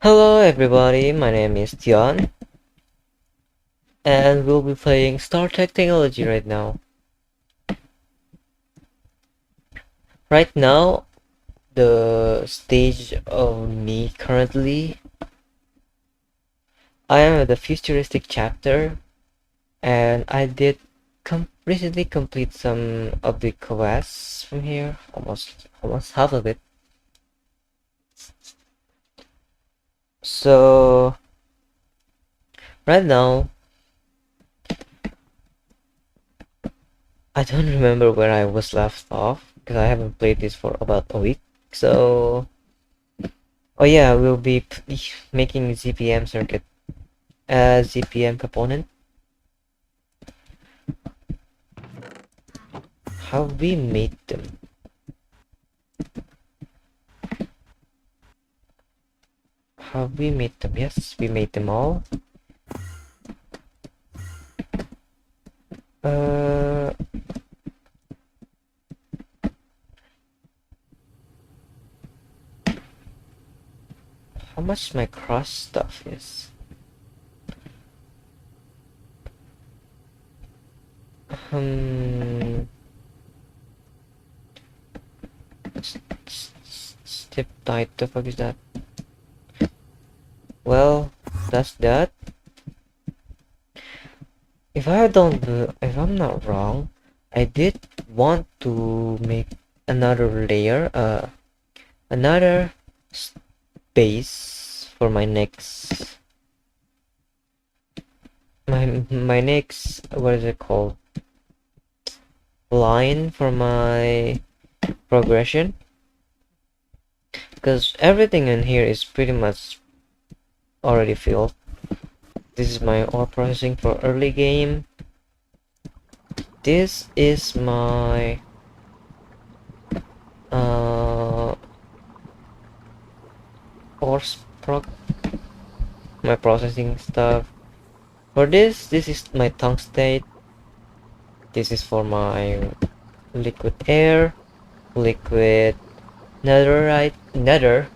Hello everybody, my name is Tian, and we'll be playing Star Trek Technology right now. Right now, the stage of me currently, I am at the futuristic chapter, and I did recently complete some of the quests from here, almost half of it. So, right now, I don't remember where I was left off, because I haven't played this for about a week, so... Oh yeah, we'll be making ZPM circuit, ZPM component. How we made them? How we made them? Yes, we made them all. Uh, how much my cross stuff is? Um, step tight. The fuck is that? Well, that's that. If I'm not wrong, I did want to make another layer, another base for my next, my next, what is it called? Line for my progression, because everything in here is pretty much already filled. This is my ore processing for early game. This is my ore proc, my processing stuff. For this is my tungstate. This is for my liquid air, liquid nether.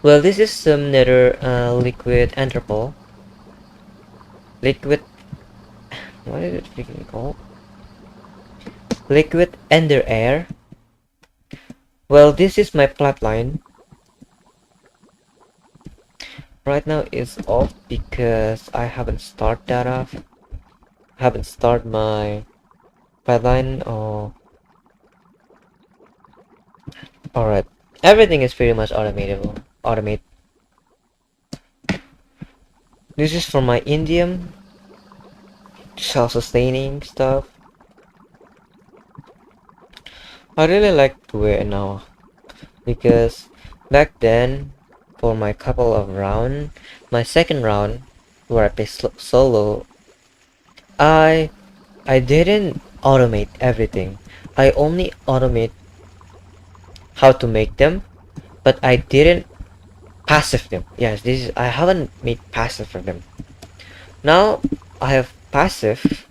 Well, this is some nether liquid entropol. Liquid, what is it freaking called? Liquid ender air. Well, this is my flatline. Right now it's off because I haven't started that off. Haven't started my flatline or... Alright. Everything is pretty much automatable. Automate. This is for my indium. Self-sustaining stuff. I really like to wear it now. Because back then, for my couple of round, my second round, where I play solo, I didn't automate everything. I only automate how to make them, but I didn't passive them. Yes, this is, I haven't made passive for them. Now I have passive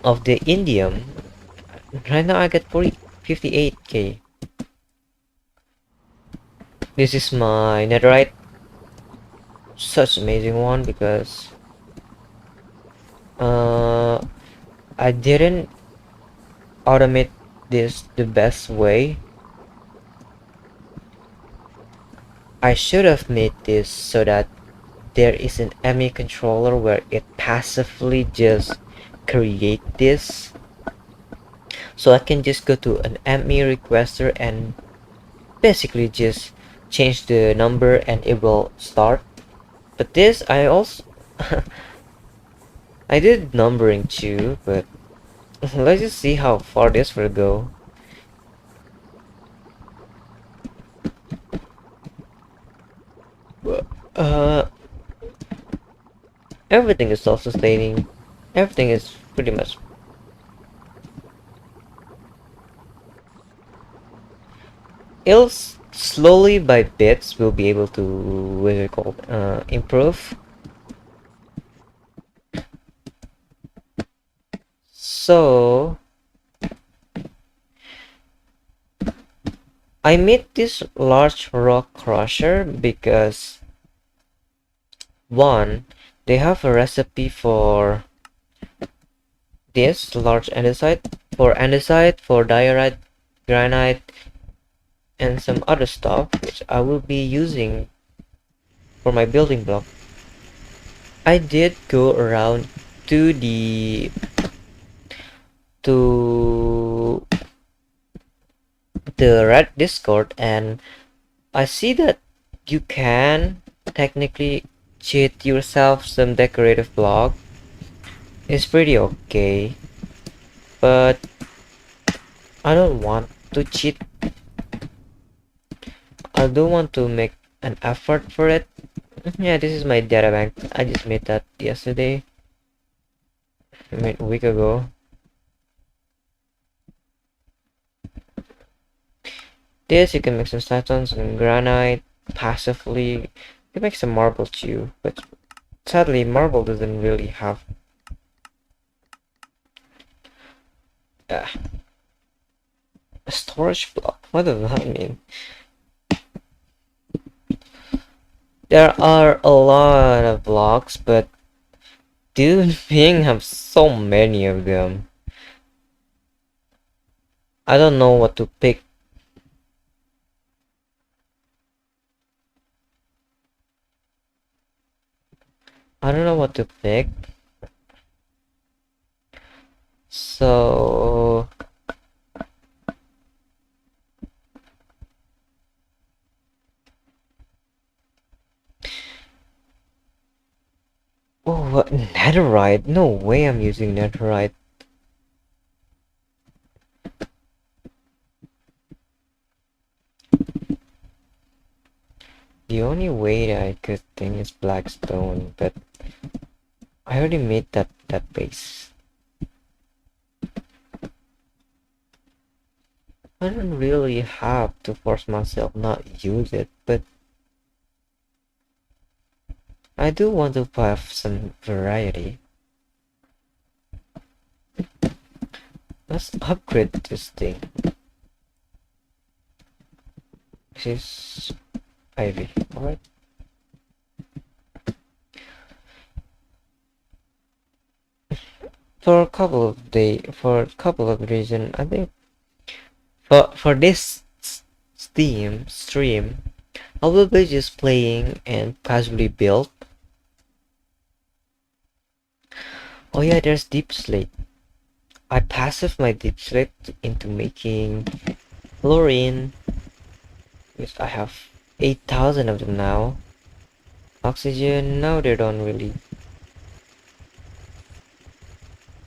of the indium. Right now I get 58k. This is my netherite. Such amazing one because I didn't automate this the best way. I should have made this so that there is an ME controller where it passively just create this, so I can just go to an ME requester and basically just change the number and it will start. But this I also I did numbering too, but let's just see how far this will go. uh Everything is self-sustaining. Everything is pretty much... it'll slowly by bits we'll be able to, what is it called, improve. So I made this large rock crusher because one, they have a recipe for this large andesite, for diorite, granite, and some other stuff which I will be using for my building block. I did go around to to the Red Discord, and I see that you can technically cheat yourself some decorative block. It's pretty okay, but I don't want to cheat. I do want to make an effort for it. Yeah, this is my data bank. I just made that yesterday. I made a week ago. This you can make some stone, some granite, passively. You can make some marble too, but sadly marble doesn't really have uh, a storage block. What does that mean? There are a lot of blocks, but dude, being have so many of them. I don't know what to pick. I don't know what to pick. So oh, what netherite? No way I'm using netherite. The only way that I could think is blackstone, but I already made that base. I don't really have to force myself not use it, but I do want to have some variety. Let's upgrade this thing. This is ivy, alright? For a couple of reasons, I think for this Steam stream, I will be just playing and possibly build. Oh yeah, there's deep slate. I passive my deep slate into making fluorine, which I have 8,000 of them now. Oxygen, now they don't really.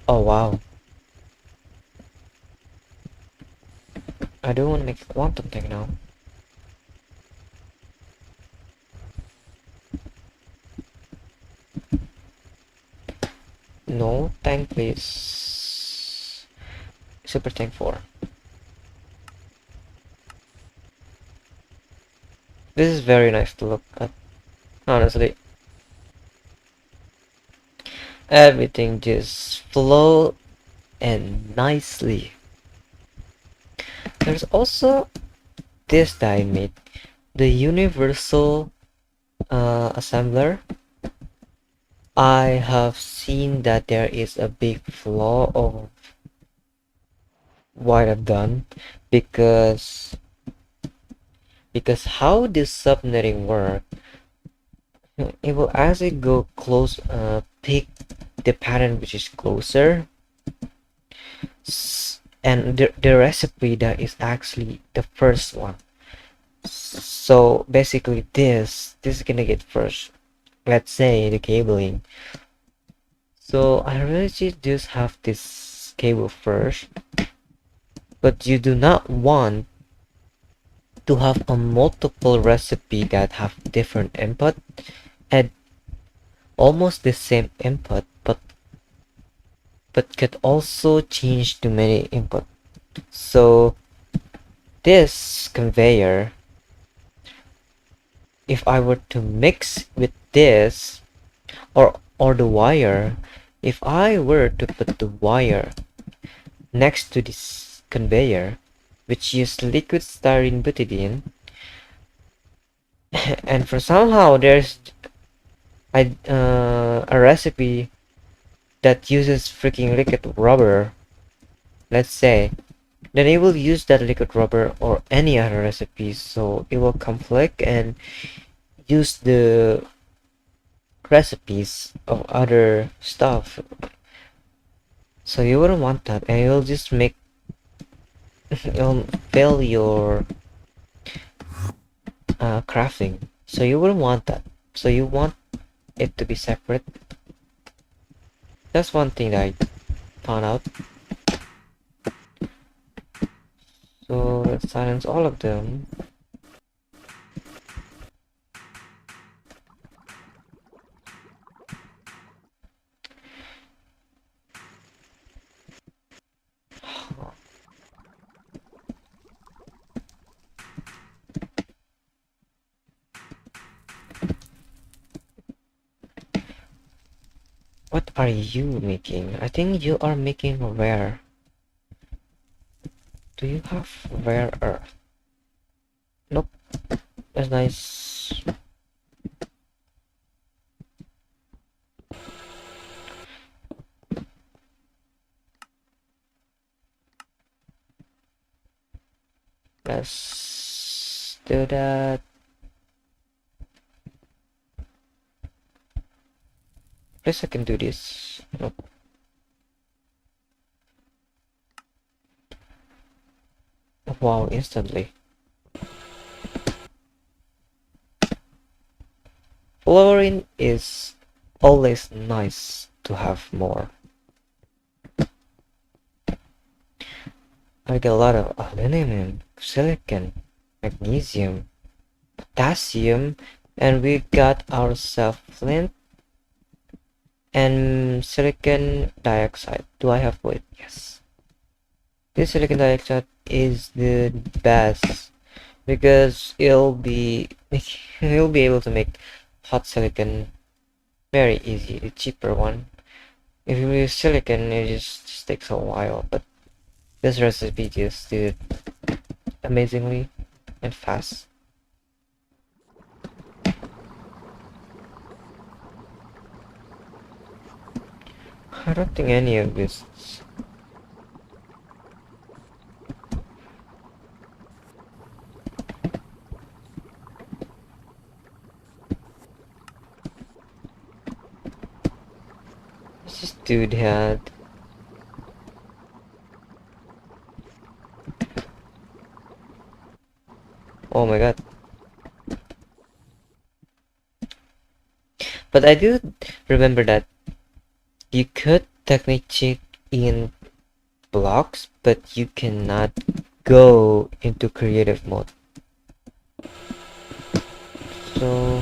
Oh wow. I do want to make a quantum thing now. No, tank please. Super tank 4. This is very nice to look at, honestly. Everything just flow and nicely. There's also this that I made, the universal assembler. I have seen that there is a big flaw of what I've done, because how this subnetting work, it will actually go close, pick the pattern which is closer, and the recipe that is actually the first one. So basically this is gonna get first, let's say the cabling. So I really just have this cable first, but you do not want to have a multiple recipe that have different input and almost the same input, but could also change to many input. So this conveyor, if I were to mix with this, or the wire, if I were to put the wire next to this conveyor, which use liquid styrene butadiene. And for somehow there's a recipe that uses freaking liquid rubber, let's say, then it will use that liquid rubber or any other recipe, so it will conflict and use the recipes of other stuff. So you wouldn't want that, and you'll just make you'll fail your crafting. So you wouldn't want that. So you want it to be separate. That's one thing that I found out. So let's silence all of them. What are you making? I think you are making rare. Do you have rare earth? Nope. That's nice. Let's do that. Please, I can do this. Nope. Wow, instantly. Fluorine is always nice to have more. I get a lot of aluminum, silicon, magnesium, potassium, and we got ourselves flint and silicon dioxide. Do I have wood? Yes. This silicon dioxide is the best because you'll be able to make hot silicon very easy, the cheaper one. If you use silicon, it just takes a while, but this recipe just did it amazingly and fast. I don't think any of this. Let's just do that. Oh my god. But I do remember that you could technically cheat in blocks, but you cannot go into creative mode. So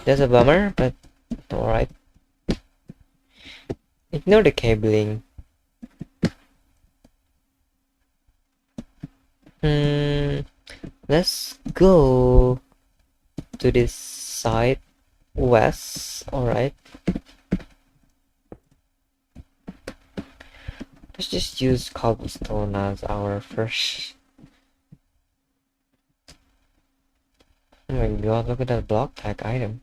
that's a bummer, but alright. Ignore the cabling. Let's go to this side west. Alright. Let's just use cobblestone as our first. Oh my god, look at that block tag item.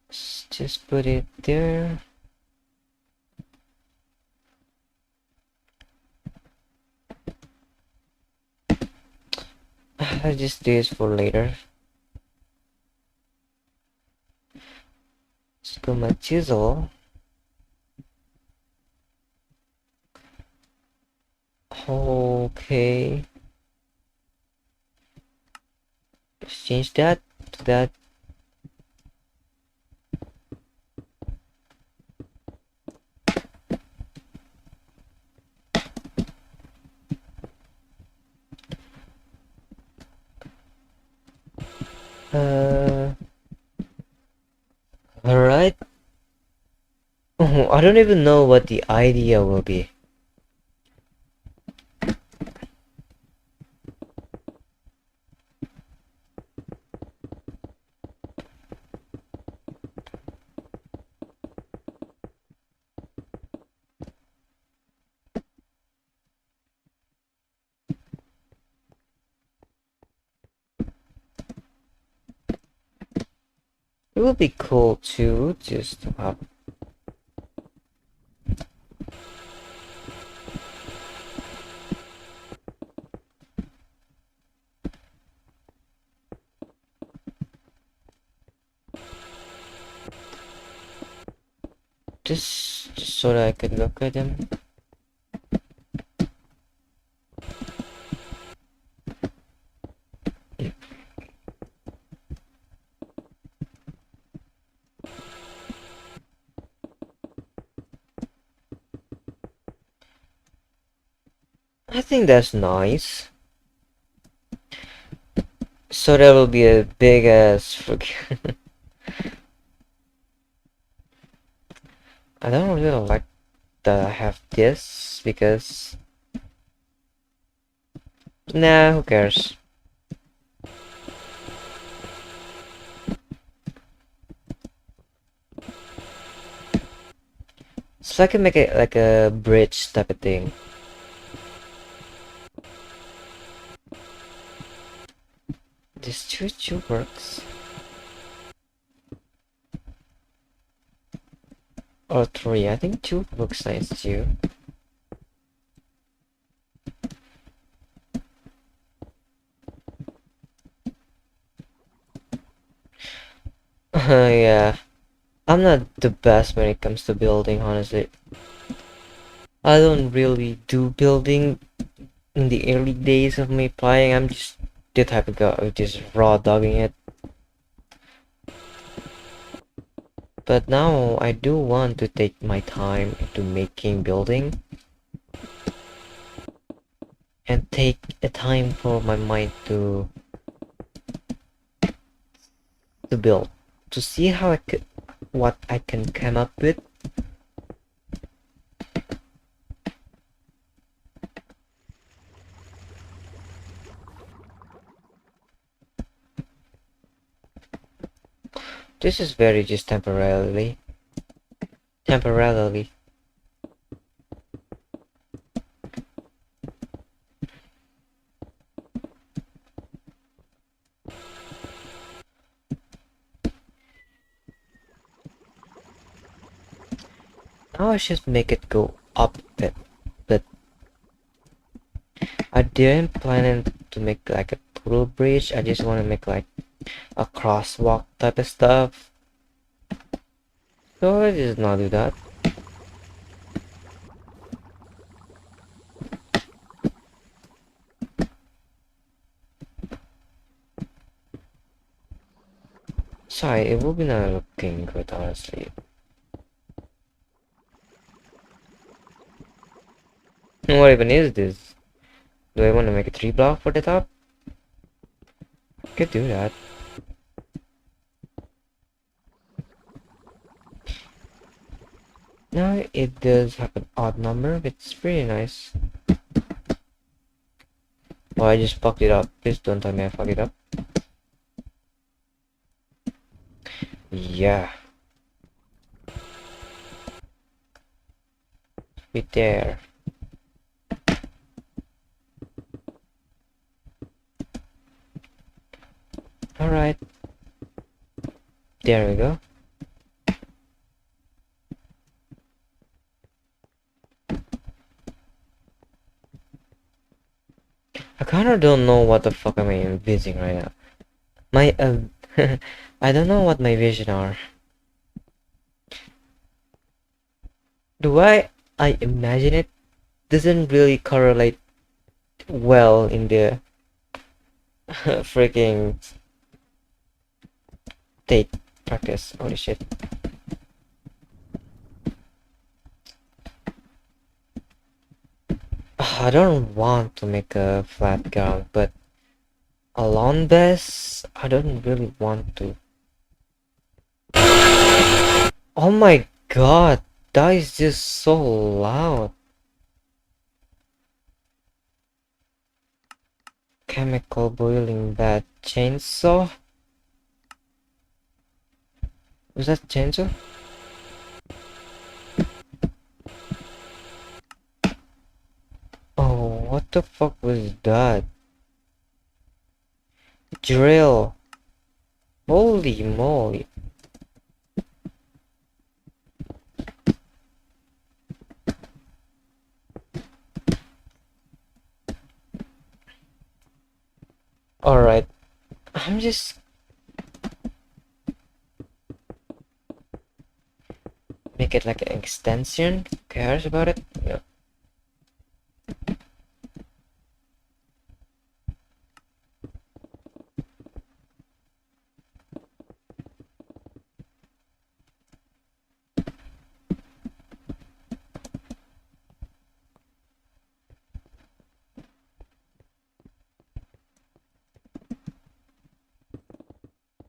Let's just put it there. I'll just do this for later. Let's go my chisel. Okay. Let's change that to that. Alright. I don't even know what the idea will be. It would be cool too, just to have. Just so that I could look at them. I think that's nice. So that will be a big ass I don't really like that I have this because nah, who cares? So I can make it like a bridge type of thing. This two works. Or three. I think two looks nice too. Yeah. I'm not the best when it comes to building, honestly. I don't really do building in the early days of me playing. I'm just the type of guy who just raw dogging it. But now I do want to take my time into making building and take a time for my mind to build, to see how I could, what I can come up with. This is very just temporarily. Temporarily. Now I should make it go up a bit, but I didn't plan it to make like a total bridge. I just want to make like a crosswalk type of stuff. So I just not do that. Sorry, it will be not looking good, honestly. What even is this? Do I want to make a 3 block for the top? I could do that. Now it does have an odd number, but it's pretty nice. Oh, I just fucked it up. Please don't tell me I fucked it up. Yeah. Right there. Alright. There we go. I kinda don't know what the fuck am I envisaging right now. My, I don't know what my vision are. The way I imagine it doesn't really correlate well in the freaking state practice. Holy shit. I don't want to make a flat ground, but a lawn base, I don't really want to. Oh my god, that is just so loud. Chemical boiling bad chainsaw? Was that chainsaw? Oh, what the fuck was that? Drill. Holy moly. Alright, I'm just make it like an extension. Who cares about it? Yeah.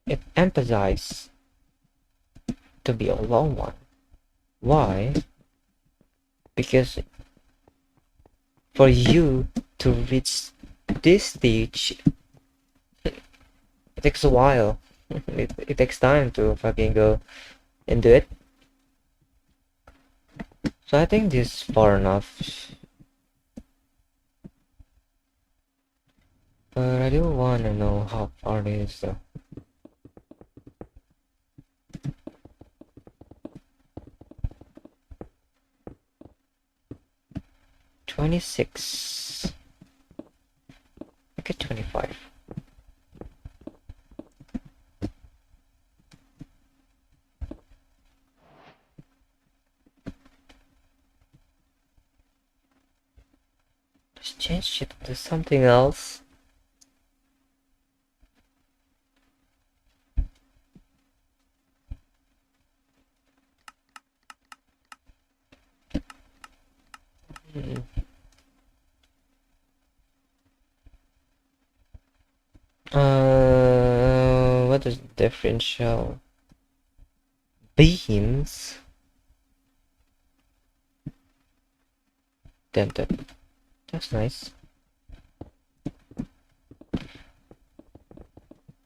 It emphasizes to be a long one. Why? Because for you to reach this stage, it takes a while. It takes time to fucking go and do it. So I think this is far enough. But I do wanna know how far it is though. 26. Look at 25. Let's change it to something else. Hmm. What is differential? Beams? Dented. That's nice.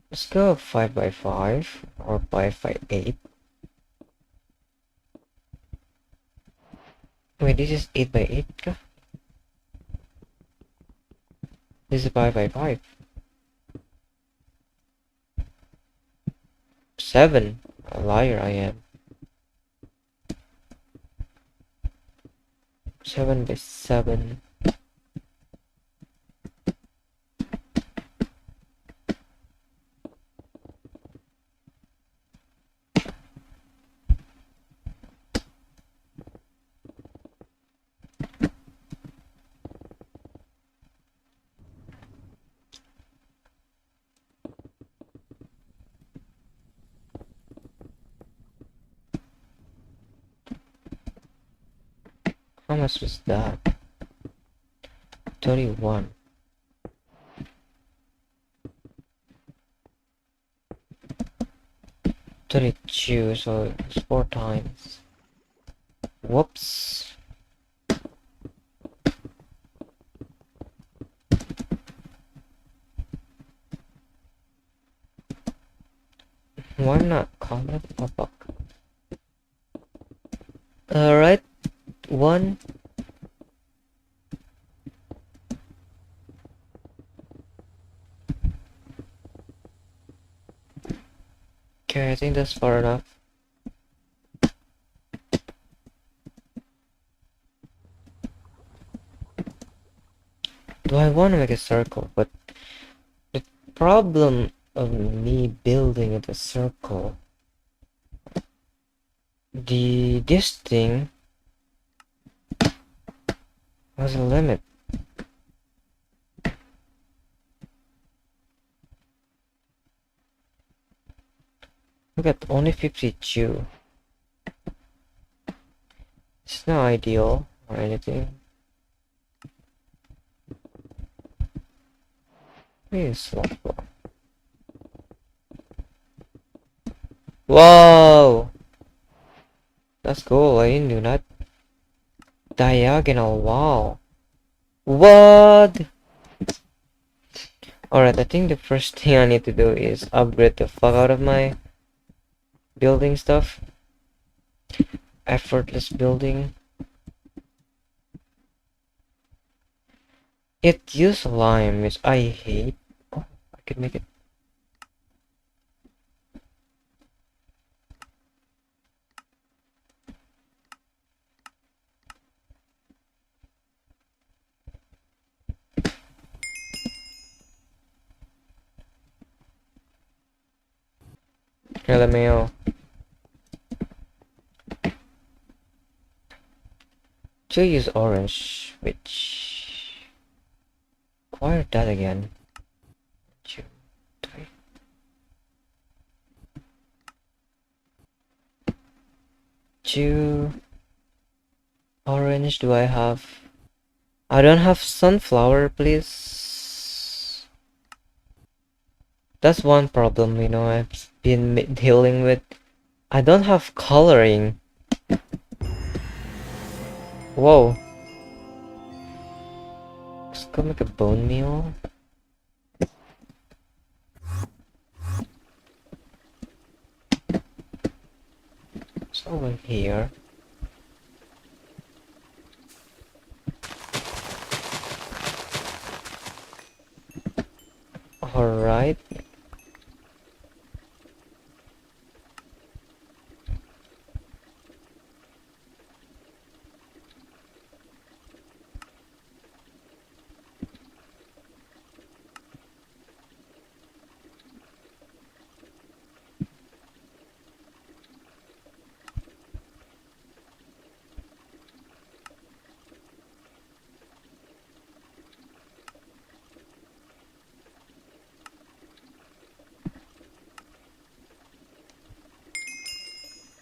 Let's go 5 by 5 or 5 by 8. Wait, this is 8 by 8 ka? This is 5 by 5. 7. A liar I am. 7 by 7. How much was that? 31. 32, so it's 4 times. Whoops. Why not comment a buck? Alright, 1. Okay, I think that's far enough. Do I want to make a circle? But the problem of me building it a circle, this thing has a limit. Look at only 52. It's not ideal or anything. It's not. Whoa! That's cool. I didn't do that. Diagonal wall. What? Alright, I think the first thing I need to do is upgrade the fuck out of my building stuff. Effortless building. It used lime, which I hate. Oh, I could make it. LMAO. To use orange, which acquire that again. 2, 3. 2 orange. Do I have? I don't have sunflower, please. That's one problem, you know, I've been dealing with. I don't have coloring. Whoa. Let's go make a bone meal. It's over here. Alright.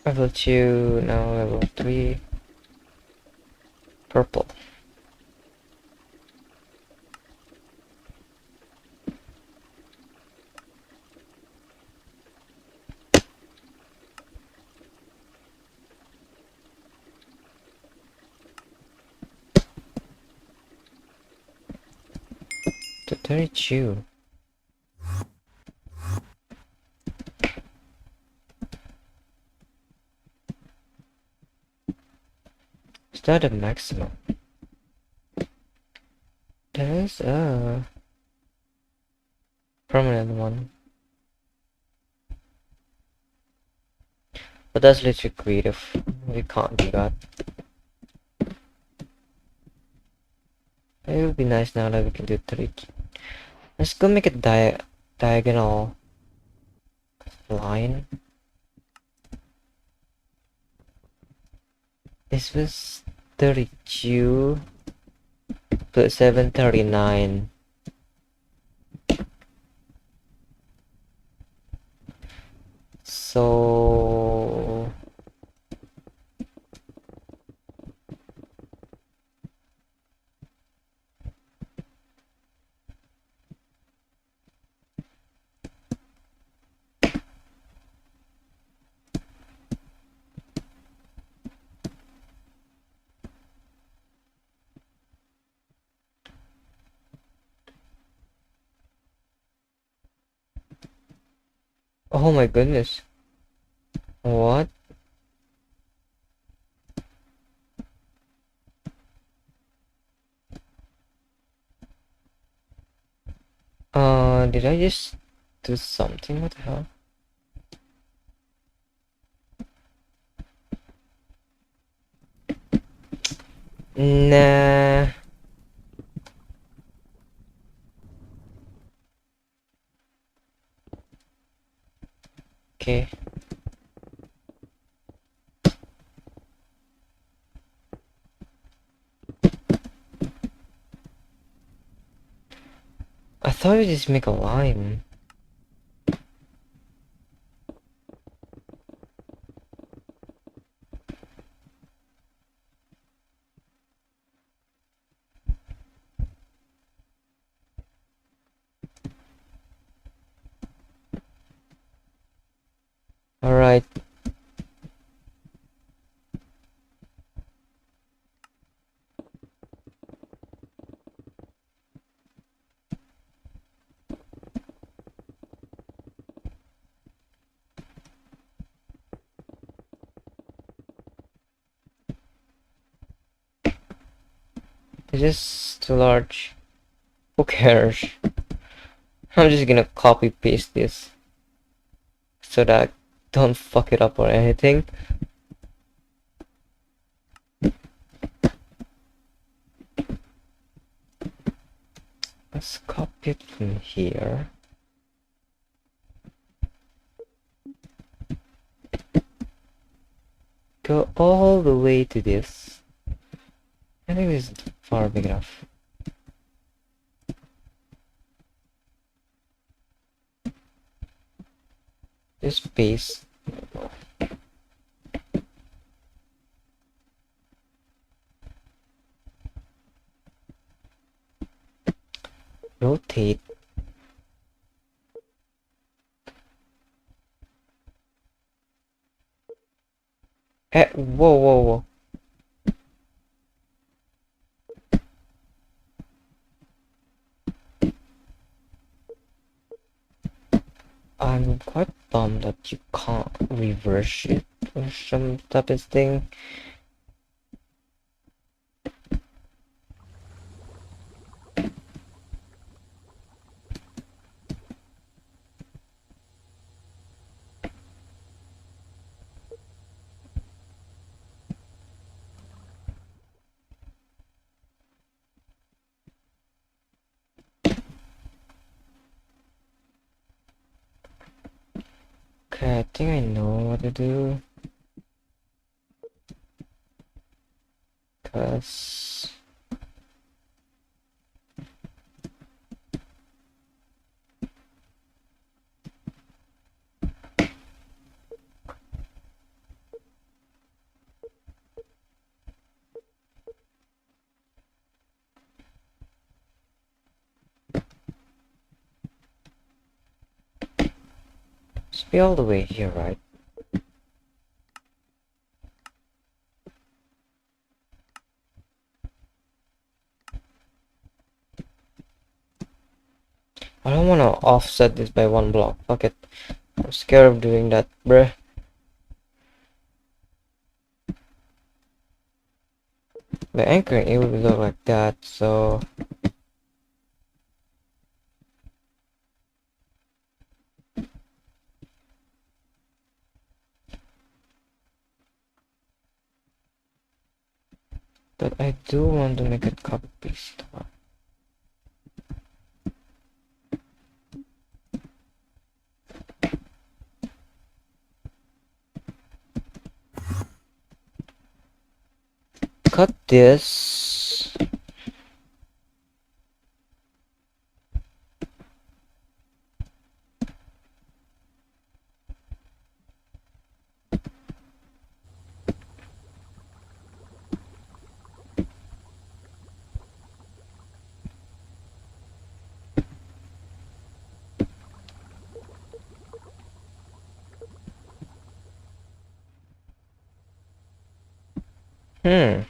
Level 2, now level 3. Purple. To 32. Is that a maximum? There is a permanent one. But that's literally creative. We can't do that. It would be nice now that we can do 3. Let's go make a diagonal line. This was 32 plus 7, 39. So oh my goodness. What? Did I just do something? What the hell? Nah. Okay. I thought you just make a line. Alright. It's just too large. Who cares? I'm just gonna copy paste this so that I don't fuck it up or anything. Let's copy it from here. go all the way to this. I think this is far big enough. This space. Rotate. Whoa, whoa, whoa. I'm quite bummed that you can't reverse it or some type of thing. Okay, I think I know what to do. Cause it's be all the way here, right? I don't wanna offset this by one block. Fuck it. I'm scared of doing that, bruh. By anchoring, it would look like that, so but I do want to make it copy paste. Cut this. Hmm.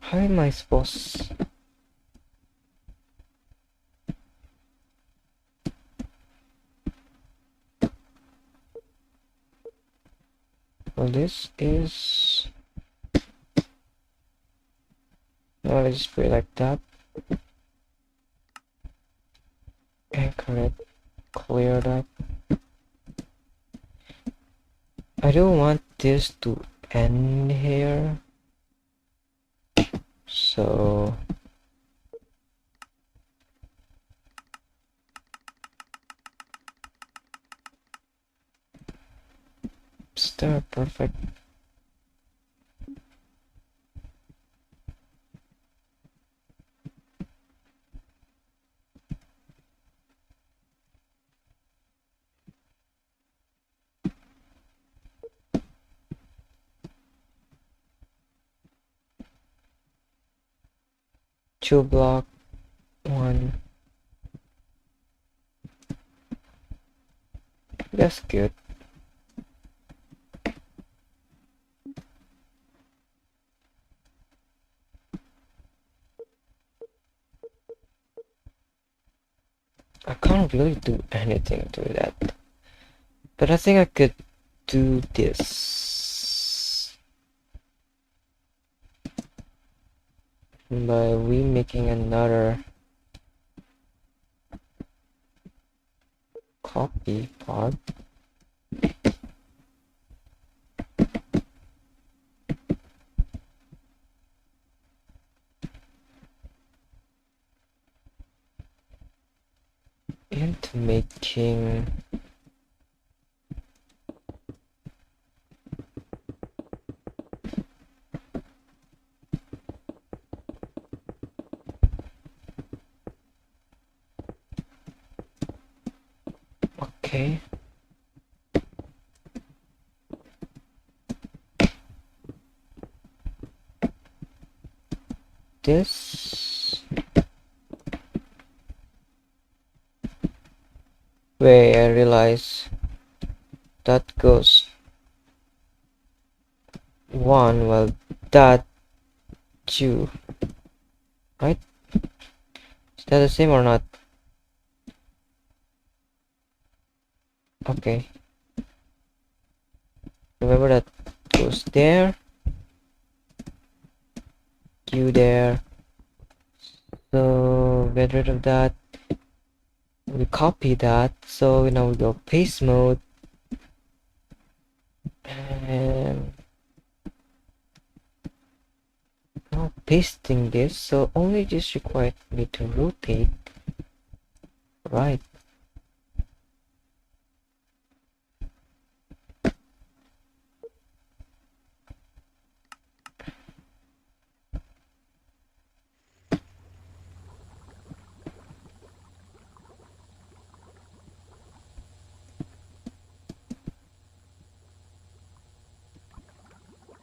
How am I supposed? Well, this is. No, let's just put it like that. Anchor it. Clear that. I don't want this to end here. So. Stir perfect. Two block. One. That's good. I can't really do anything to that. But I think I could do this by remaking another copy part. making okay. This way I realize that goes one, well that two, right? Is that the same or not? Okay. Remember that goes there, Q there. So get rid of that. We copy that. So now we go paste mode and now pasting this. So only this required me to rotate right.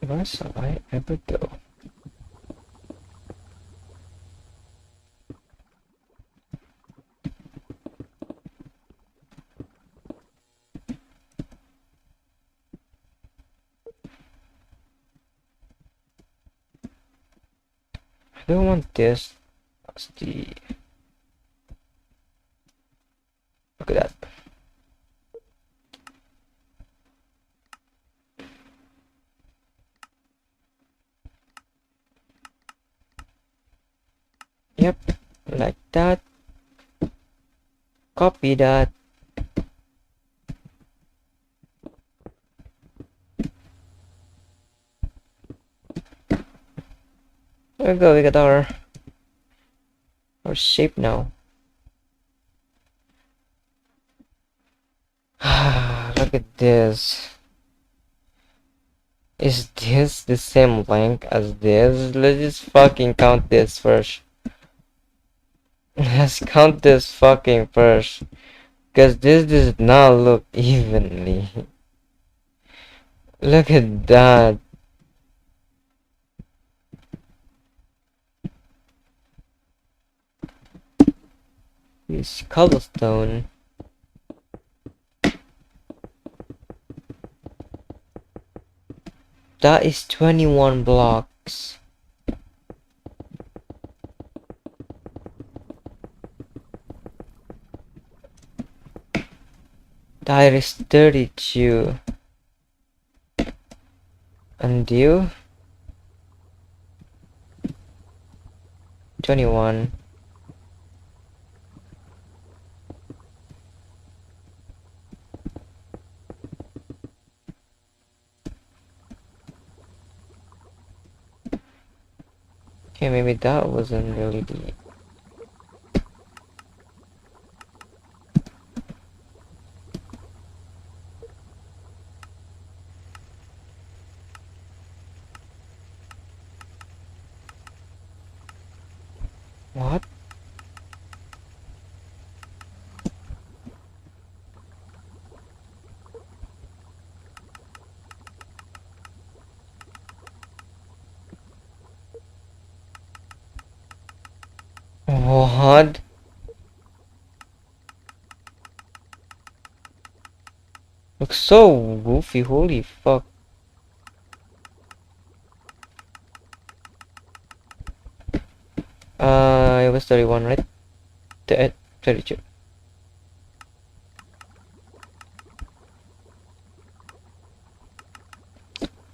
Where shall I ever go? I don't want this as the look at that. Yep, like that. Copy that. There we go, we got our shape now. Look at this. Is this the same length as this? Let's just fucking count this first. Let's count this fucking first. Because this does not look evenly. Look at that. This cobblestone. That is 21 blocks. That is 32. And you? 21. Okay, maybe that wasn't really the... What? What? Looks so goofy, holy fuck. It was 31, right? 32.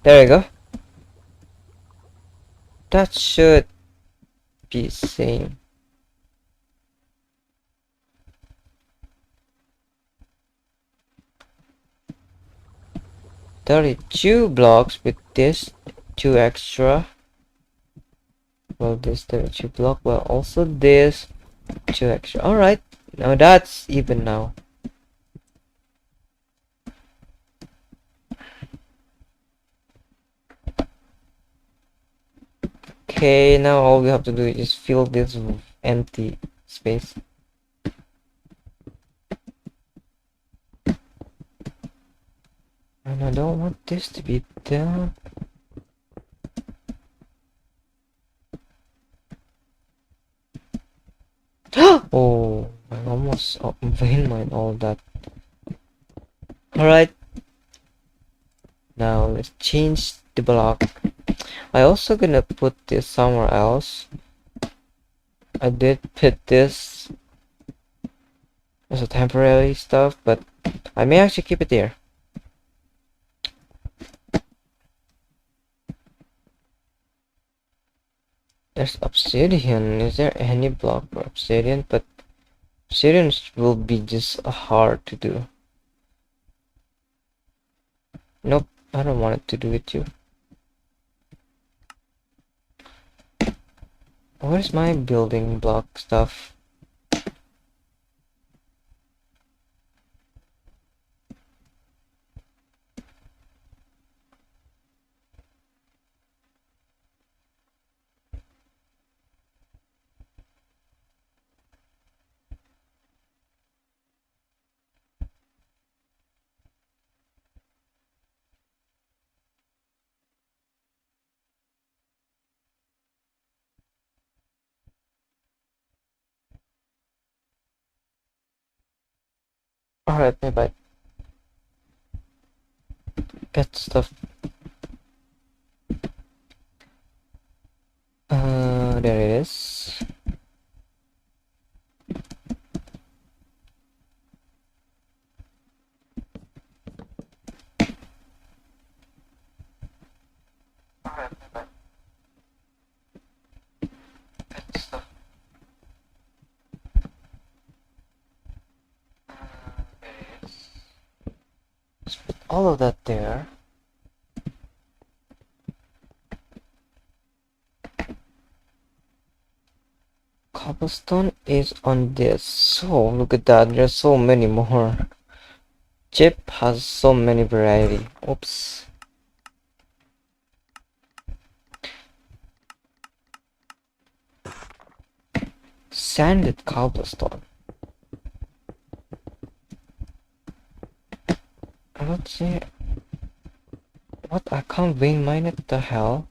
There we go. That should be same. "32 blocks with this 2 extra." Well, this 32 block, well, also this 2 extra. Alright, now that's even now. Okay, now all we have to do is fill this empty space. And I don't want this to be done. Oh, I almost vein mine all that. Alright. Now let's change the block. I also gonna put this somewhere else. I did put this as a temporary stuff, but I may actually keep it there. There's obsidian. Is there any block for obsidian? But obsidian will be just hard to do. Nope, I don't want it to do with you. Where's my building block stuff? Alright, maybe I got stuff. There it is. All of that there. Cobblestone is on this. So look at that. There's so many more. Chip has so many variety. Oops. Sanded cobblestone. Let's see. What? I can't vein mine it. The hell?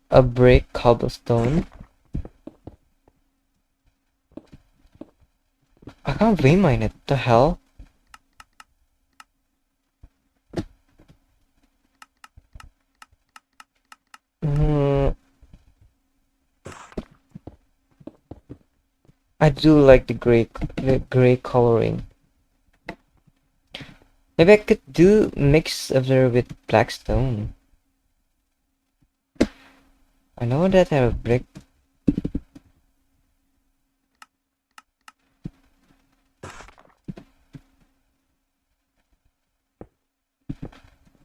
A brick cobblestone. I can't vein mine it. The hell? I do like the gray coloring. Maybe I could do mix of there with black stone. I know that I have a brick.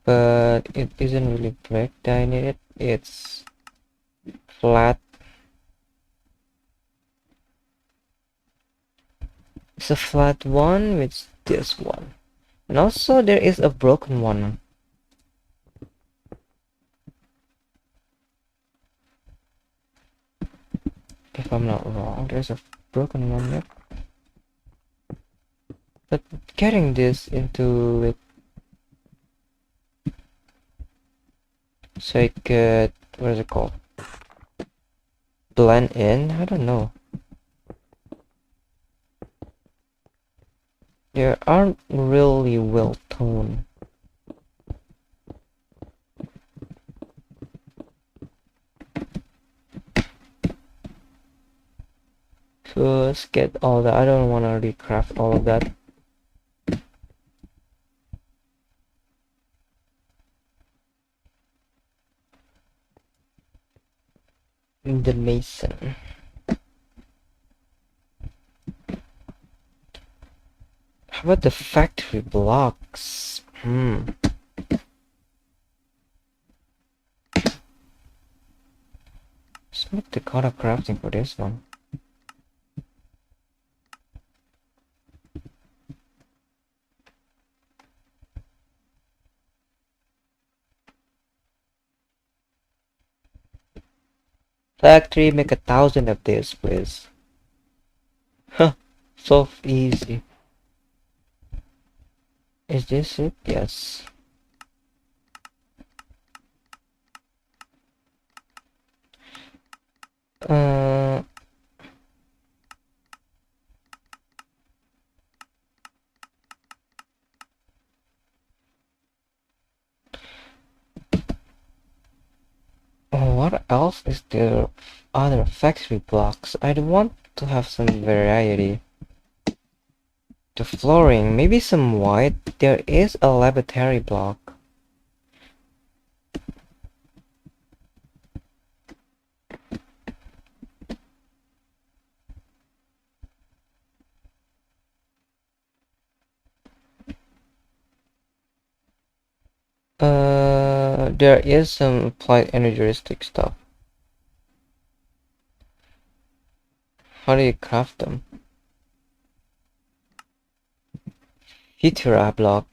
But it isn't really brick that I need it. It's flat. It's a flat one with this one. And also there is a broken one. If I'm not wrong, there's a broken one there. But getting this into it so I could, what is it called? Blend in? I don't know. They aren't really well toned. Just get all that. I don't want to recraft all of that. The mason. How about the factory blocks? Let's make the color crafting for this one. Factory, make 1,000 of this, please. Huh, so easy. Is this it? Yes. Uh, what else is there? Other factory blocks. I want to have some variety. The flooring, maybe some white. There is a laboratory block. There is some applied energetic stuff. How do you craft them? Futura block.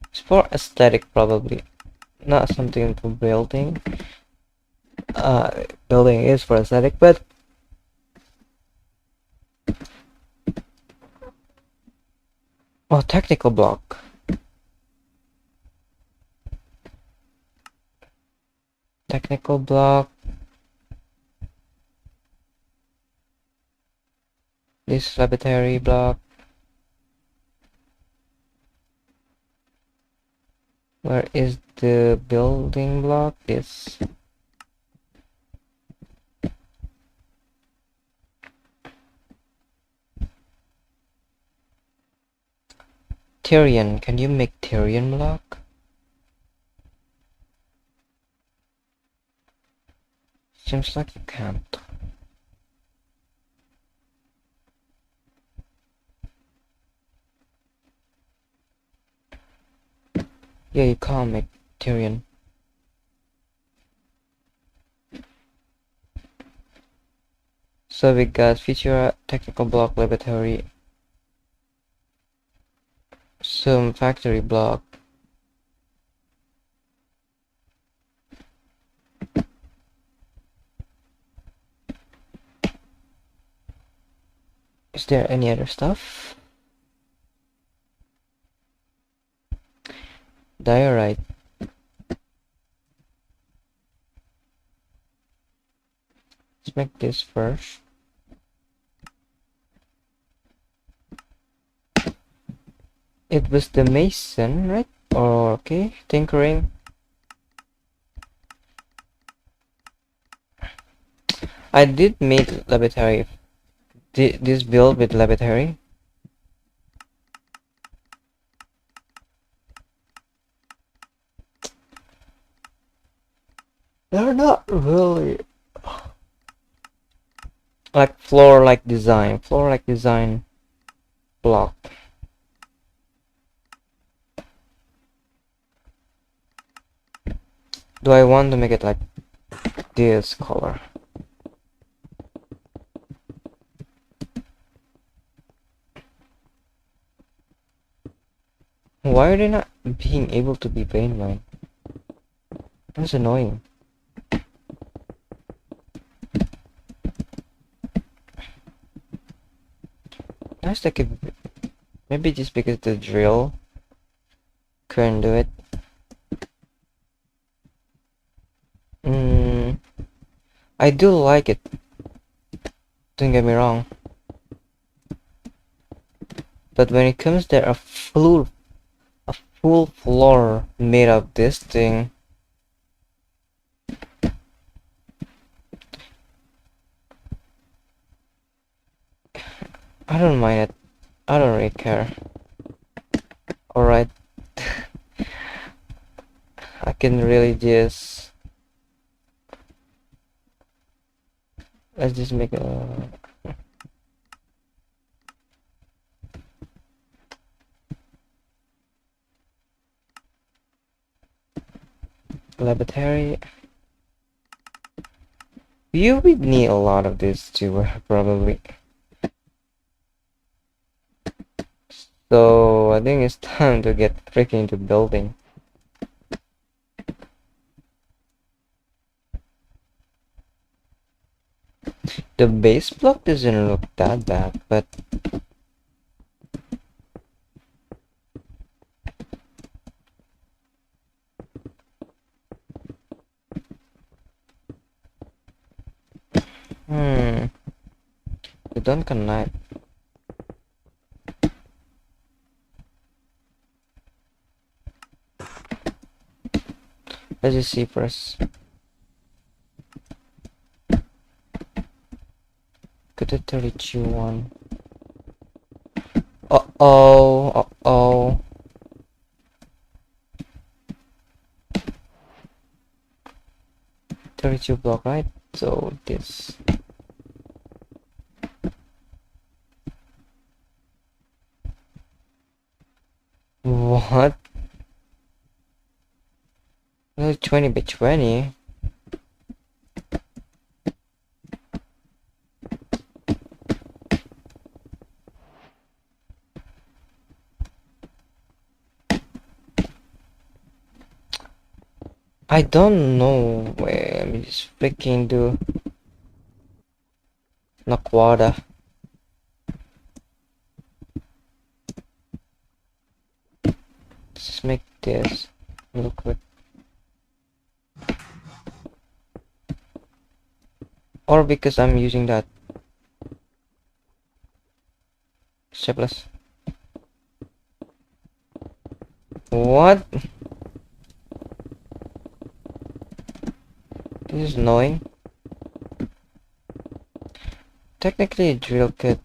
It's for aesthetic, probably. Not something for building. Building is for aesthetic, but oh, technical block. Technical block. This laboratory block. Where is the building block? This. Tian, can you make Tian block? Seems like you can't. Yeah, you can't make Tian. So we got feature, technical block, laboratory, some factory block. Is there any other stuff? Diorite. Let's make this first. It was the mason, right? Or okay, tinkering. I did make laboratory. This build with laboratory. They're not really like floor-like design block. Do I want to make it like this color? Why are they not being able to be paint mine? That's annoying. That's like a, maybe just because the drill couldn't do it. I do like it. Don't get me wrong. But when it comes to a full floor made of this thing, I don't mind it. I don't really care. Alright. I can really just... Let's just make a... laboratory. You would need a lot of this too, probably. So I think it's time to get freaking into building. The base block doesn't look that bad, but they don't connect. Let's just see first. Go to 32 one. Uh-oh, uh-oh. $32 block, right? So this. What? 20 by 20? I don't know. Wait, let me just freaking do Naquada. Let's make this real quick. Or because I'm using that shapeless. What? This is annoying. Technically a drill kit.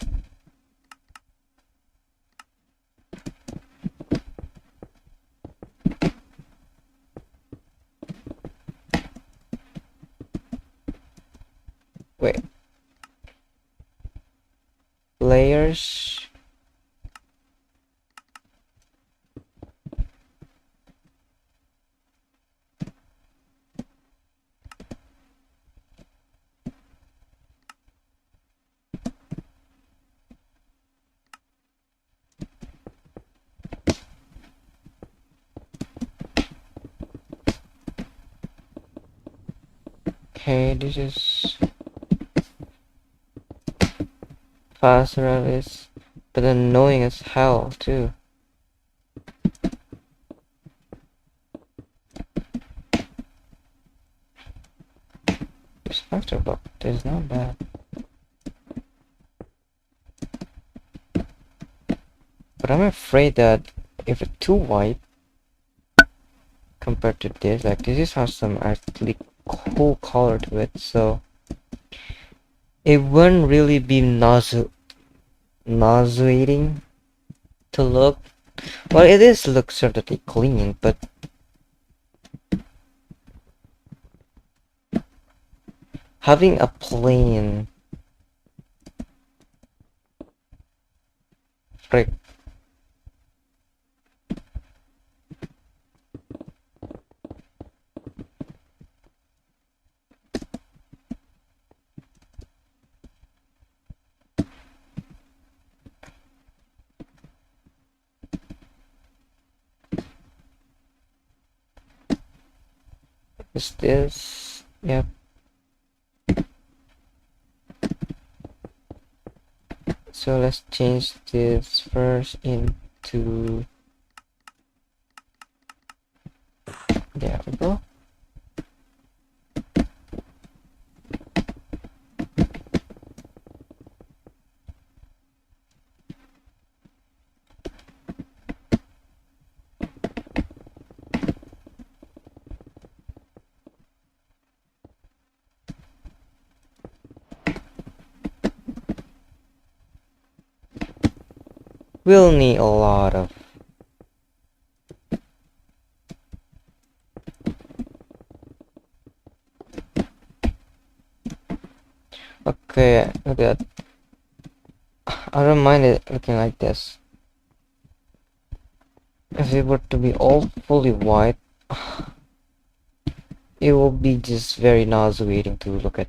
Wait. Layers. Okay, this is faster at least, but annoying as hell too. This factor block is not bad. But I'm afraid that if it's too white compared to this, like this has some actually cool color to it, so it wouldn't really be nauseating to look. Well, it is look certainly clean, but having a plain frick. Is this? Yep. So let's change this first into, there we go. We'll need a lot of okay, look at that. I don't mind it looking like this. If it were to be all fully white, it will be just very nauseating to look at.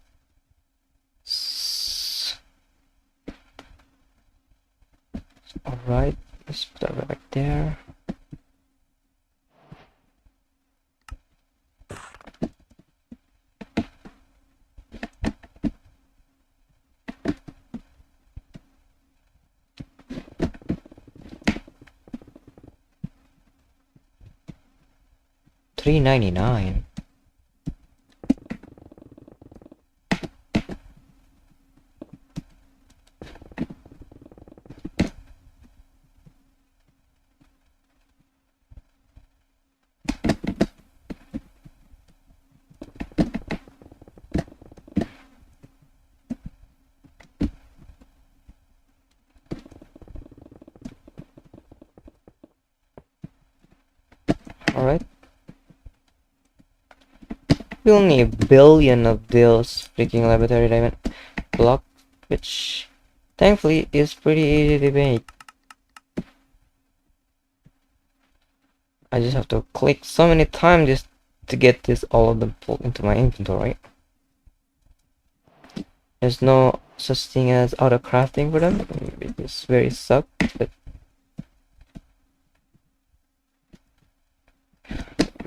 Alright, Let's put that back there. $3.99. Alright. We only a billion of those freaking laboratory diamond block, which thankfully is pretty easy to make. I just have to click so many times just to get this all of them pulled into my inventory. There's no such thing as auto crafting for them. It's very suck, but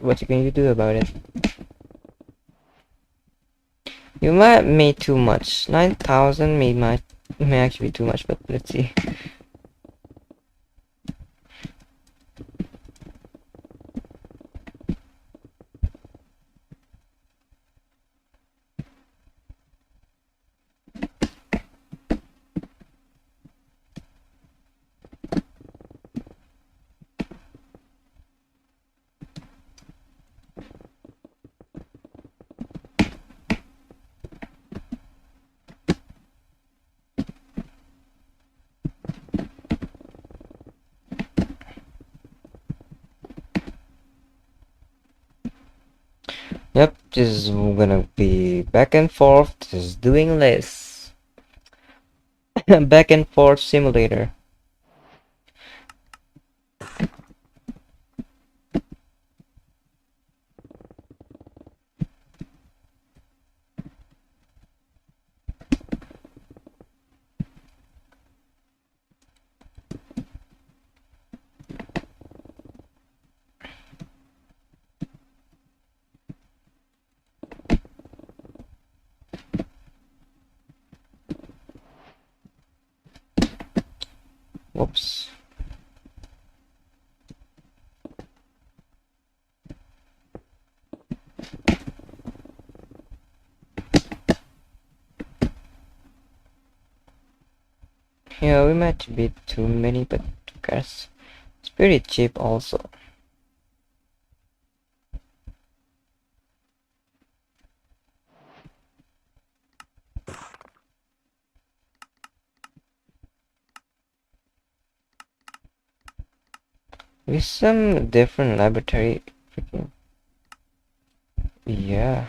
what can you do about it? You might made too much. 9,000 may actually be too much, but let's see. Yep, this is gonna be back and forth, just doing this. Back and forth simulator. Whoops. Yeah, we might be too many, but who cares? It's pretty cheap also. With some different laboratory freaking. Yeah.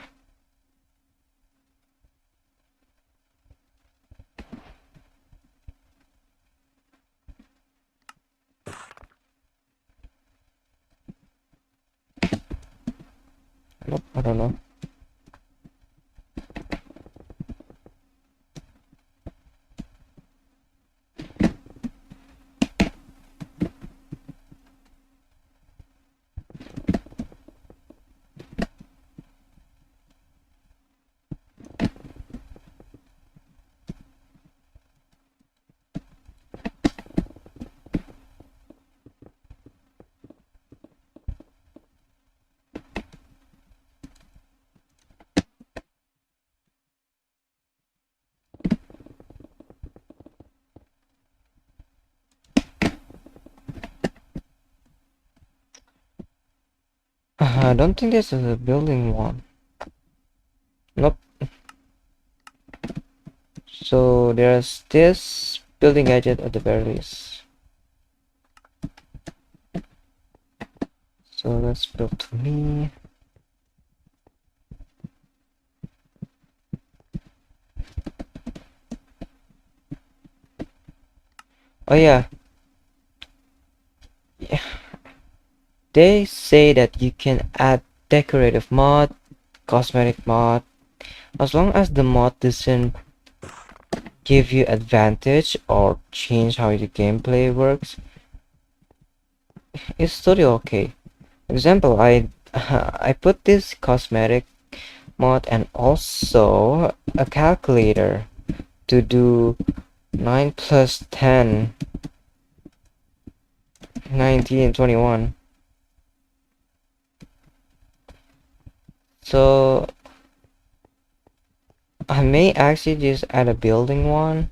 Nope, I don't know. I don't think this is a building one. Nope. So there's this building gadget at the very least. So let's build to me. Oh yeah. Yeah. They say that you can add decorative mod, cosmetic mod, as long as the mod doesn't give you advantage or change how your gameplay works. it's totally okay. Example, I I put this cosmetic mod and also a calculator to do 9 plus 10, 19, 21. So I may actually just add a building one,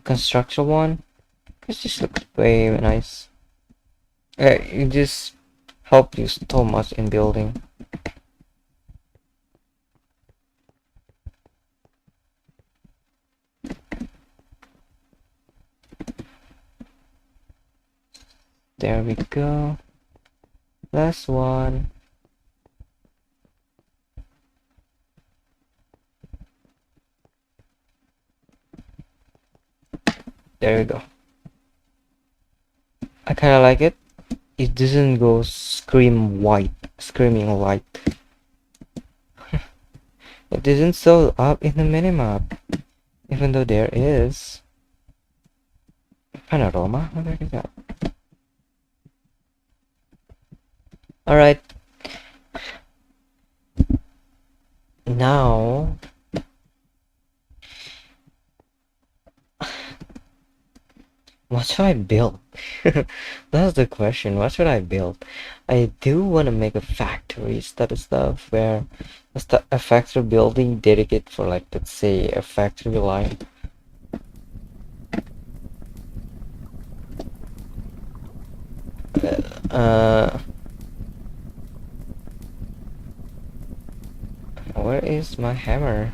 construction one. It just looks way nice. It just help you so much in building. There we go. Last one. There we go. I kinda like it. It doesn't go screaming white. It isn't so up in the minimap, even though there is panorama. What the heck is that? Alright, now what should I build? That's the question. What should I build? I do want to make a factory stuff where a factory building dedicated for, like, let's say a factory line. Uh, where is my hammer?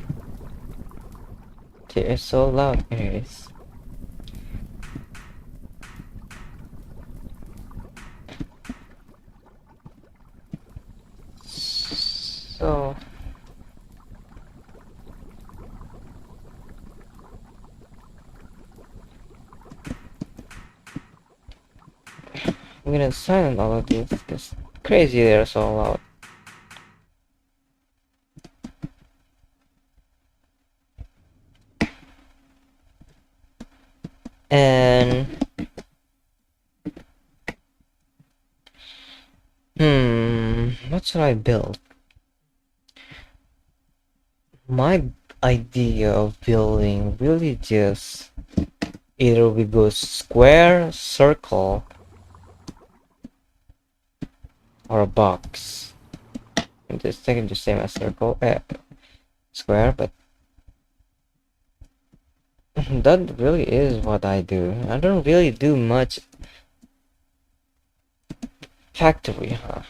It's so loud. Here it is. So I'm gonna silence all of this because crazy they're so loud. And what should I build? My idea of building really just either we go square, circle, or a box. I'm just thinking the same as circle, square, but that really is what I do. I don't really do much factory, huh?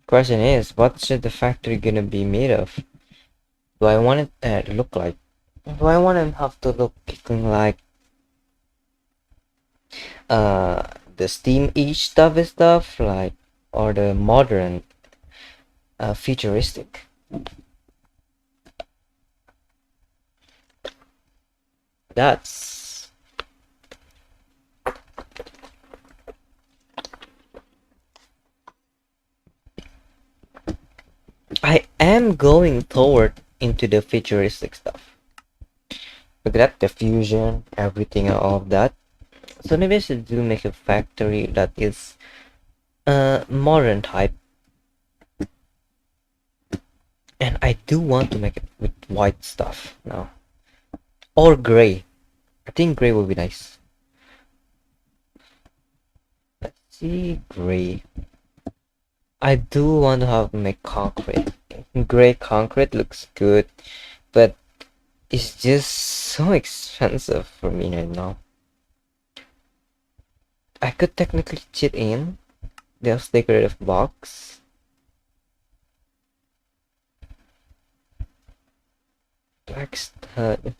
Question is, what should the factory gonna be made of? Do I want it to look like? Do I want to have to look like uh the steam age stuff like, or the modern futuristic? That's I am going toward into the futuristic stuff. Look at that, the fusion, everything, and all of that. So maybe I should do make a factory that is modern type. And I do want to make it with white stuff now. Or gray. I think gray would be nice. Let's see, gray. I do want to have make concrete. Gray concrete looks good, but it's just so expensive for me right now. I could technically cheat in this decorative box. Black stud.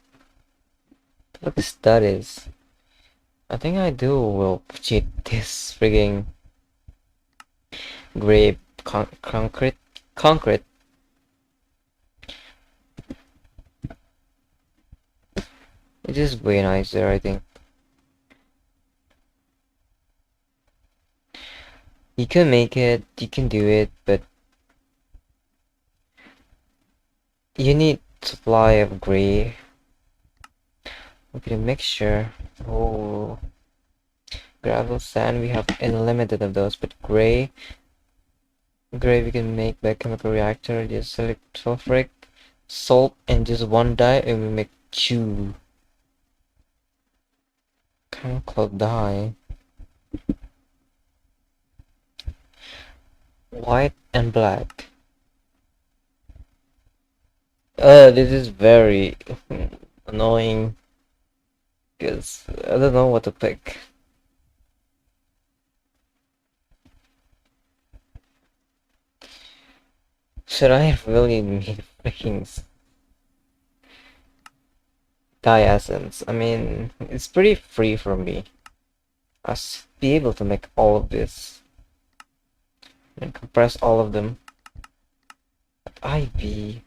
Black stud is. I think I will cheat this frigging gray concrete. It is way nicer, I think. You can make it, you can do it, but you need supply of gray. Okay, mixture. Oh, gravel, sand. We have unlimited of those, but gray. Gray we can make by chemical reactor. Just select sulfuric, salt, and just one dye, and we make two. Chemical dye. White and black. This is very annoying because I don't know what to pick. Should I really need freaking dye essence? I mean, it's pretty free for me. I should be able to make all of this and compress all of them. IV.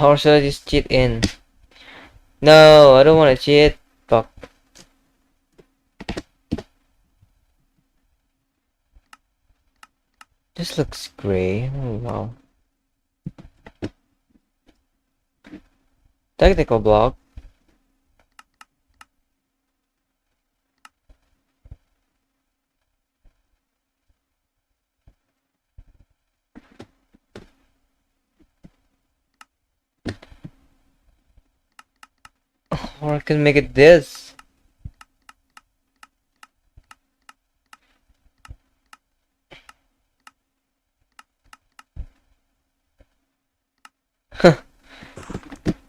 Or should I just cheat in? No, I don't want to cheat. Fuck. This looks gray. Oh, wow. Technical block. Or I can make it this.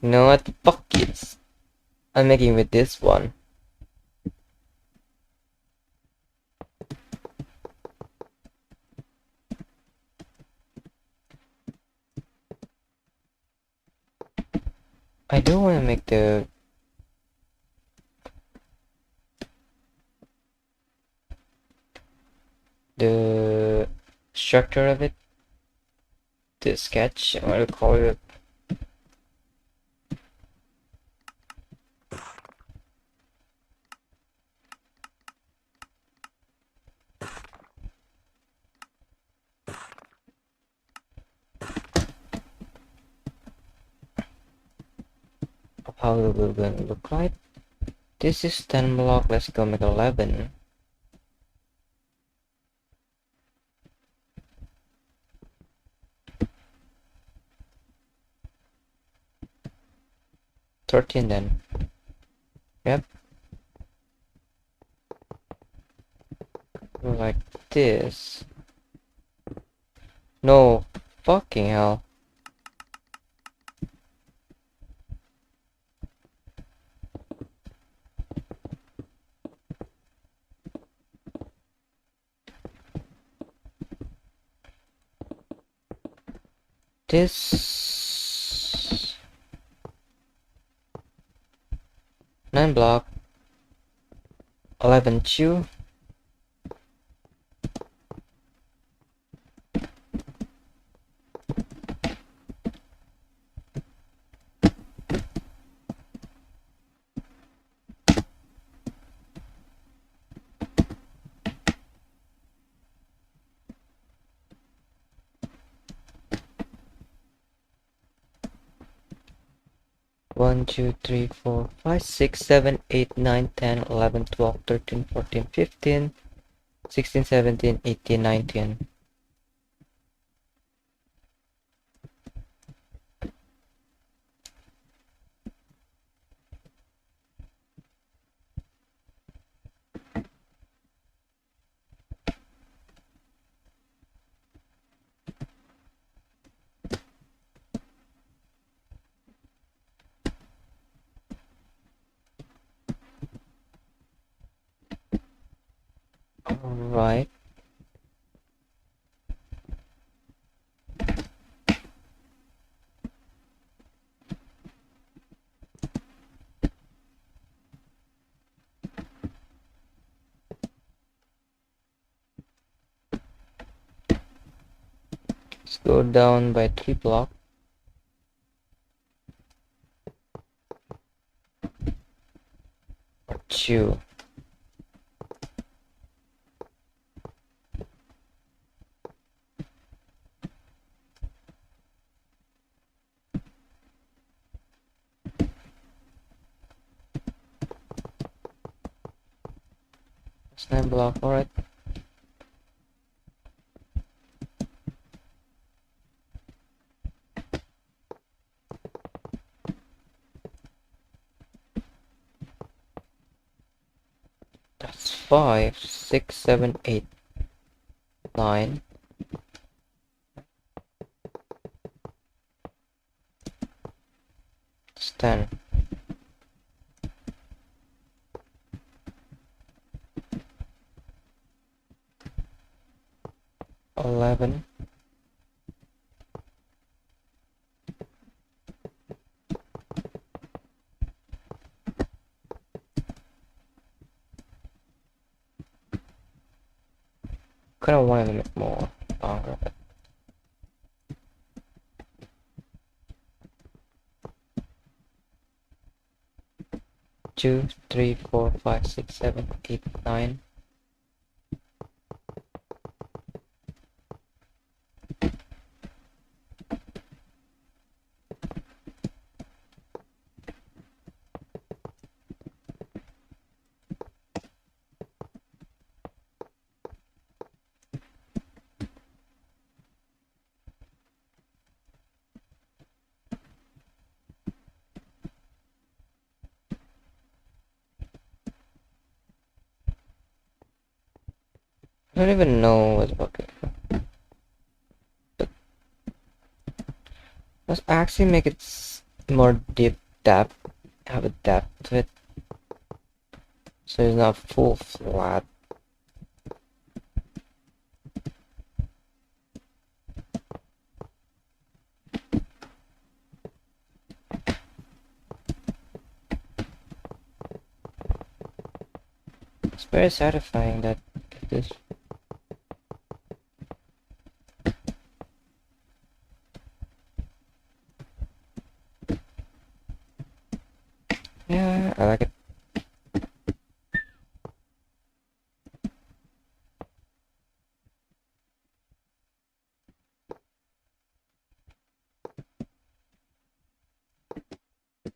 You know what? Fuck yes. I'm making with this one. I do want to make the structure of it, the sketch, what do you call it? Of how it will gonna look like. This is 10 block, let's go make 11. $13 then. Yep. Like this. No, fucking hell. This 9 block, 11 chew. One, 2, 3, 4, 5, 6, 7, 8, 9, 10, 11, 12, 13, 14, 15, 16, 17, 18, 19. Alright. Let's go down by 3 block. Chew. Slime block, alright. That's 5, 6, 7, 8, 9. It's 10. 11. Kinda want to make more longer, but 2, 3, 4, 5, 6, 7, 8, 9. I don't even know what's working. But let's actually make it more deep depth. Have a depth to it. So it's not full flat. It's very satisfying that this. Yeah, I like it.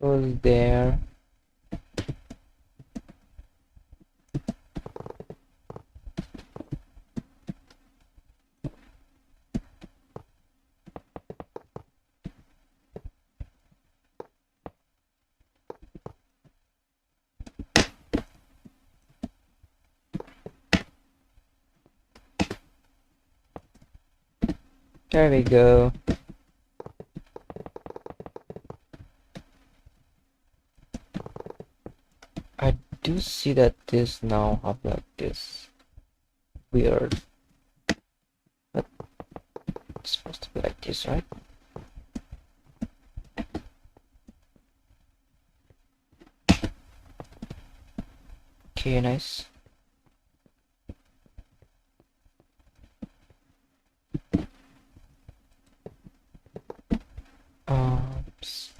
Goes there. There we go. I do see that this now have like this weird, but it's supposed to be like this, right? Okay, nice. Oops.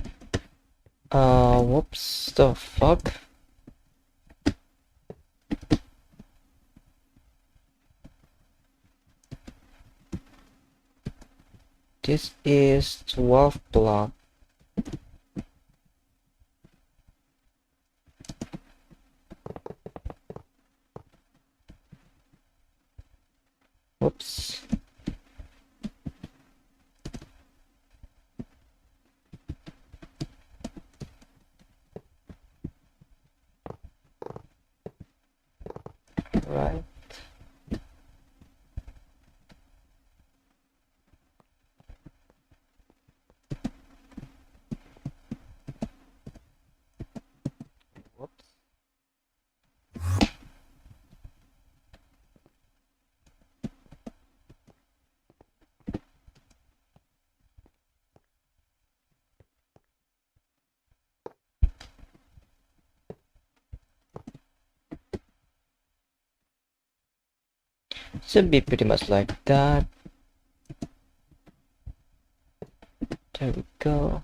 Whoops, the fuck? This is 12 block. Whoops. Right. Whoops. Should be pretty much like that. There we go.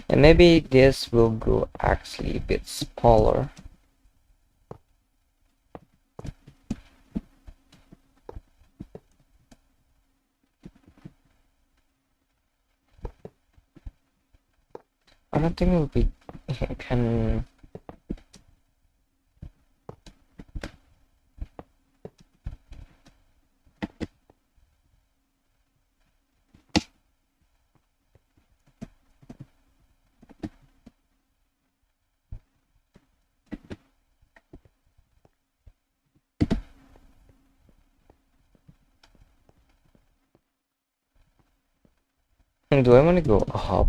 And maybe this will go actually a bit smaller. don't think it will be can. Do I want to go up?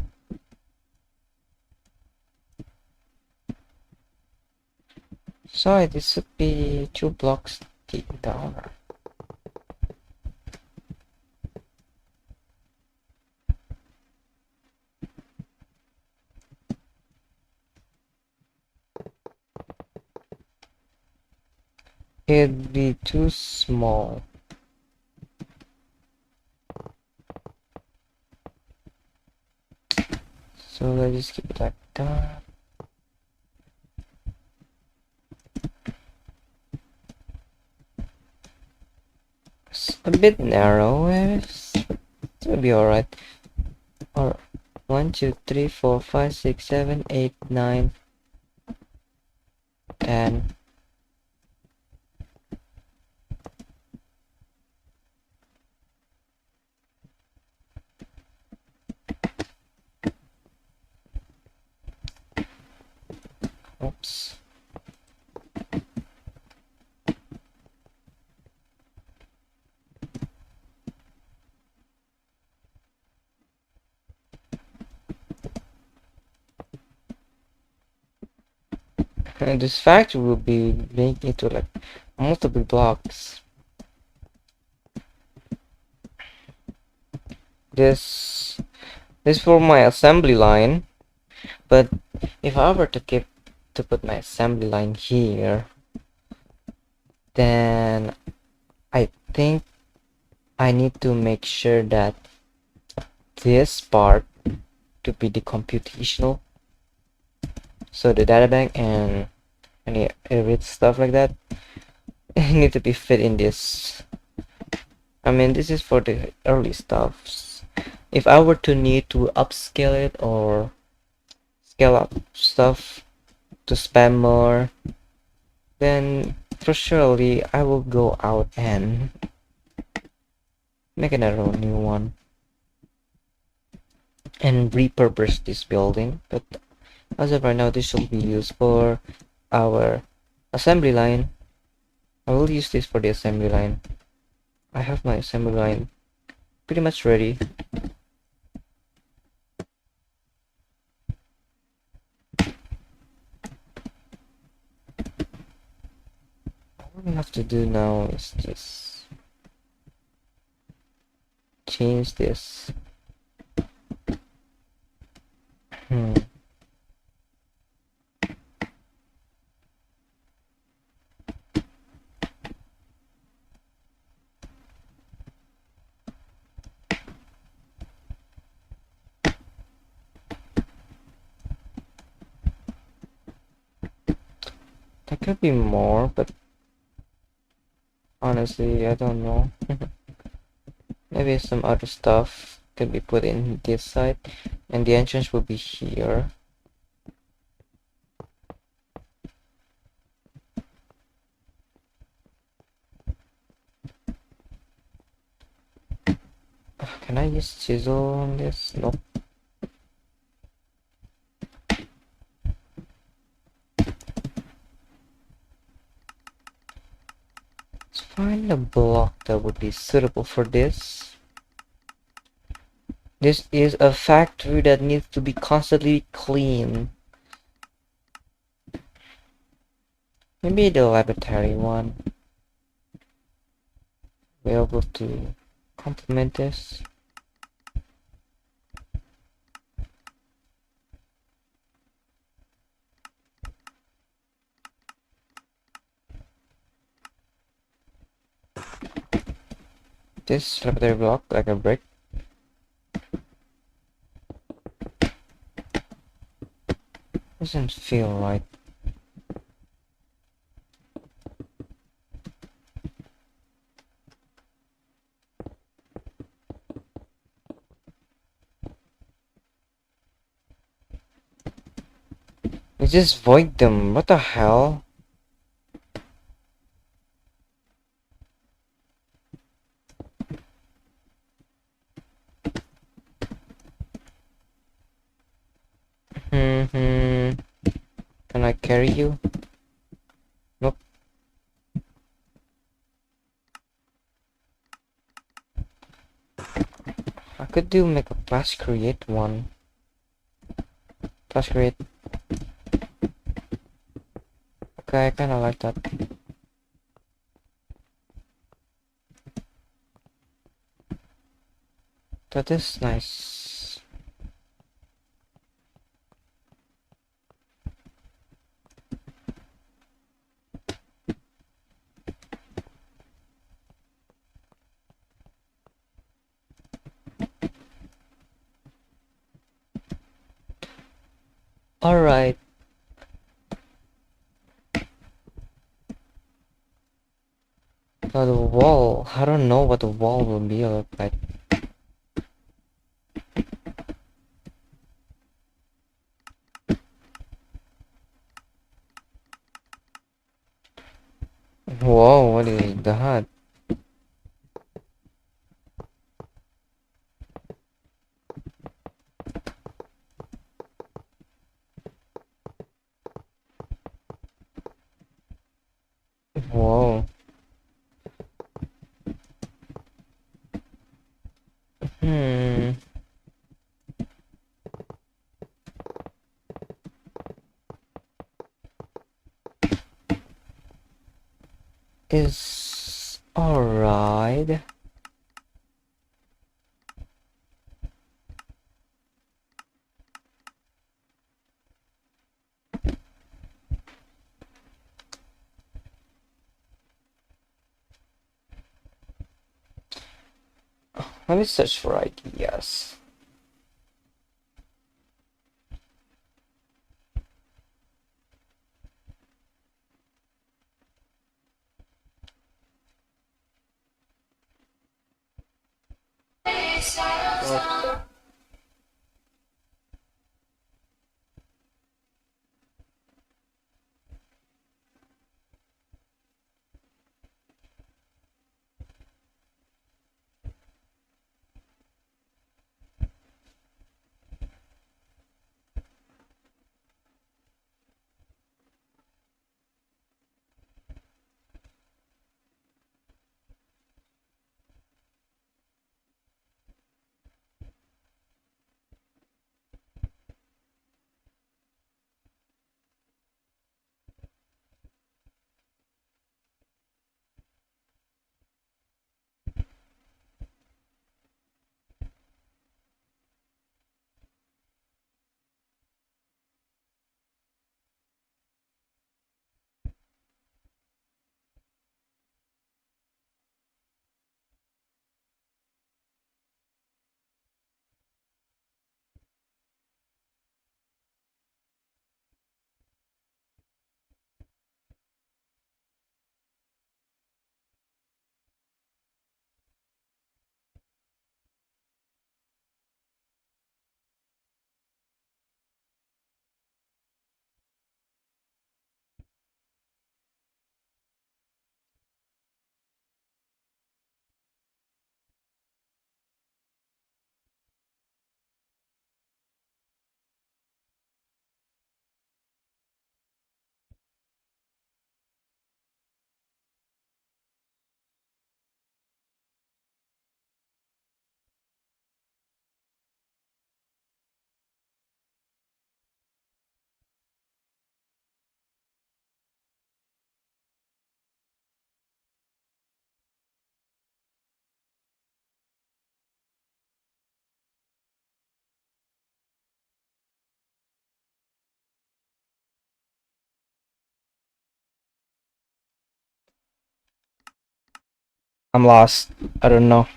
So this should be 2 blocks deep down. It'd be too small. So let's just keep it like that. It's a bit narrow, it'll be alright. Or 1, 2, 3, 4, 5, 6, 7, 8, 9, 10. Oops. And this factory will be making it to like multiple blocks. This for my assembly line, but if I were to put my assembly line here, then I think I need to make sure that this part to be the computational, so the data bank and any every stuff like that need to be fit in this. I mean, this is for the early stuffs. If I were to need to upscale it or scale up stuff to spam more, then for surely I will go out and make another new one and repurpose this building. But as of right now, this should be used for our assembly line. I will use this for the assembly line. I have my assembly line pretty much ready. What we have to do now is just change this. There could be more, but honestly, I don't know. Maybe some other stuff could be put in this side, and the entrance will be here. Can I use chisel on this? Nope. Let's find a block that would be suitable for this. This is a factory that needs to be constantly clean. Maybe the laboratory one. Be able to complement this. This laboratory block like a brick. Doesn't feel right. You just void them. What the hell? Hmm. Can I carry you? Nope. I could do make a class create one. Class create. Okay, I kinda like that. That is nice. Alright. Now the wall. I don't know what the wall will be like. Whoa, what is that? Whoa. Hmm. Is alright. Let me search for ideas. Oh, I'm lost. I don't know.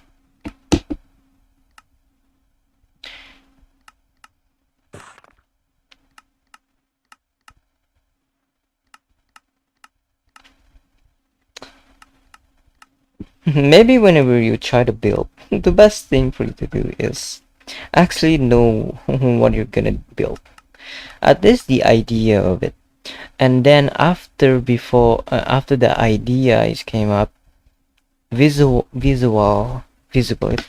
Maybe whenever you try to build, the best thing for you to do is actually know what you're gonna build. At least the idea of it. And then after the idea is came up, visible it,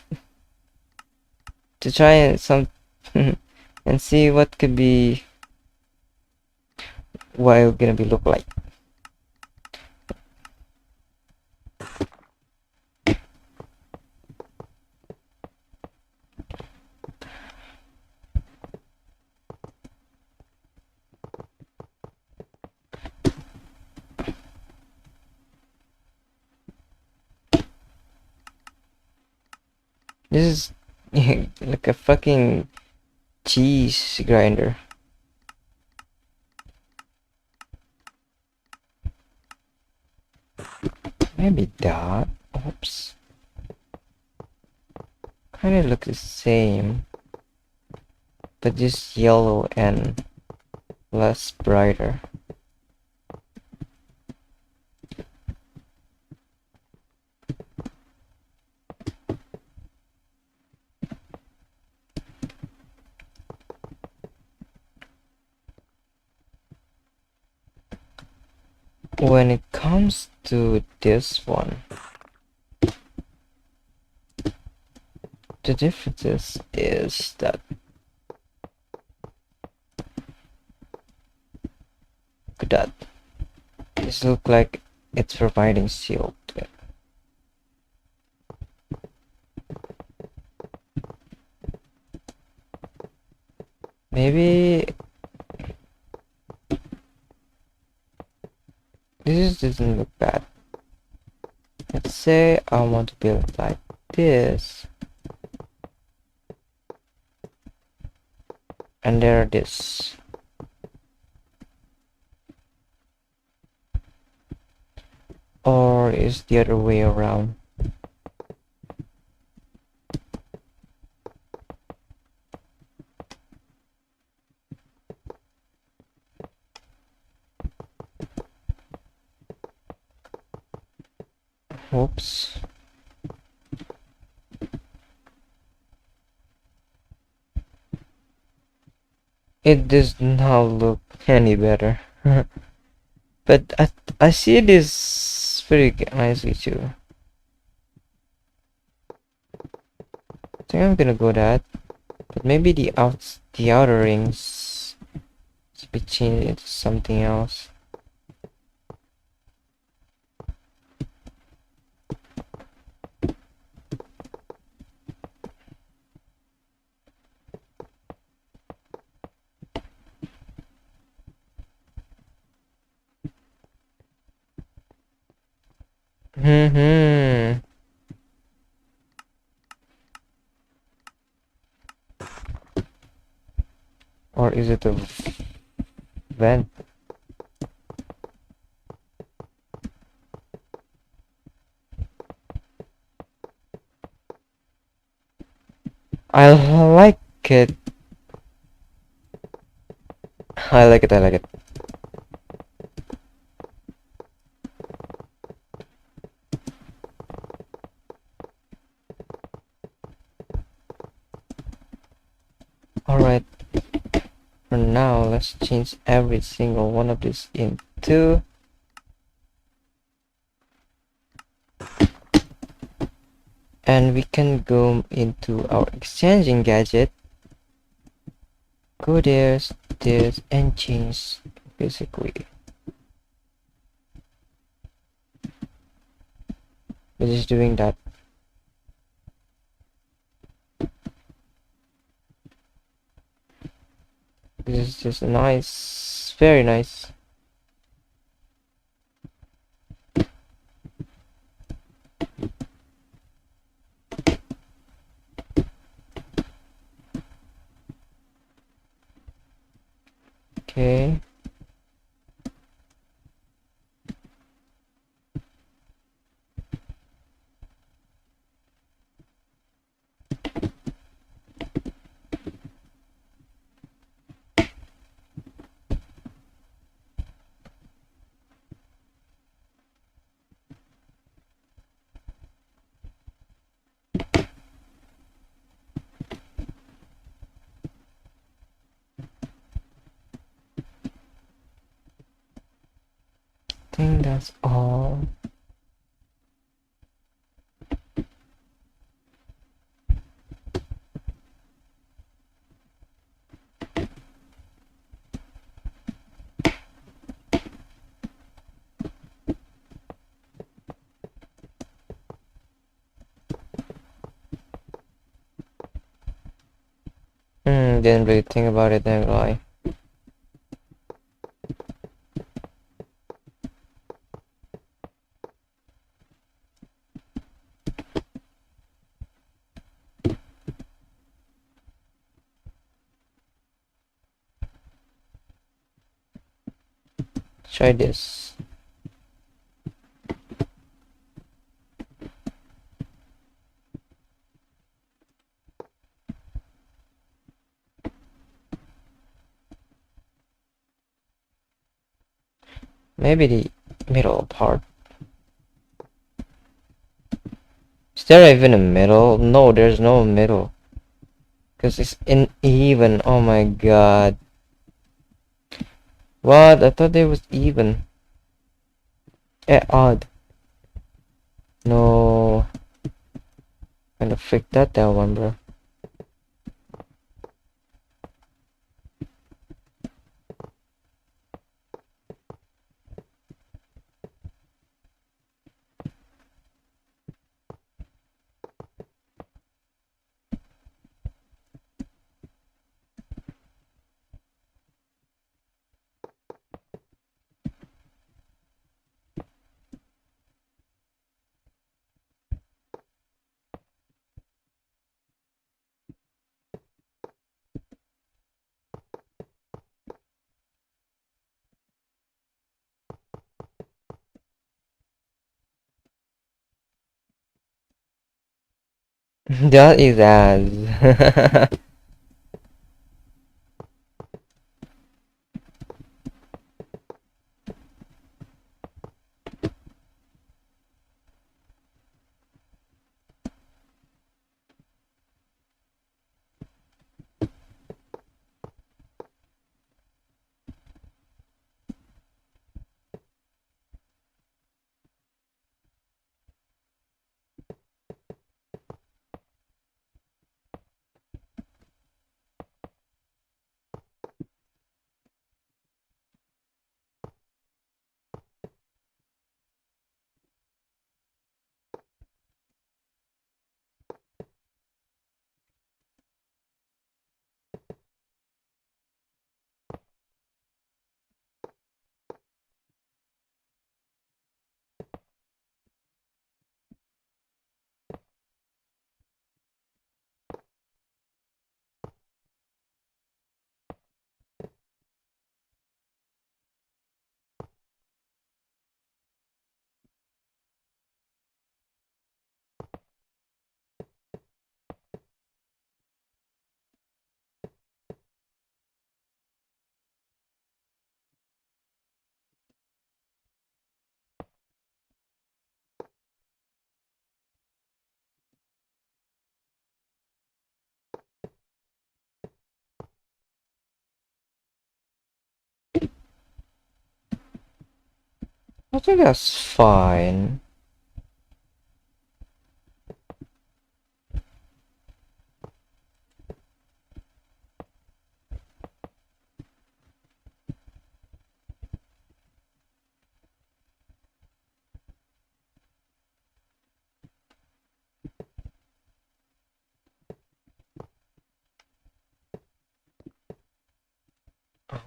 to try and some and see what could be, what it's gonna be look like. This is like a fucking cheese grinder. Maybe that. Oops. Kind of look the same, but just yellow and less brighter. When it comes to this one, the difference is that, look at that. This look like it's providing shield to it. Maybe this doesn't look bad. Let's say I want to build like this, and there this. Or is the other way around? Oops. It does not look any better. But I see this pretty nicely too. I think I'm gonna go that. But maybe the outer rings should be changed into something else. Hmm. Or is it a vent? I like it. I like it. I like it. Alright. For now, let's change every single one of these into. And we can go into our exchanging gadget. Go this, and change basically. We're just doing that. This is just nice, very nice. Okay. think that's all. Didn't really think about it then, right? Try this. Maybe the middle part. Is there even a middle? No, there's no middle. Because it's uneven. Oh my god. What? I thought it was even. Odd. No. Kind of freaked that one, bro. That is as. I think that's fine.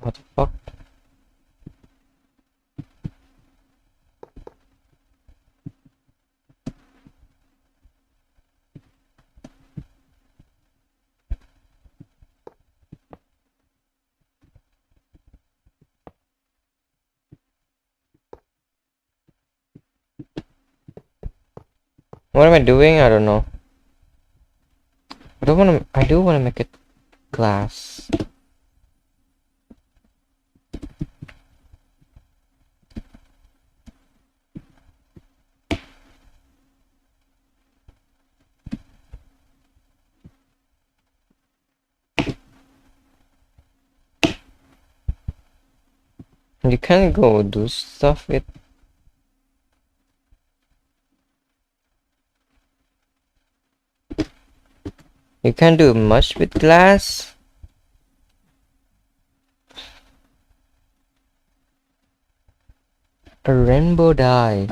What the fuck? What am I doing? I don't know. I do wanna make it glass. You can go do stuff with You can't do much with glass. A rainbow dye.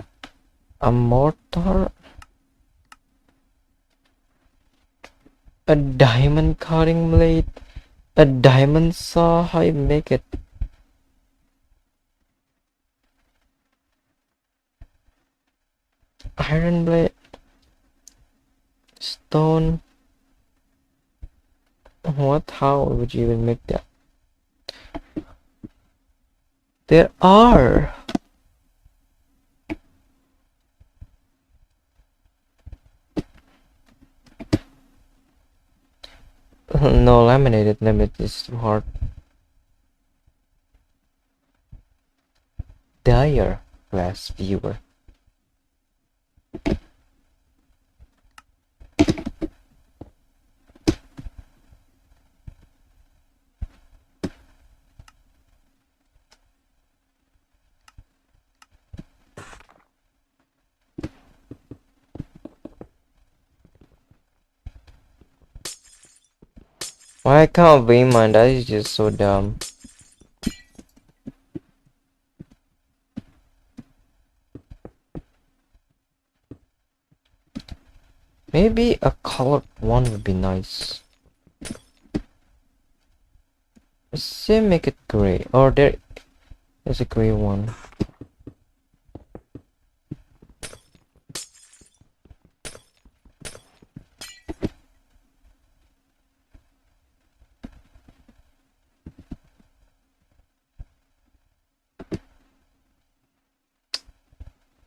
A mortar. A diamond cutting blade. A diamond saw. How you make it? Iron blade. Stone. What? How would you even make that? There are. No, laminated. Laminate is too hard. Dyer glass viewer. Why can't be mine? That is just so dumb. Maybe a colored one would be nice. Let's say make it gray. Or there's a gray one.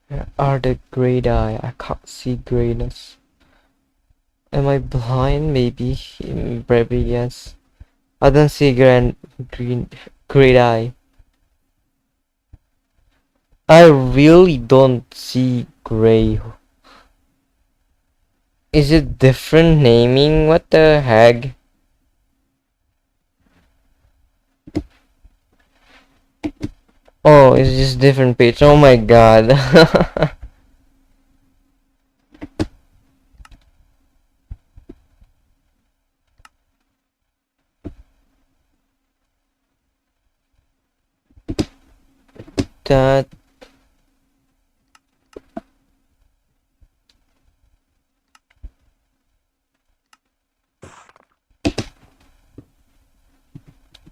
Where are the gray dye? I can't see grayness. Am I blind? Maybe. Maybe yes. I don't see gray dye. I really don't see gray. Is it different naming? What the heck? Oh, it's just different page. Oh my god. That.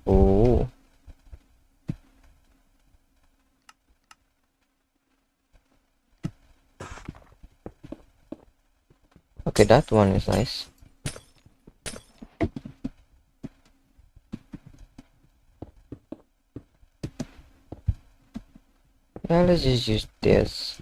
Oh. Okay, that one is nice. Now let's just use this.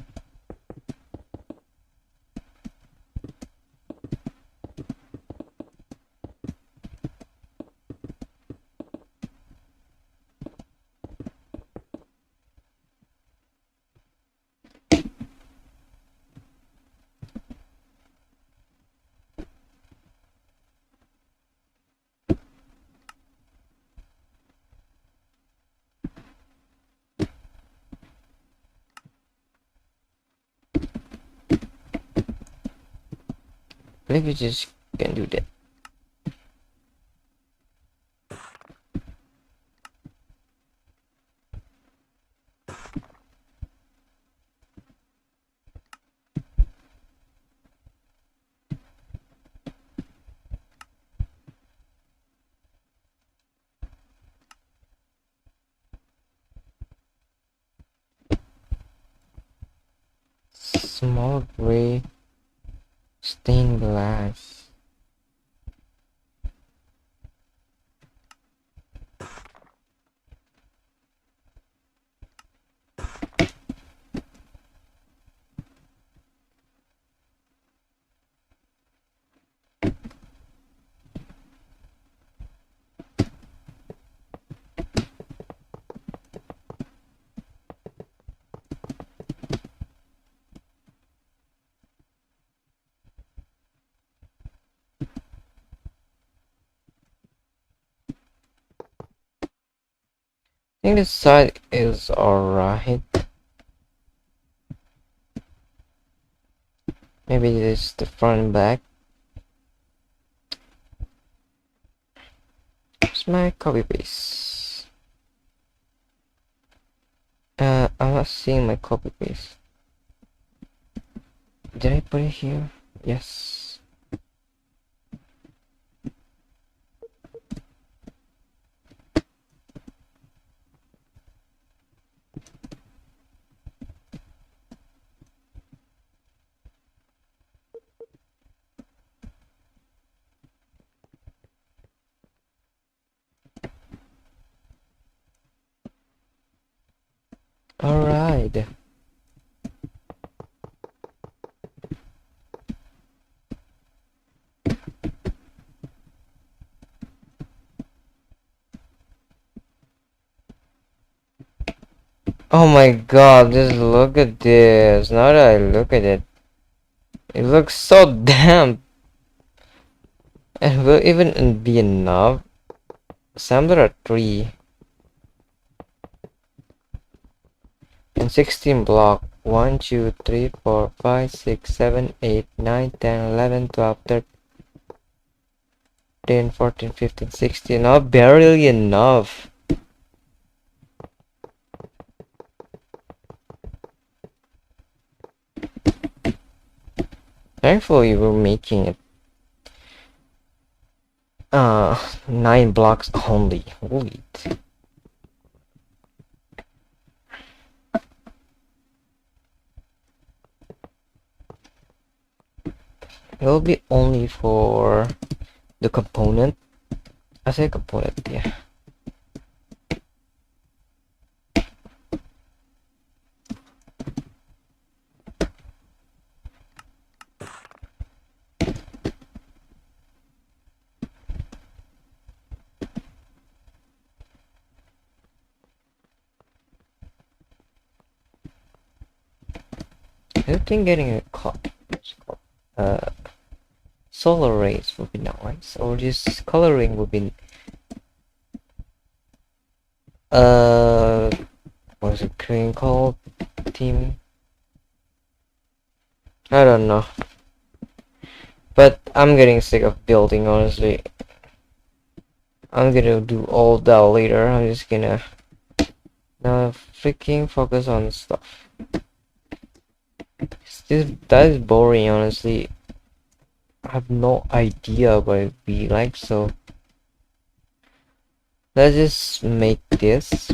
I think we just can do that. Small gray stained glass. I think this side is alright. Maybe this is the front and back. Where's my copy paste? I'm not seeing my copy paste. Did I put it here? Yes. Alright. Oh my god, just look at this. Now that I look at it, it looks so damp. And will even be enough? Assembler are 3 and 16 block. 1, 2, 3, 4, 5, 6, 7, 8, 9, 10, 11, 12, 13, 14, 15, 16. Not barely enough. Thankfully, we're making it 9 blocks only. Wait. It will be only for the component. I say component, yeah. I think getting a uh, solar rays would be nice, or just coloring would be what's it green called? Team? I don't know. But I'm getting sick of building, honestly. I'm gonna do all that later. I'm just gonna now freaking focus on stuff. That is boring, honestly. I have no idea what it'd be like, so let's just make this.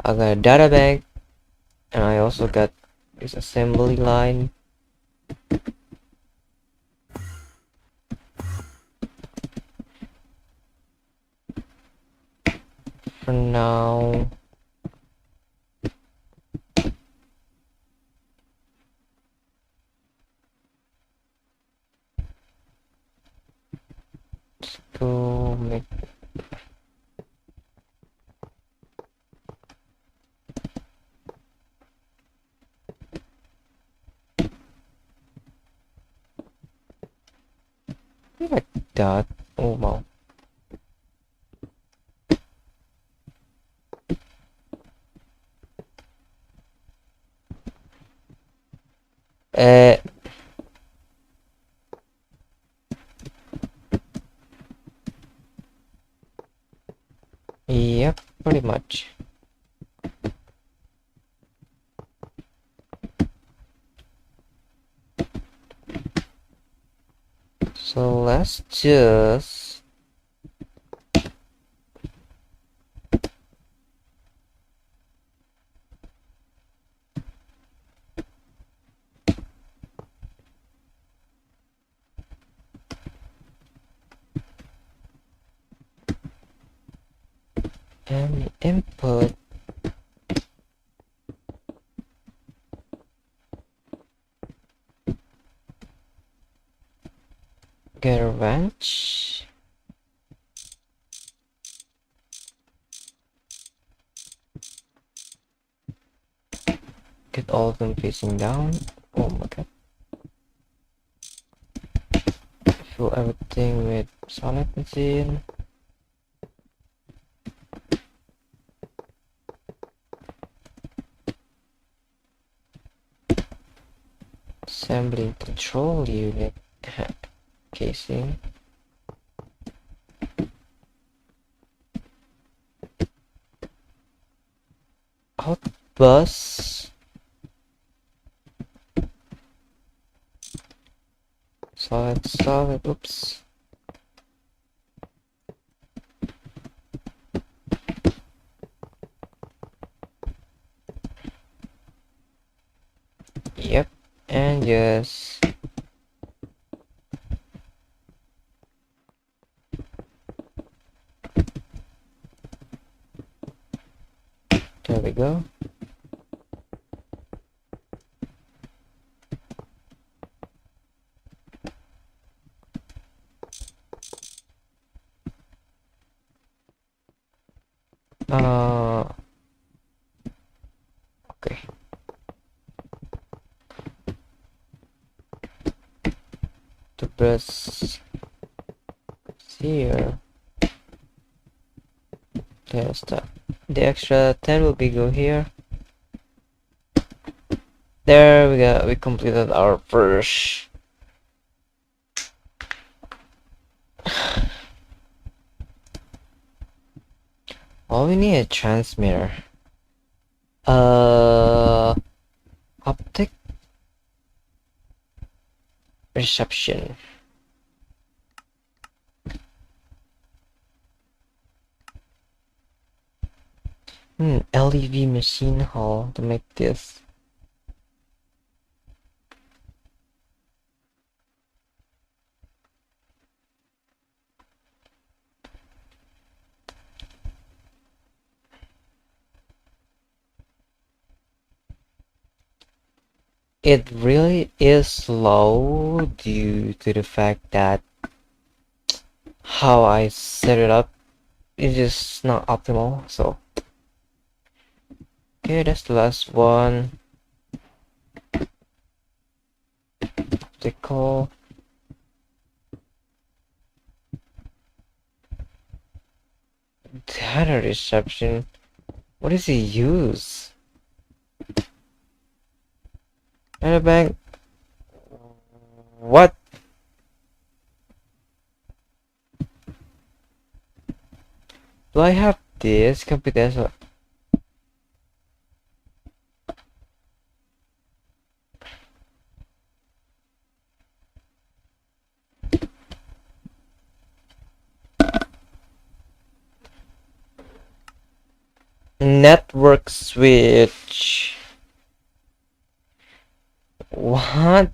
I got a data bank, and I also got this assembly line. For now, let's go make like that. Oh wow. Uh, yep, pretty much. So let's just input get a wrench. Get all of them facing down. Oh my god. Fill everything with solid machine. Assembling control unit casing. Out bus. Solid. Oops. Yep. And yes. There we go. Okay. To press here. Let's start. The extra 10 will be go here. There we go. We completed our first. All we need a transmitter. Optic reception. LEV machine hall to make this. It really is slow due to the fact that how I set it up is just not optimal. So okay, that's the last one. Optical. Data reception. What does he use? Data bank. What? Do I have this computational? Network switch. What?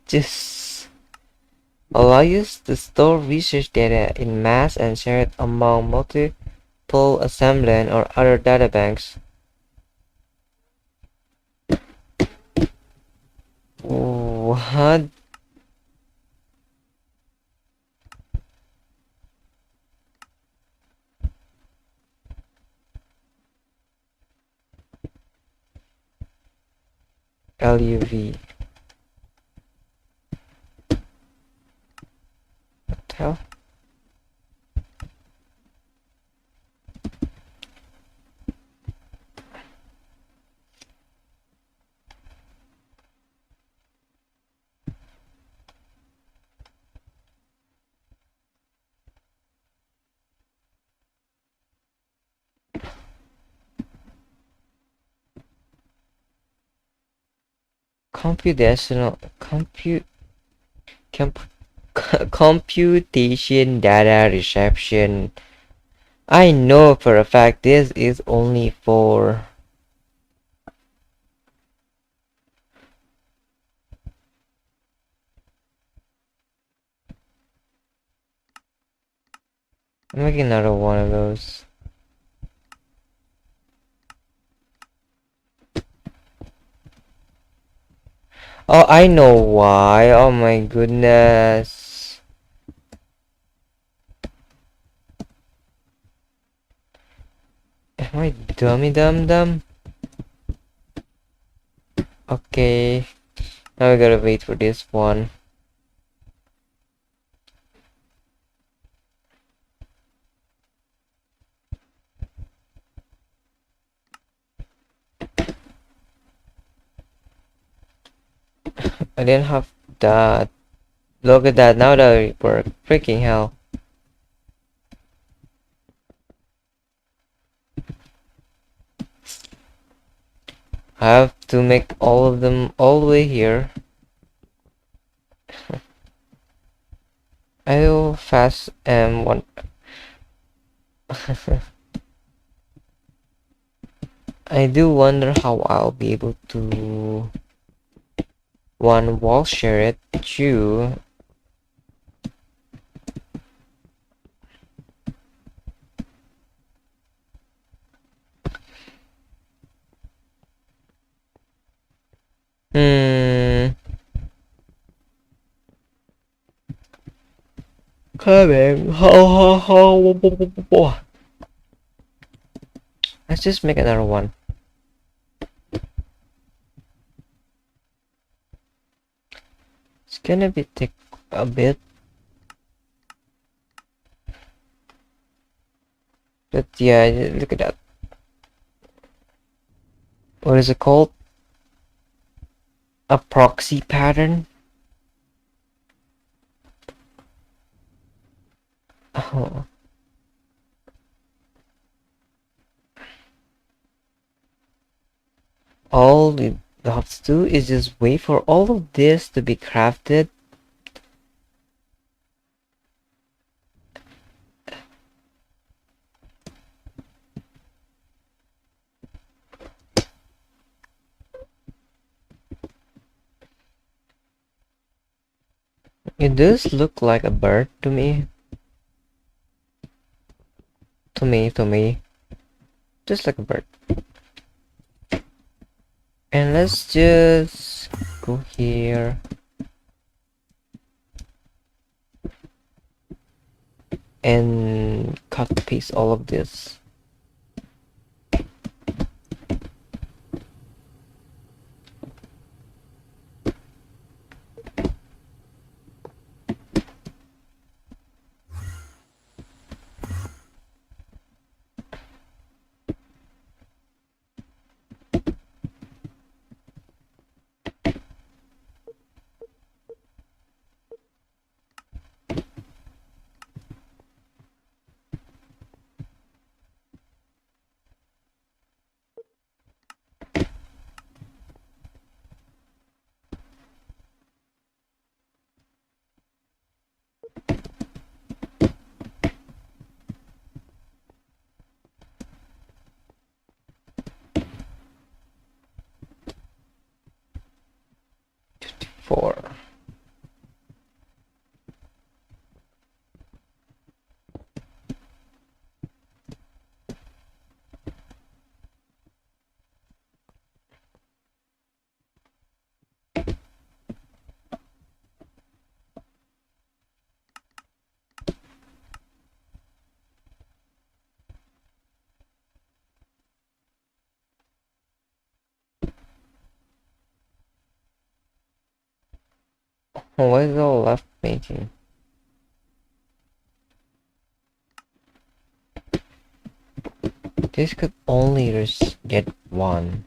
Just allow you to store research data in mass and share it among multiple assembly or other databanks. What? LUV. What the hell? Computational comp, computation data reception. I know for a fact this is only for I'm making another one of those. Oh, I know why. Oh my goodness. Am I dummy dumb? Okay. Now we gotta wait for this one. I didn't have that. Look at that, now that it worked. Freaking hell. I have to make all of them all the way here. I will fast one. I do wonder how I'll be able to one wall share it. Two. Coming. Let's just make another one. It's gonna be take a bit, but yeah, look at that. What is it called? A proxy pattern? Oh. All we have to do is just wait for all of this to be crafted. It does look like a bird to me. To me. Just like a bird. And let's just go here. And cut paste all of this. Four. Oh, why is all left painting? This could only just get one.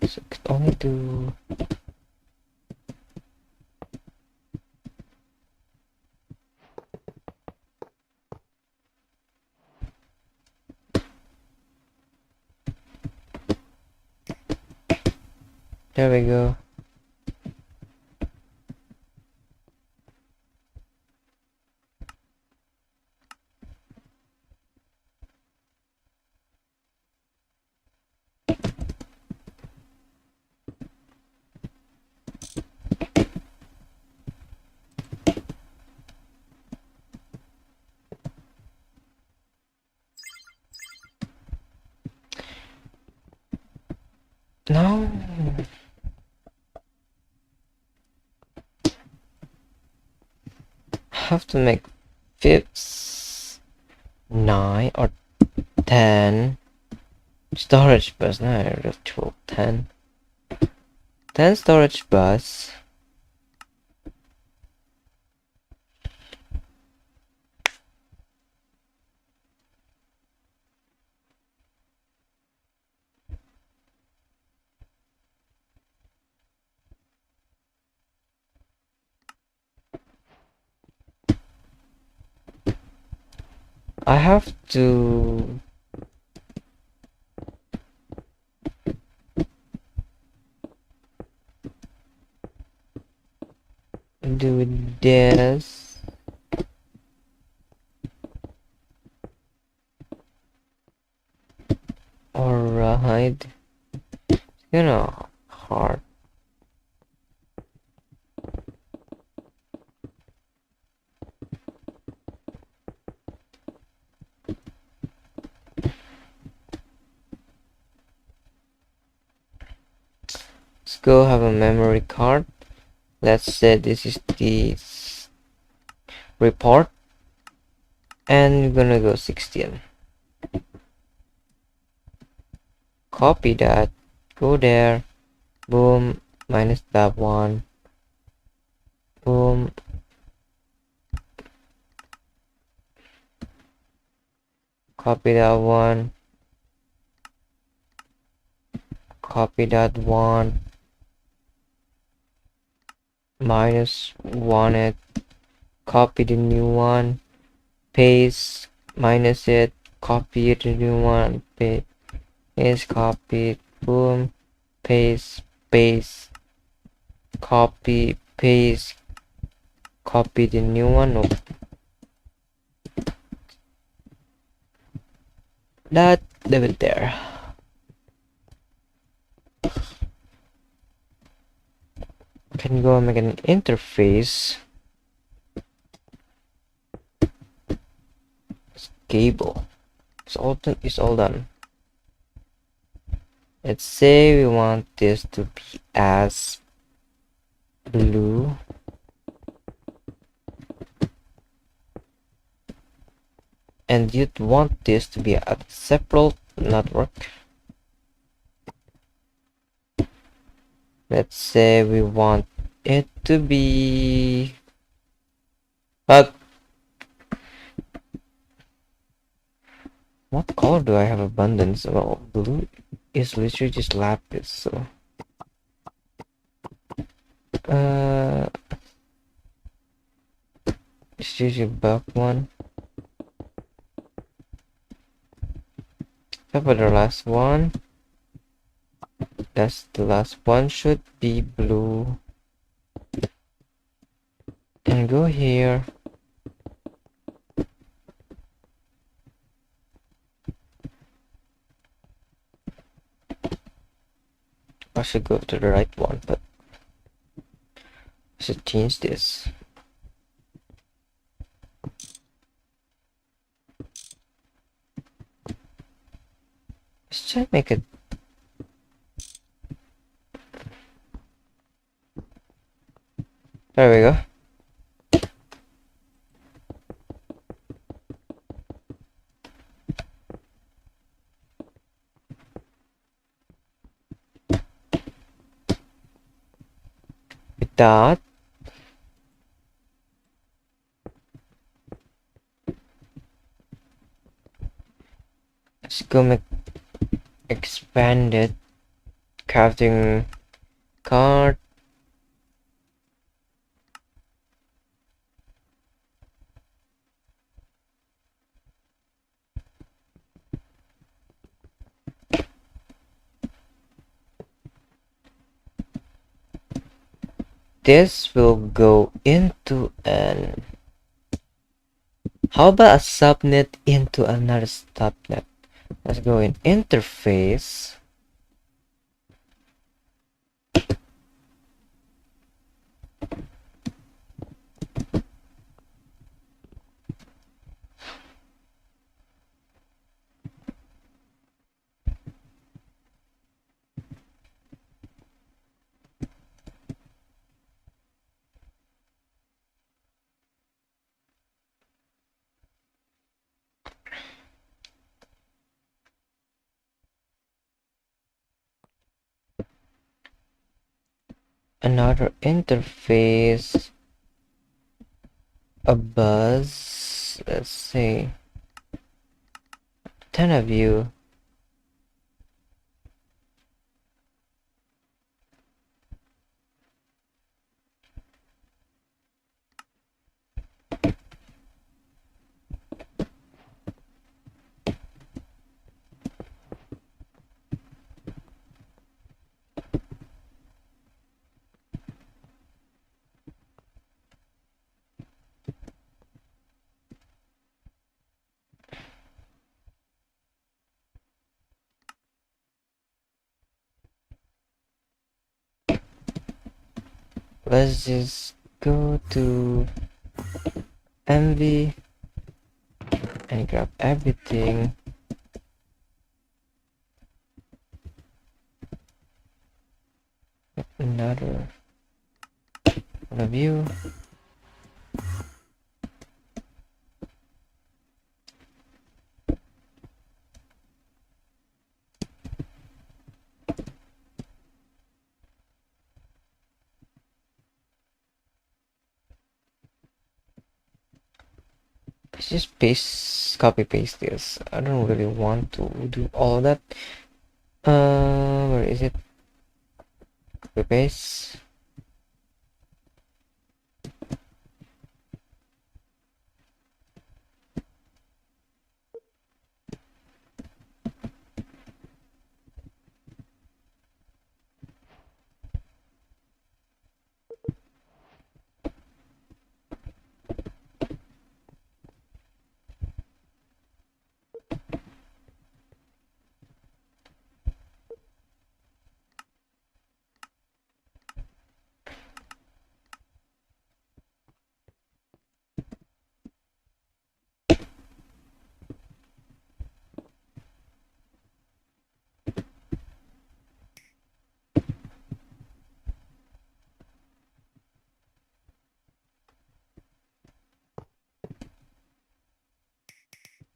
So it could only do. There we go. No. Have to make fifths 9 or 10 storage bus. No, actual 10 storage bus. I have to do this. Alright. Hard. Let's go have a memory card. Let's say this is the report, and we're gonna go 16. Copy that, go there, boom, minus that one, boom, copy that one, copy that one, minus one it, copy the new one, paste, minus it, copy the new one, paste, copy, boom, paste, paste, copy, paste, copy the new one. Nope. That leave it there. Can go and make an interface. Cable. It's all done. Let's say we want this to be as blue. And you'd want this to be a separate network. Let's say we want it to be what color do I have abundance? Well, blue is literally just lapis, so let's use your buck one. How about the last one? That's the last one, should be blue. And go here. I should go to the right one, but I should change this. Let's try to make it. There we go. With that, let's go make expanded crafting card. This will go into an. How about a subnet into another subnet? Let's go in interface. Another interface. A buzz. Let's see. 10 of you. let's just go to MV and grab everything. Another review. Let's just copy paste this. I don't really want to do all of that. Where is it? Copy paste.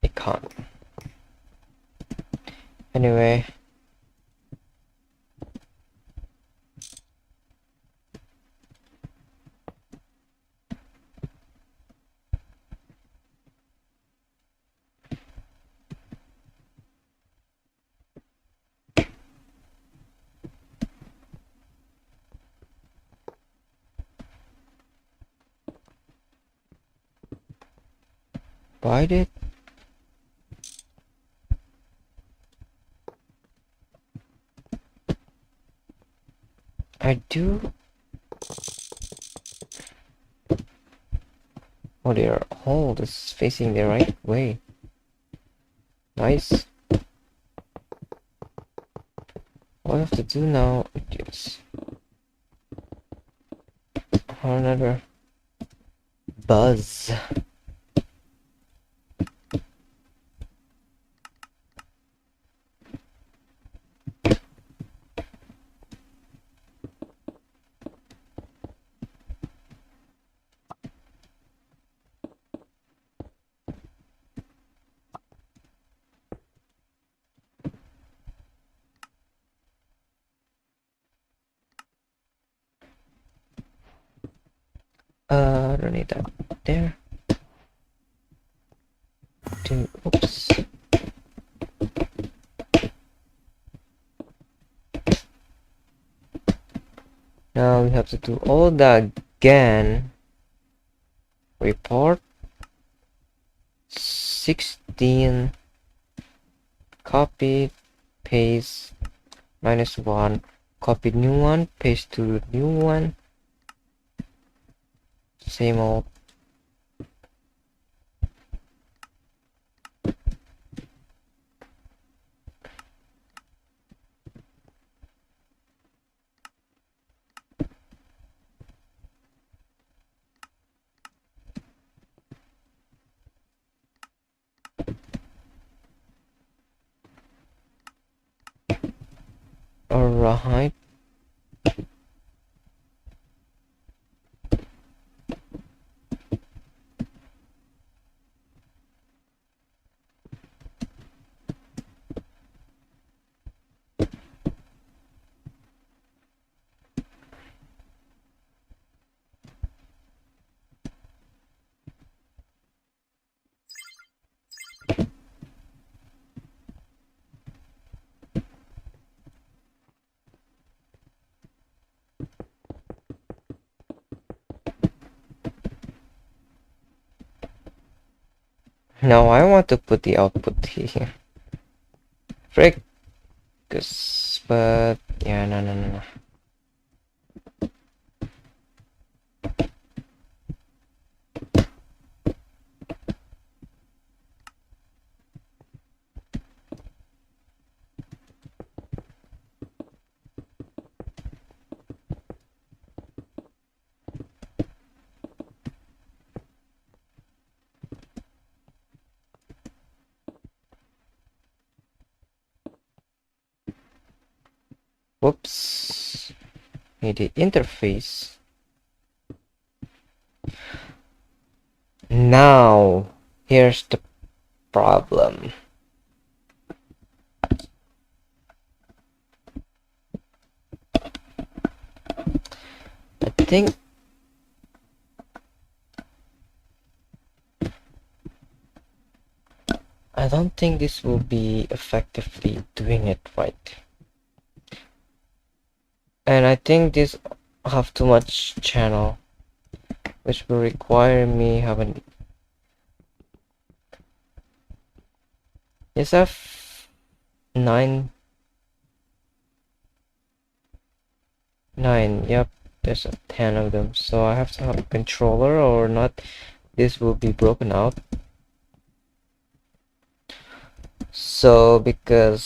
It can't. Anyway. Why did I do? Oh, their hole is facing the right way. Nice. All I have to do now is another buzz. Don't need that there. Oops. Now we have to do all that again. Report 16. Copy, paste, -1. Copy new one, paste to new one. Same old. Alright. Now I want to put the output here. Frick. But yeah, no. Whoops. Need the interface. Now, here's the problem. I don't think this will be effectively doing it right. And I think this have too much channel, which will require me having. Yes, I have 9. Yep, there's 10 of them. So I have to have a controller or not. This will be broken out. So because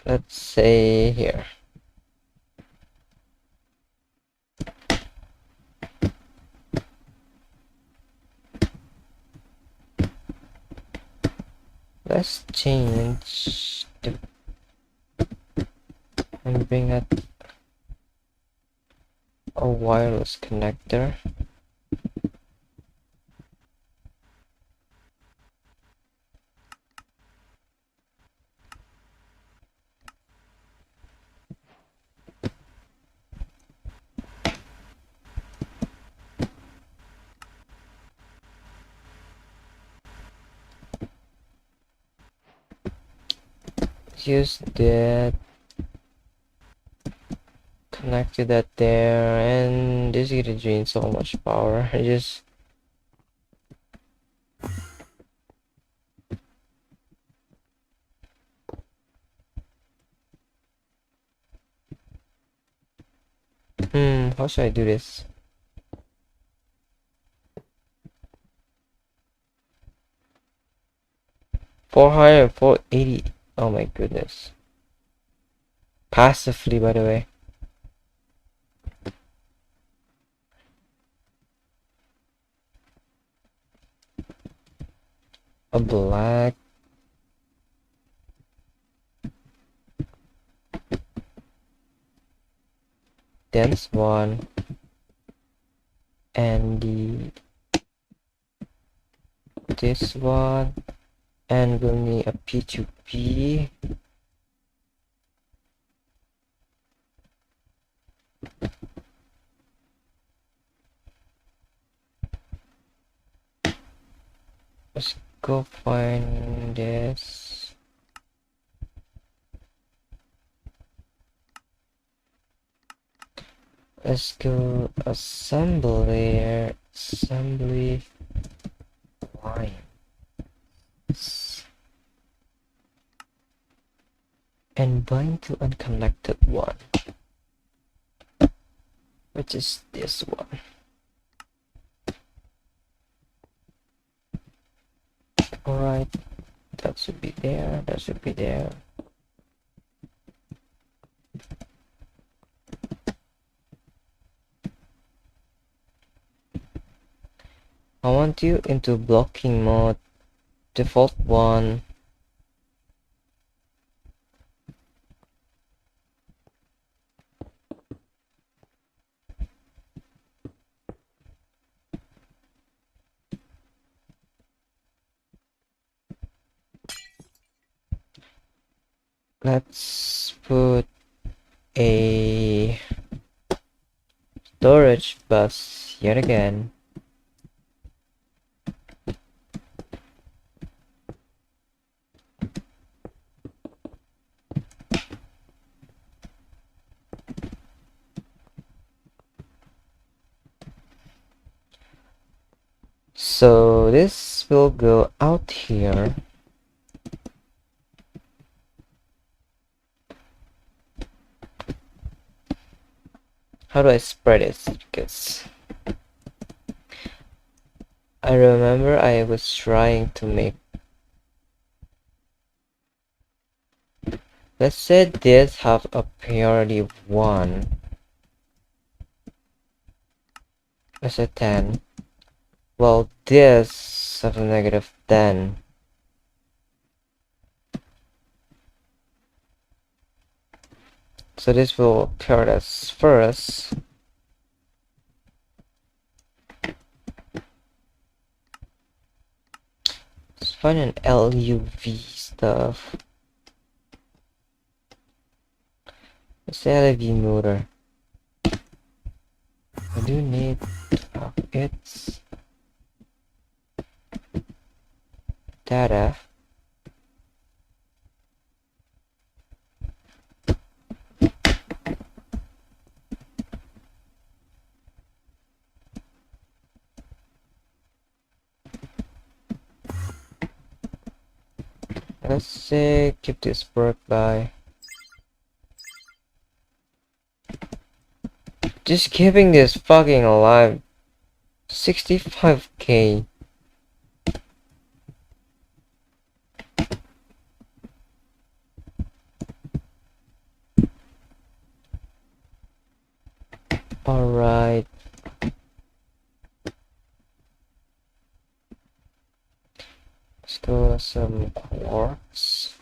let's say here. Let's change the and bring up a wireless connector. Use that, connect to that there, and this is gonna drain so much power. I just how should I do this? 400, 480. Oh my goodness. Passively, by the way. A black. Dense one. And this one. And we'll need a P2P. Let's go find this. Let's go assembly line. And bind to unconnected one, which is this one. Alright, that should be there, that should be there. I want you into blocking mode, default one. Let's put a storage bus yet again. So this will go out here. How do I spread it? Because I remember I was trying to make, let's say this have a priority 1. Let's say 10. Well, this have a negative 10. So this will appear as first. Let's find an LUV stuff. Let's say LUV motor. I do need its data. Let's say keep this work by just keeping this fucking alive. 65k. Alright. Let's go with some quartz.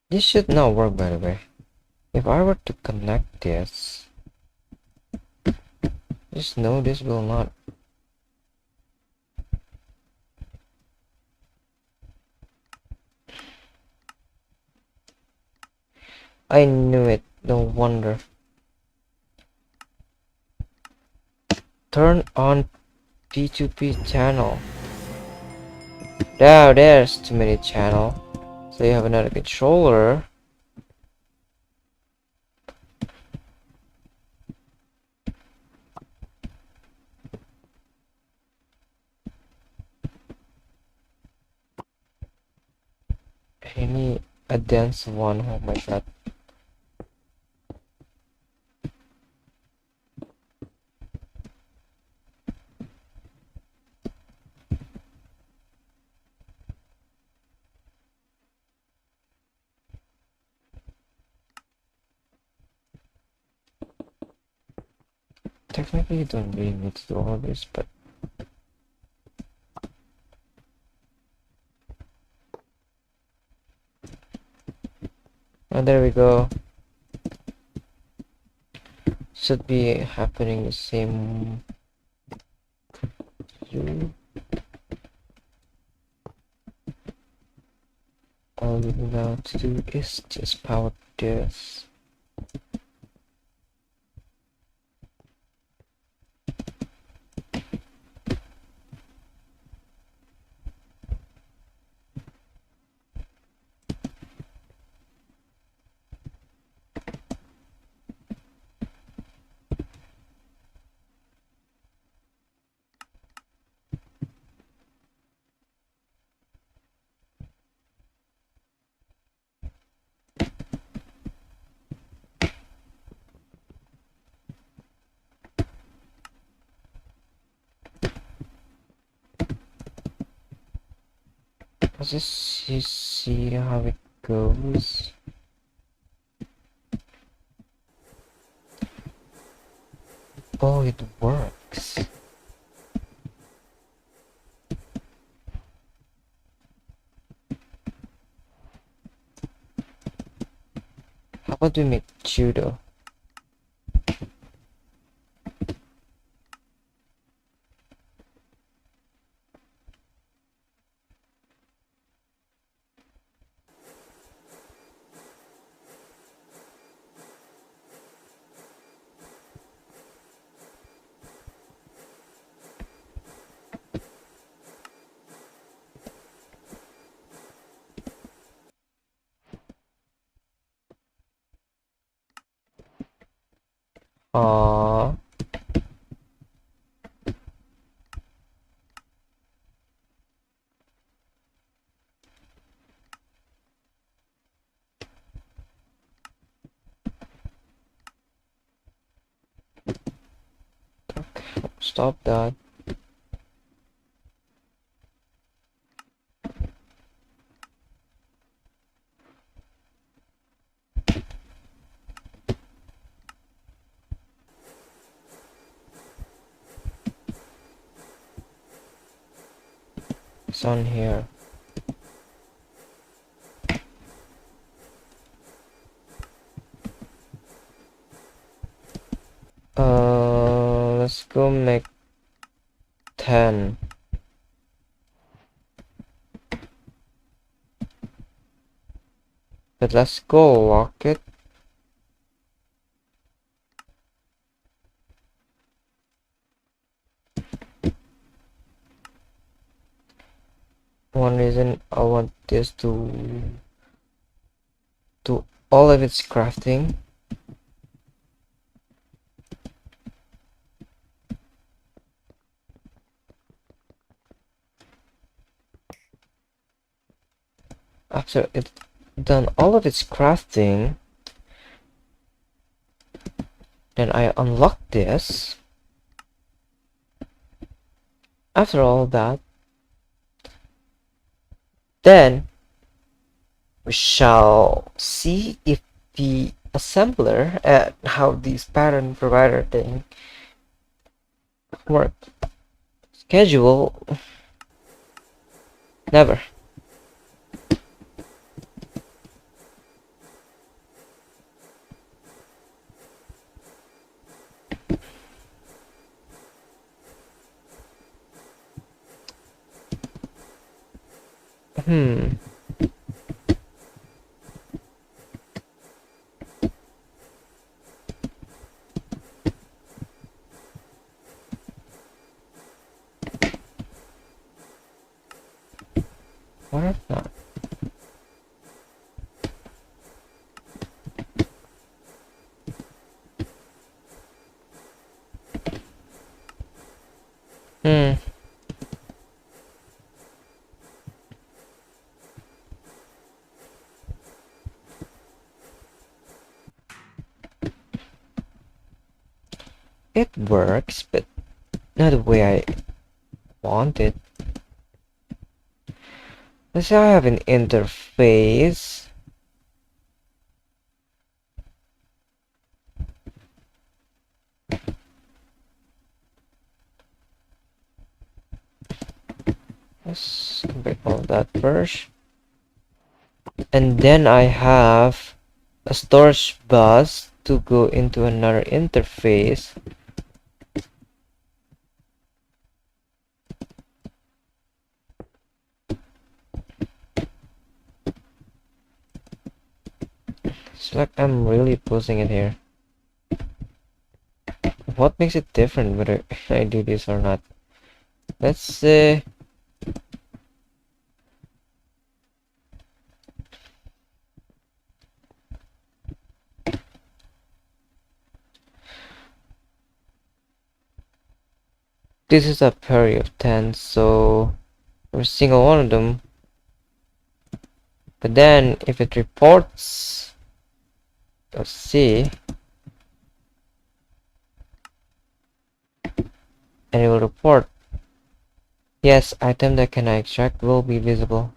This should not work, by the way. If I were to connect this, just know this will not. I knew it, no wonder. Turn on P2P channel. Now there's too many channel. So you have another controller. I need a dense one, oh my god. Technically you don't really need to do all this, but oh, there we go. Should be happening the same. All we now to do is just power this. Let's just see how it goes. Oh, it works. How about we make judo? Aww. Stop that. It's on here. Let's go make 10. But let's go lock it. One reason I want this to do all of its crafting. After it's done all of its crafting, then I unlock this. After all that, then we shall see if the assembler and how these pattern provider thing work. Schedule, never. What if not? It works, but not the way I want it. Let's say I have an interface. Let's complete all of that first. And then I have a storage bus to go into another interface. It's like I'm really pushing it here. What makes it different whether I do this or not? Let's say this is a parity of 10, so every single one of them. But then if it reports, let's see, and it will report, yes, item that can I extract will be visible.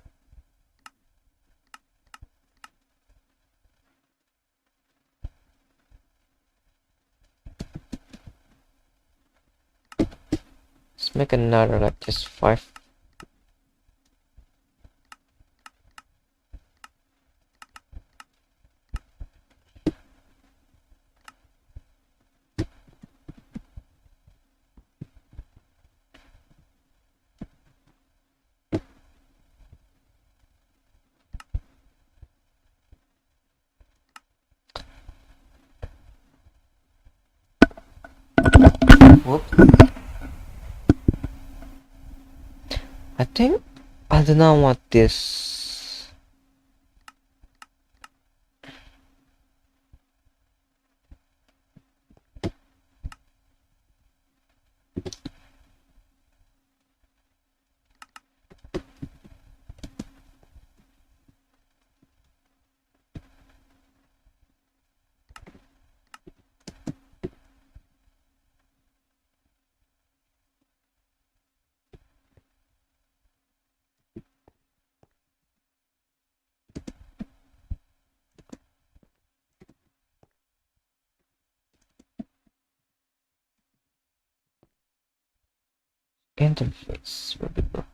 Let's make another like just 5. Whoops. I think I do not want this. interface will be broken.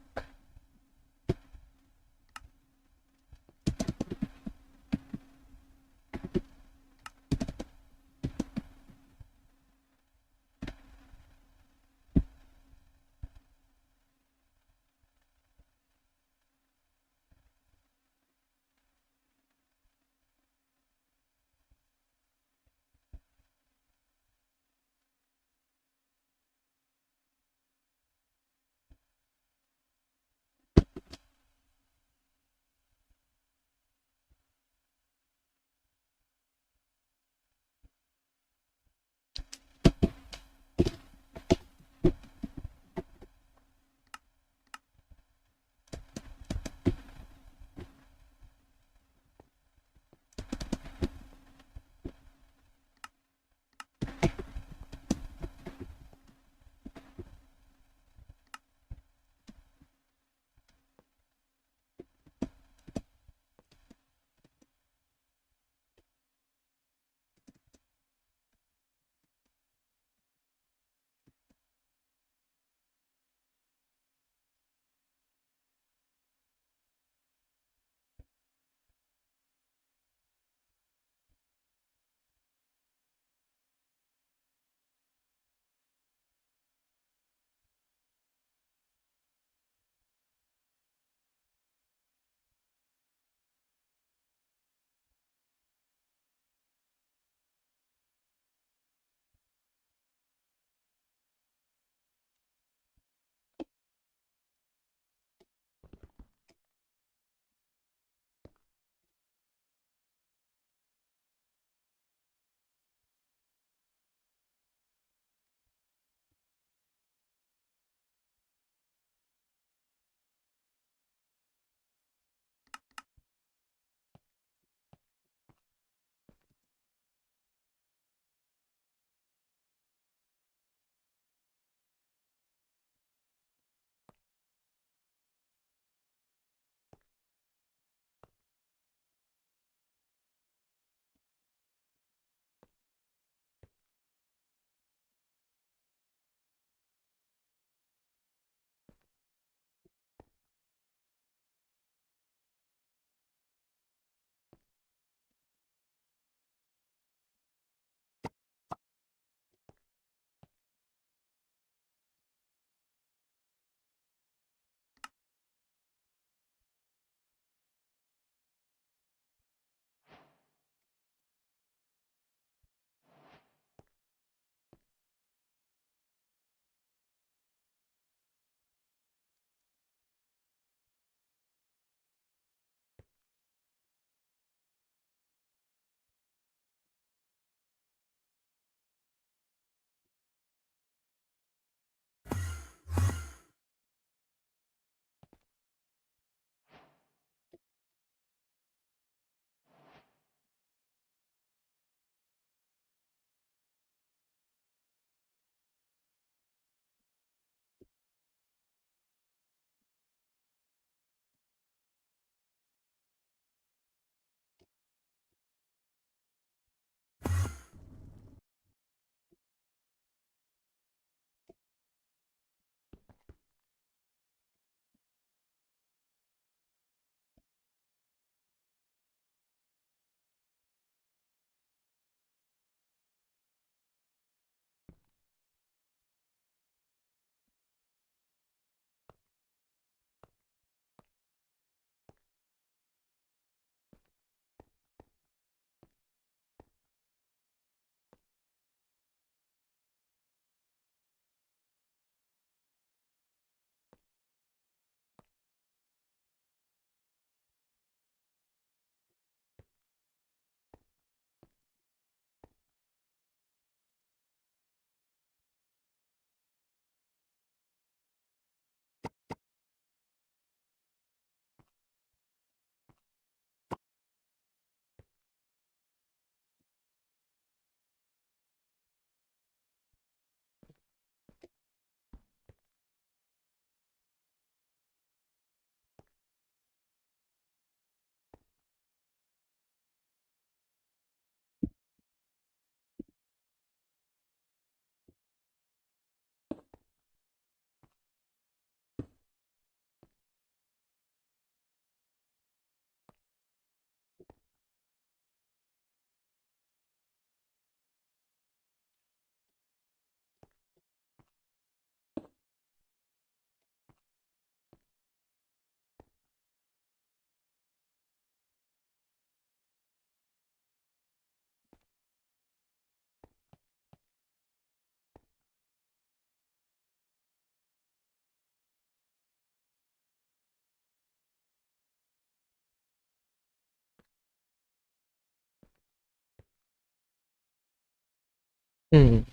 Hmm.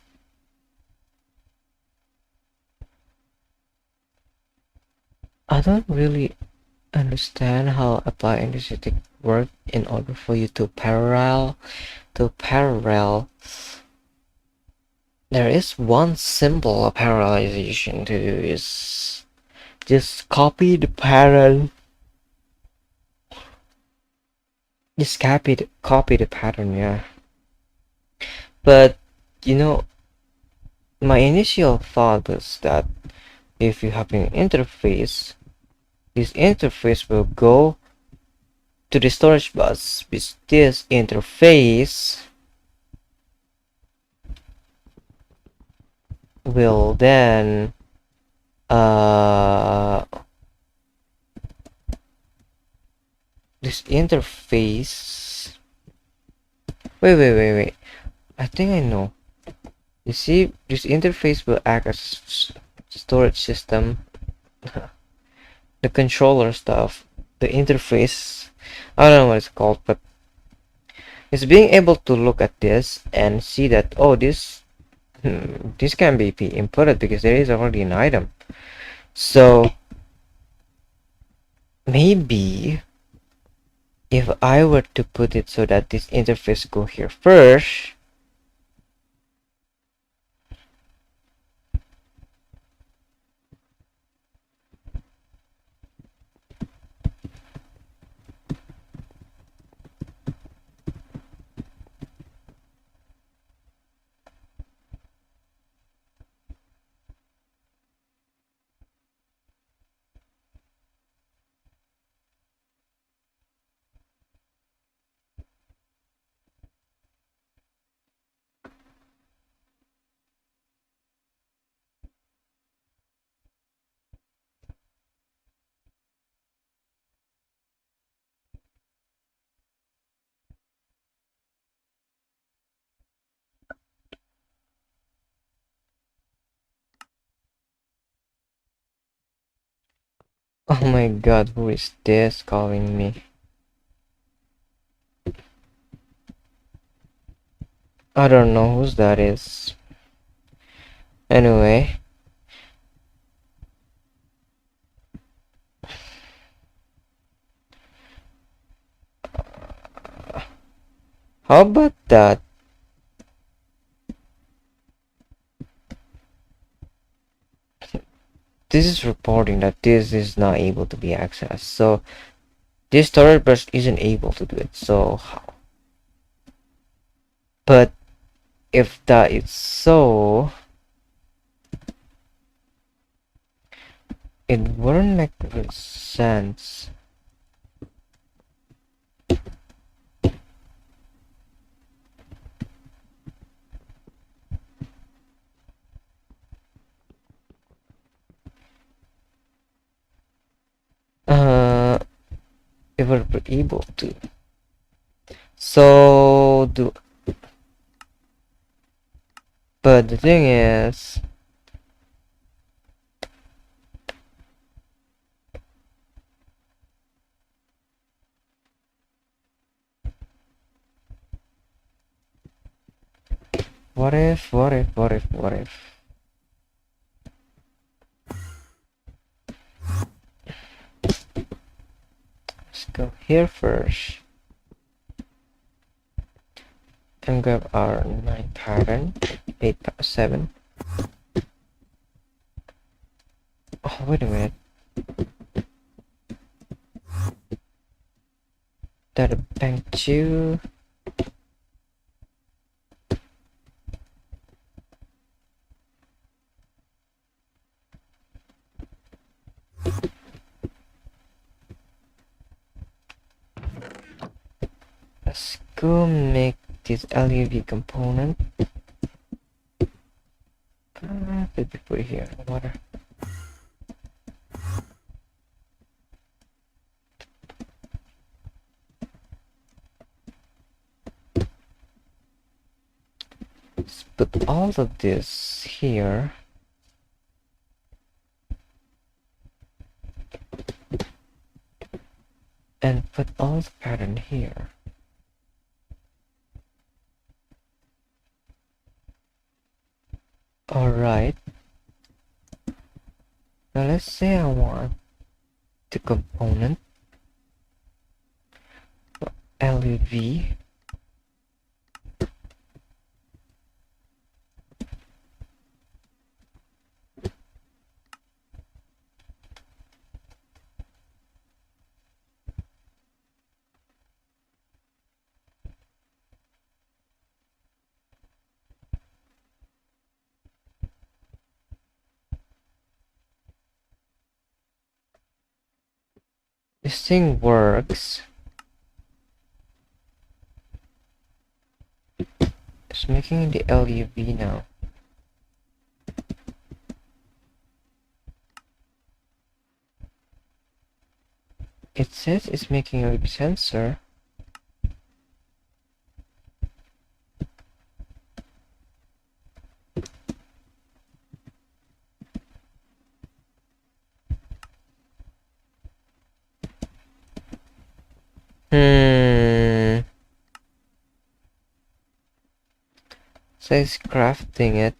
I don't really understand how apply energetic work in order for you to parallel. There is one simple parallelization to do is just copy the pattern, yeah. But you know, my initial thought was that if you have an interface, this interface will go to the storage bus, with this interface will then uh this interface wait, I think I know. You see, this interface will act as storage system. The controller stuff, the interface, I don't know what it's called, but it's being able to look at this and see that, oh, this can be inputted because there is already an item. So maybe if I were to put it so that this interface go here first, oh my god, who is this calling me? I don't know whose that is. Anyway, how about that? This is reporting that this is not able to be accessed. So this storage bus isn't able to do it. So how? But if that is so, it wouldn't make real sense. Uh, if we're able to. So do. But the thing is, what if? Let's go here first and grab our 9 pattern, 8 7. Oh, wait a minute. That a bank 2. Let's go make this LUV component. Let me put it here in the water. Let's put all of this here. And put all the pattern here. Alright. Now let's say I want the component LUV. This thing works. It's making the LUV now. It says it's making a sensor. Says crafting it.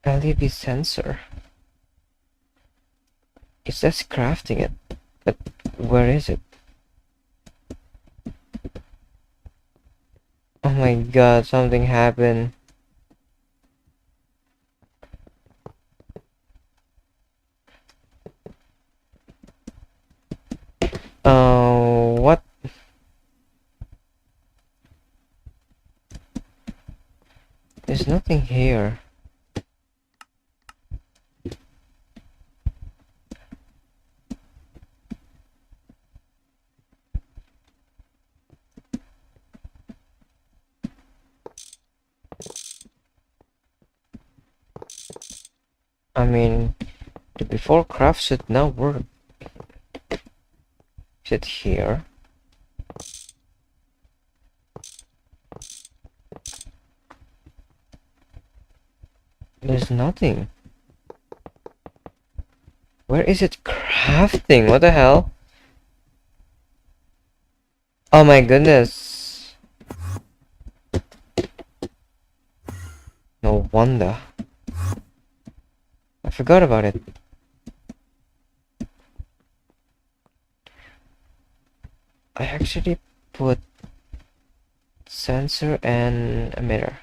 LED sensor. It says crafting it, but where is it? Oh my god, something happened. Oh, what? There's nothing here. I mean, the before craft should now work. Is it here? There's nothing. Where is it crafting? What the hell? Oh my goodness. No wonder. I forgot about it. I actually put sensor and emitter.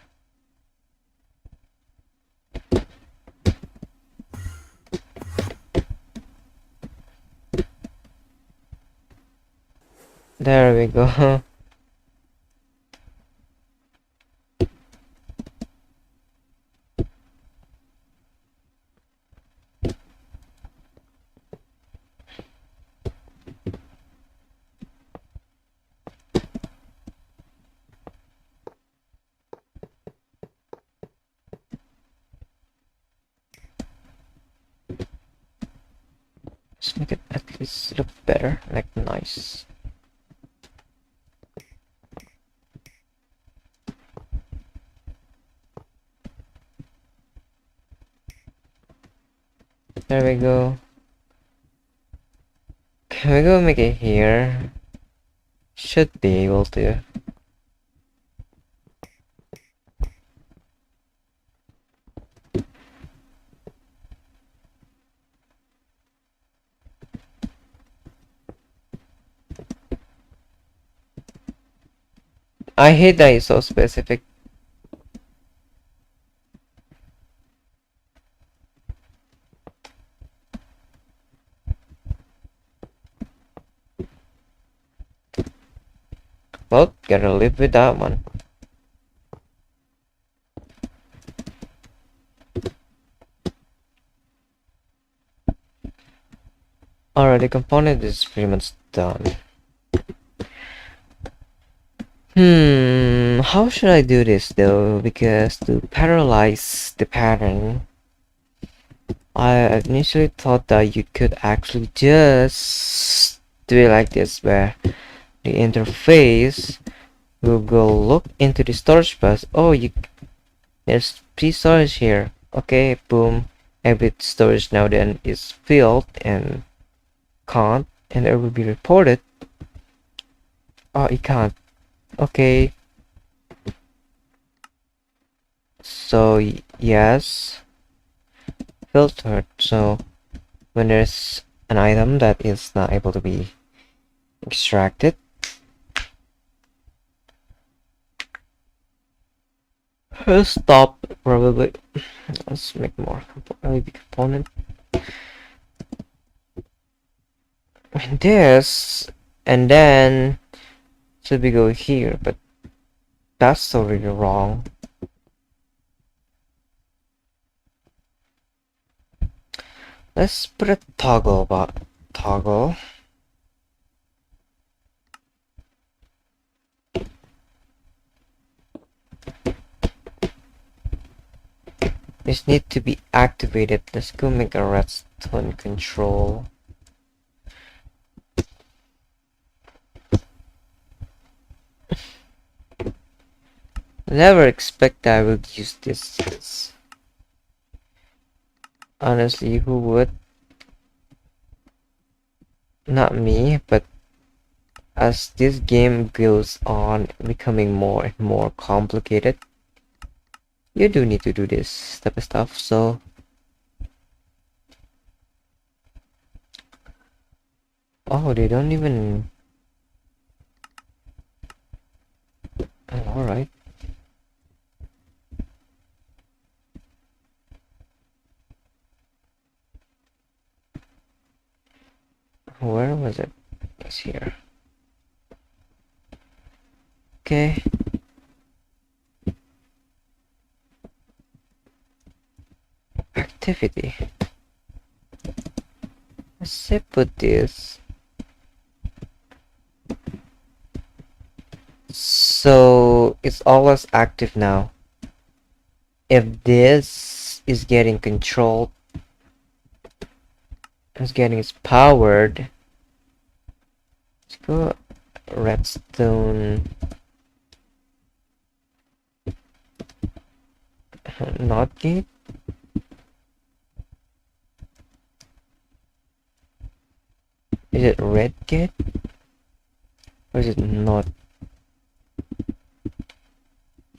There we go. Let's make it at least look better, like nice. There we go. Can we go make it here? Should be able to. I hate that it's so specific. Well, gotta live with that one. Alright, the component is pretty much done. How should I do this though? Because to parallelize the pattern, I initially thought that you could actually just do it like this, where the interface will go look into the storage bus. Oh, there's P storage here. Okay, boom. every storage now then is filled and can't, and it will be reported. Oh, it can't. Okay. So yes, filtered. So when there's an item that is not able to be extracted, stop probably. Let's make more maybe component. This, and then should we go here? But that's already wrong. Let's put a toggle about toggle. This need to be activated. Let's go make a redstone control. Never expect I would use this. Honestly, who would? Not me, but as this game goes on becoming more and more complicated, you do need to do this type of stuff. So oh, they don't even. Oh, all right. Where was it? It's here. Okay. Activity. Let's say put this. So it's always active now. If this is getting controlled, it's getting powered. Let's go redstone. Not gate. Is it red gate? Or is it not?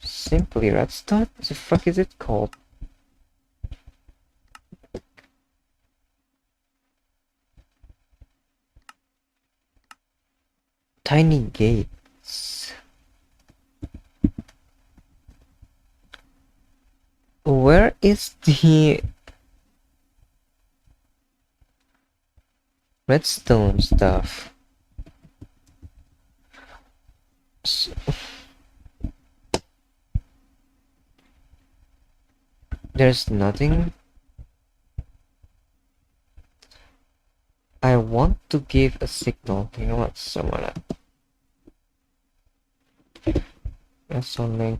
Simply redstone? What the fuck is it called? Tiny gates. Where is the redstone stuff? There's nothing. I want to give a signal. You know what? Someone. That's only.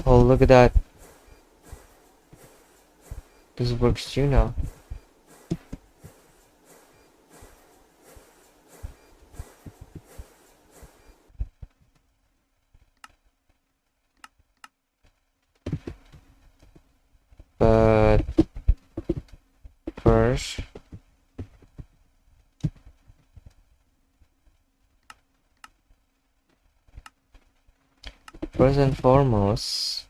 Oh, look at that. This works too now. But first, and foremost,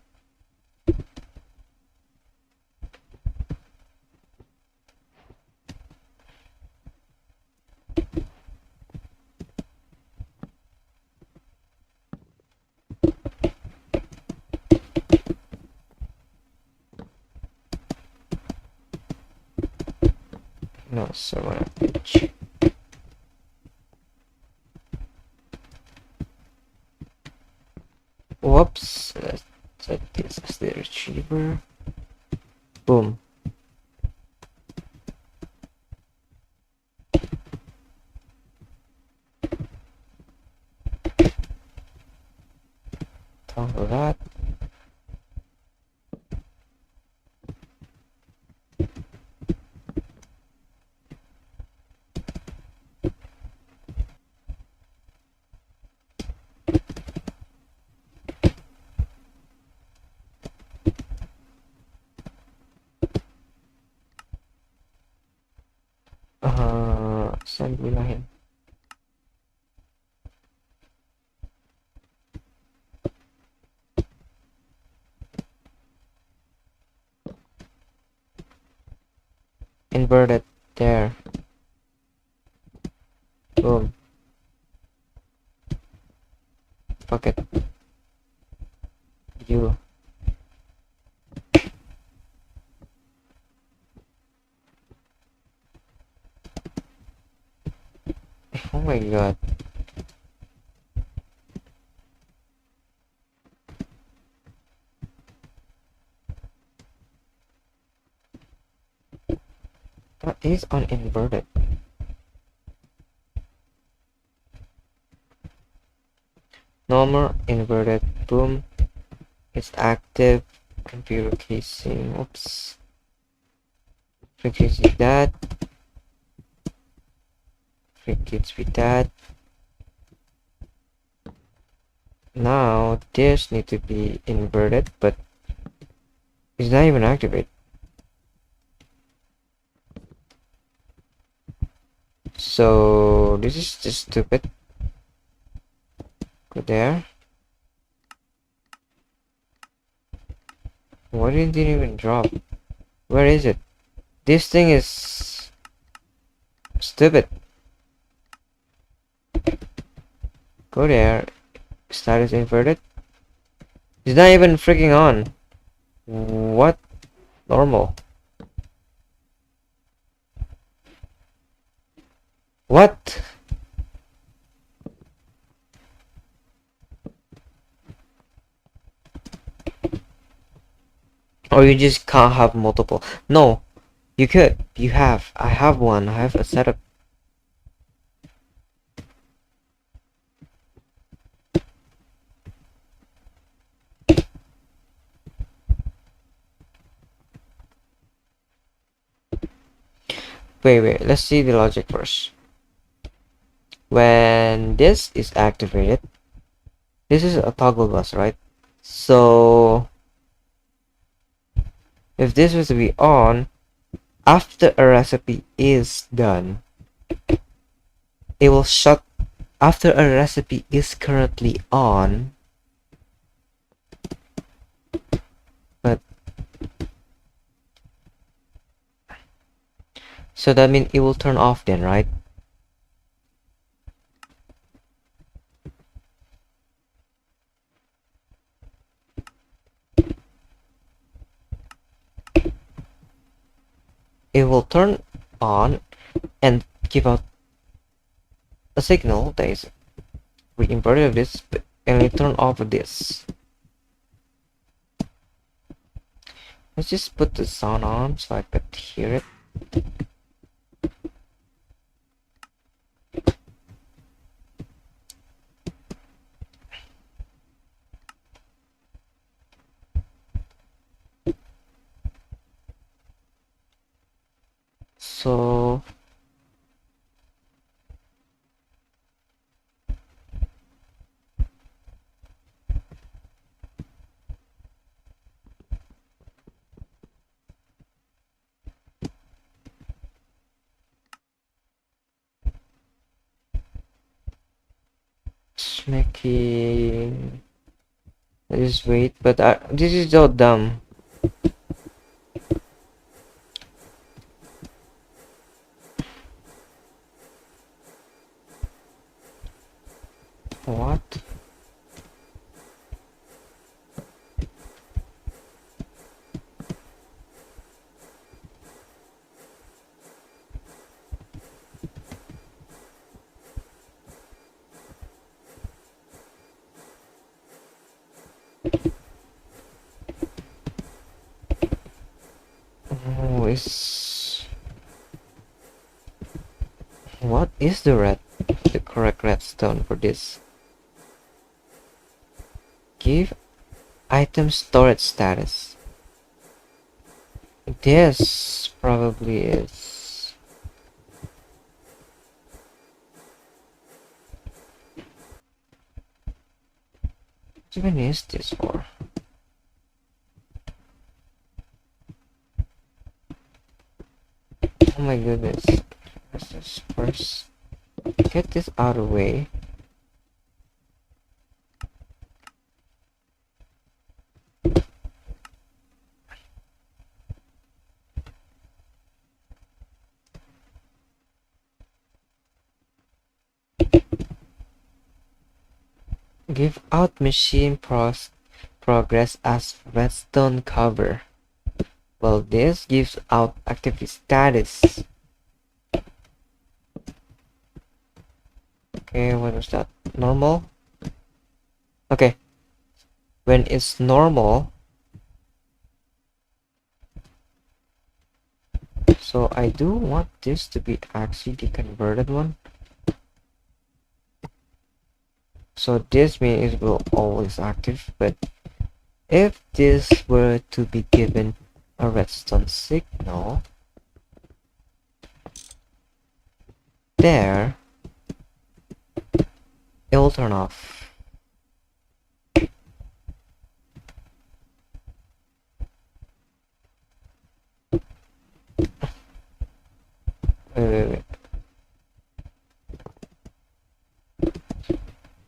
no, someone pitch. Whoops, let's set this as the retriever. Boom. assembly line. Invert it there. Boom. Fuck it. You. Oh my god. That is uninverted. Normal, inverted, boom. It's active. Computer casing. Oops. Frequency that. Frequency that. Now this need to be inverted, but it's not even activated. So this is just stupid. Go there. Why didn't it even drop? Where is it? This thing is stupid. Go there. Status inverted. It's not even freaking on. What? Normal. What? Or you just can't have multiple. No, you could. You have. I have one. I have a setup. Wait, let's see the logic first. When this is activated, this is a toggle bus, right? So if this was to be on, after a recipe is done, it will shut. After a recipe is currently on, but so that means it will turn off then, right? It will turn on and give out a signal that is we inverted this and we turn off this. Let's just put the sound on so I could hear it. So it's making. Let's just wait, but this is so dumb. What? Oh, what is the correct redstone for this? Give item storage status. This probably is. What even is this for? Oh my goodness. Let's just first get this out of the way. Give out machine progress as redstone cover. Well, this gives out activity status. Okay, what was that? Normal? Okay. When it's normal, so I do want this to be actually the converted one. So this means it will always active, but if this were to be given a redstone signal, there, it will turn off. Wait.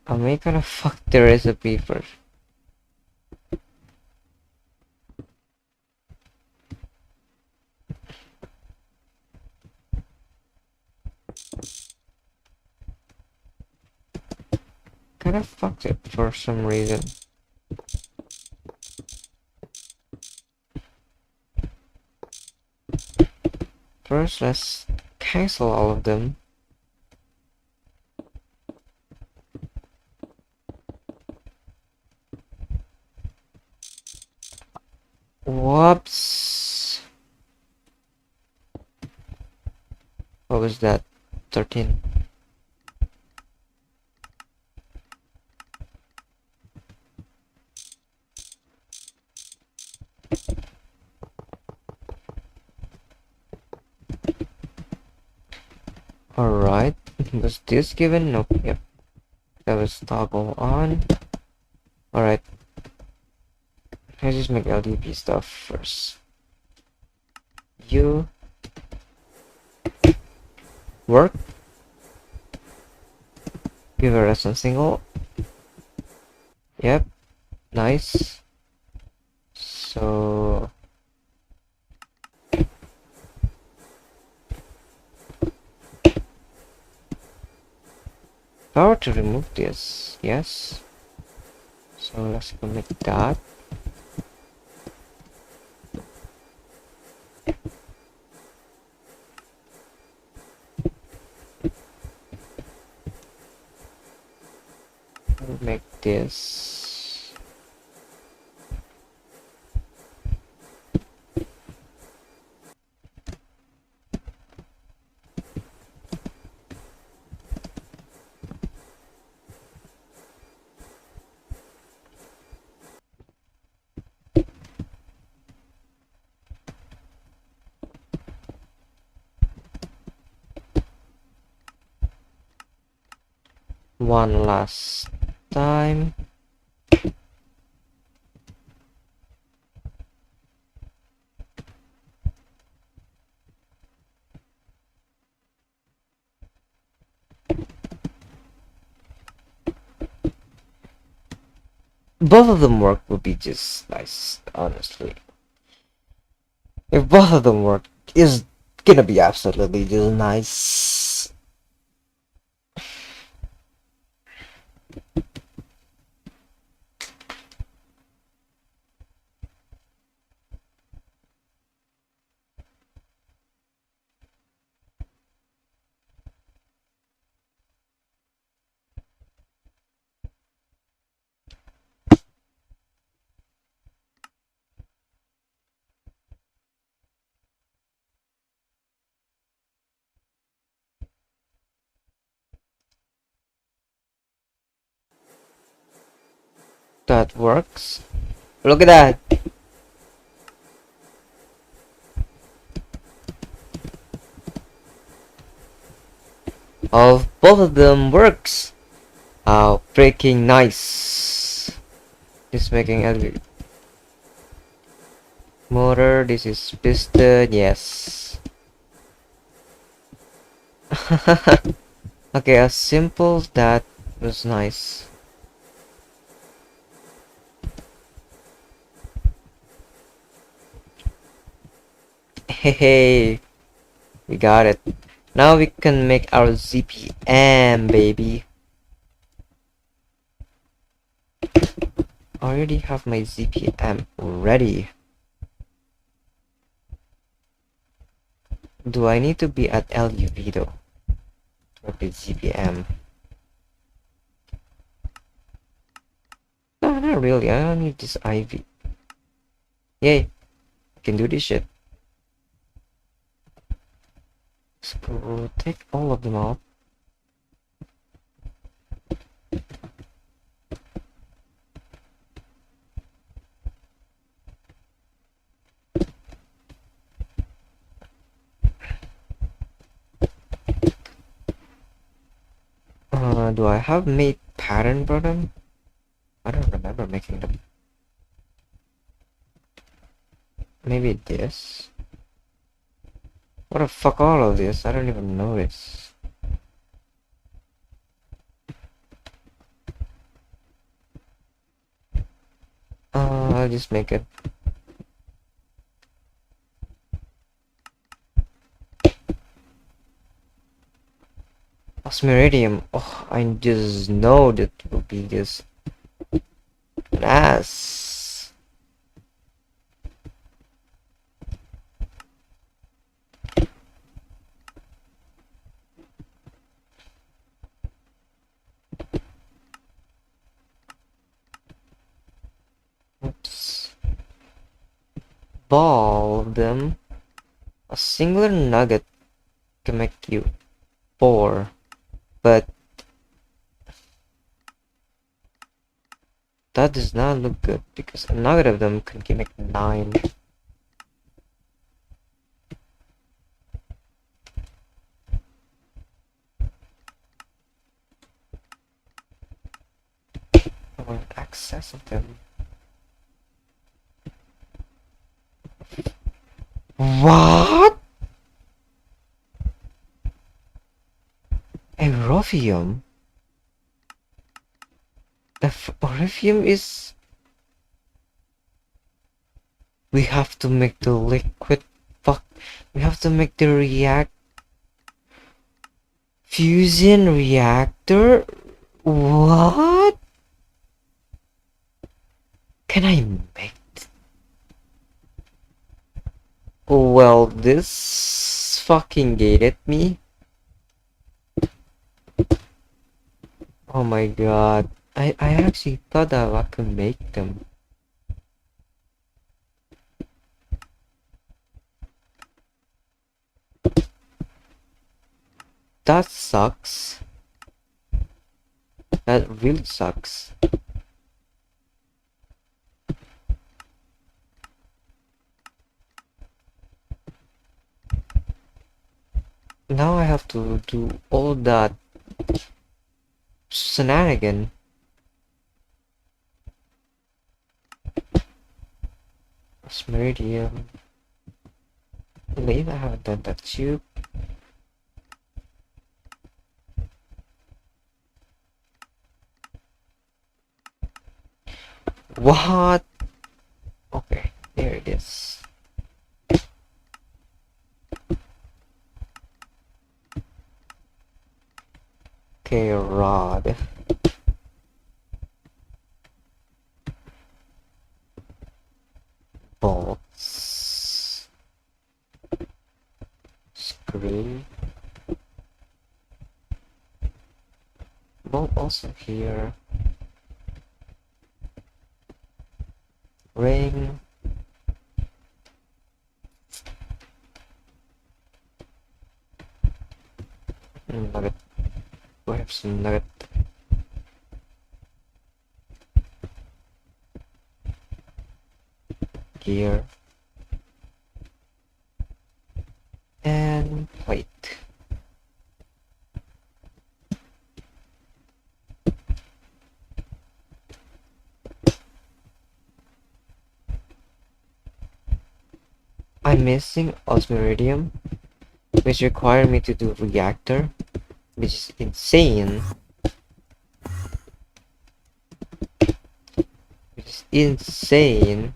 I'm gonna fuck the recipe first. Kinda fucked it for some reason. First, let's cancel all of them. Whoops. What was that? 13. Alright. Was this given? Nope. Yep. That was toggle on. Alright. Let's just make LDP stuff first. You work. Give a redstone single. Yep. Nice. So power to remove this. Yes. So let's commit that. We'll make this. One last time. Both of them work would be just nice, honestly. If both of them work, is gonna be absolutely just nice. That works. Look at that. Both of them works. How freaking nice. This making a motor. This is piston. Yes. Okay, as simple as that was nice. Hey, we got it. Now we can make our ZPM, baby. Already have my ZPM ready. Do I need to be at LUV though? To make the ZPM? No, not really. I don't need this IV. Yay, I can do this shit. So take all of them out. Do I have made pattern for them? I don't remember making them. Maybe this? What the fuck all of this? I don't even know this. I'll just make it. Osmiridium. Oh, I just know that will be just an ass. Oops. Ball them. A singular nugget can make you 4, but that does not look good because a nugget of them can make 9. I want access of them. What? Aerophium? If Orphium is... We have to make the liquid... Fuck. We have to make the fusion reactor? What? Can I make... Well, this fucking gated me. Oh my god. I actually thought that I could make them. That sucks. That really sucks. Now I have to do all that shenanigan. Meridian. Maybe I haven't done that too. What? Okay, there it is. Okay, rod. Bolts. Screw. Bolt also here. Ring. Nugget. We have some nugget. Gear. And plate. I'm missing osmiridium. which require me to do reactor, which is insane. Which is insane.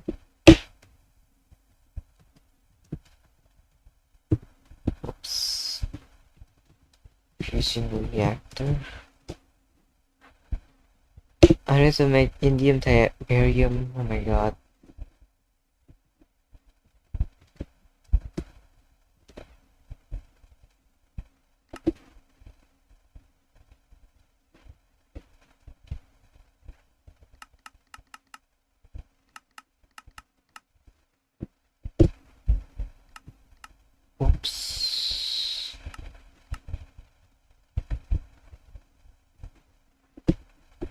Oops. Fusion reactor. I need to make indium barium. Oh my god. Oops.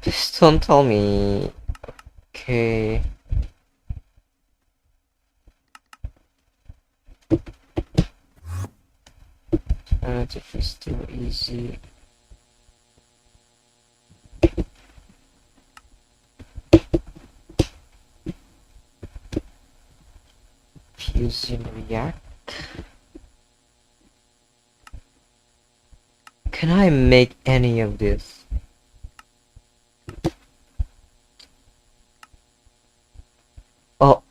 Please don't tell me. Okay. If it's still easy. Fusion react. Can I make any of this? Oh,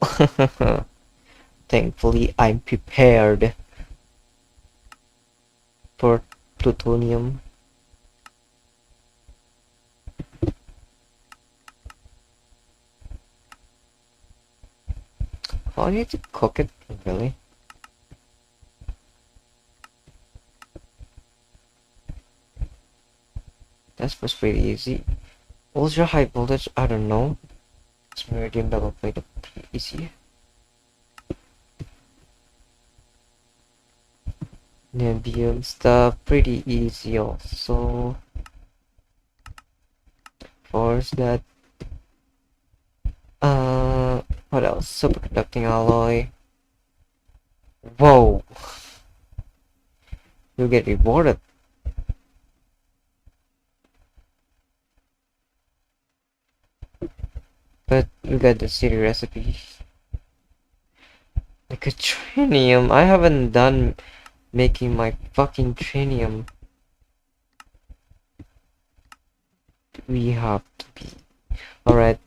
thankfully I'm prepared for plutonium. Oh, I need to cook it, really? That was pretty easy. Ultra high voltage, I don't know. It's meridian double plate, pretty easy. Nebium stuff, pretty easy also. Force that. What else? Superconducting alloy. Whoa! You get rewarded. But you got the city recipe. Like a trinium. I haven't done making my fucking trinium. We have to be. Alright.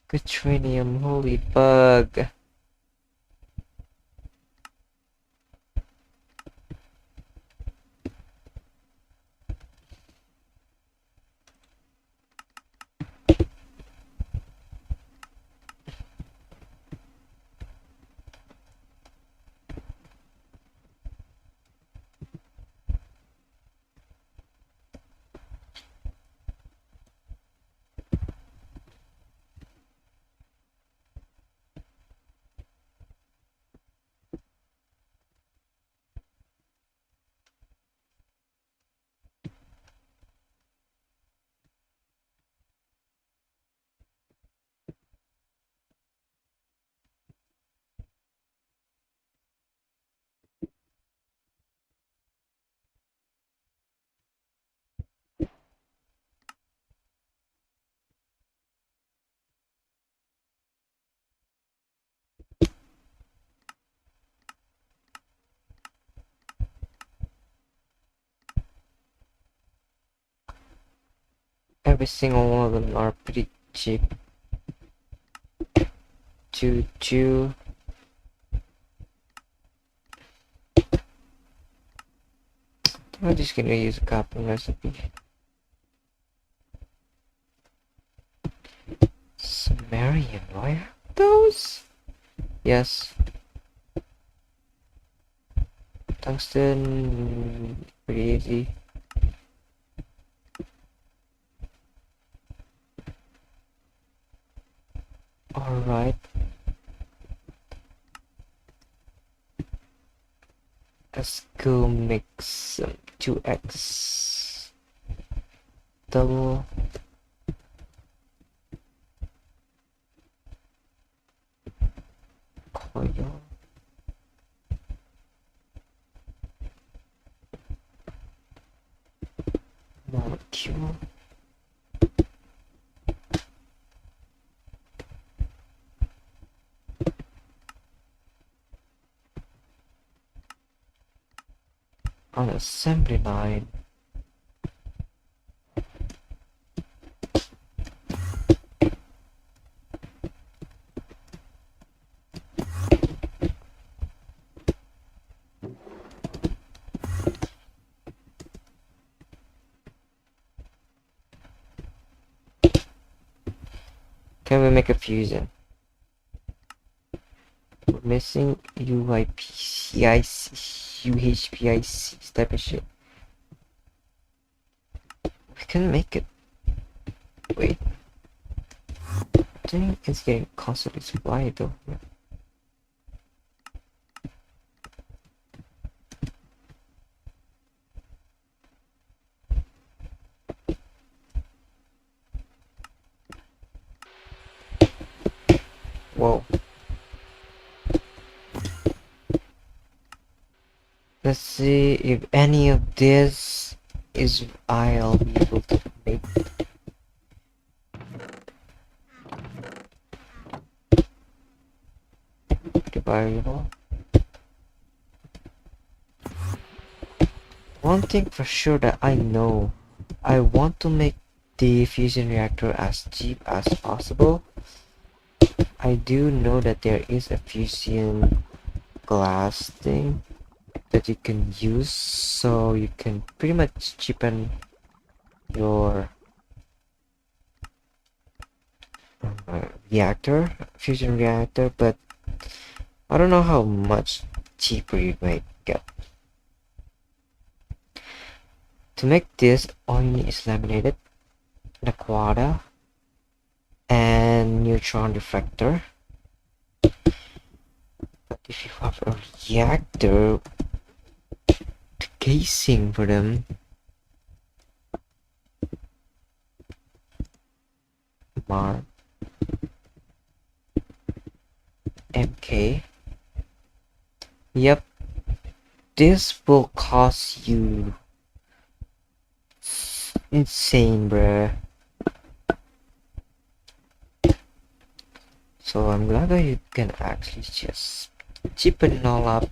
Good trinium. Holy bug. Every single one of them are pretty cheap. Choo. I'm just gonna use a copy recipe. Sumerian, do I have those? Yes. Tungsten, pretty easy. Alright. Let's go make some 2x double. Coil. Q. On assembly line. Can we make a fusion? We're missing UIPCIC, UHPIC type of shit. We can make it. Wait. I think it's getting constantly supplied though. Yeah. Whoa. Let's see if any of this is I'll be able to make. The variable. One thing for sure that I know, I want to make the fusion reactor as cheap as possible. I do know that there is a fusion glass thing that you can use, so you can pretty much cheapen your fusion reactor, but I don't know how much cheaper you might get. To make this, all you need is laminated, naquadah, and neutron refractor. But if you have a reactor, the casing for them, Mar MK. Yep, this will cost you insane, bruh. So I'm glad that you can actually just cheapen it all up.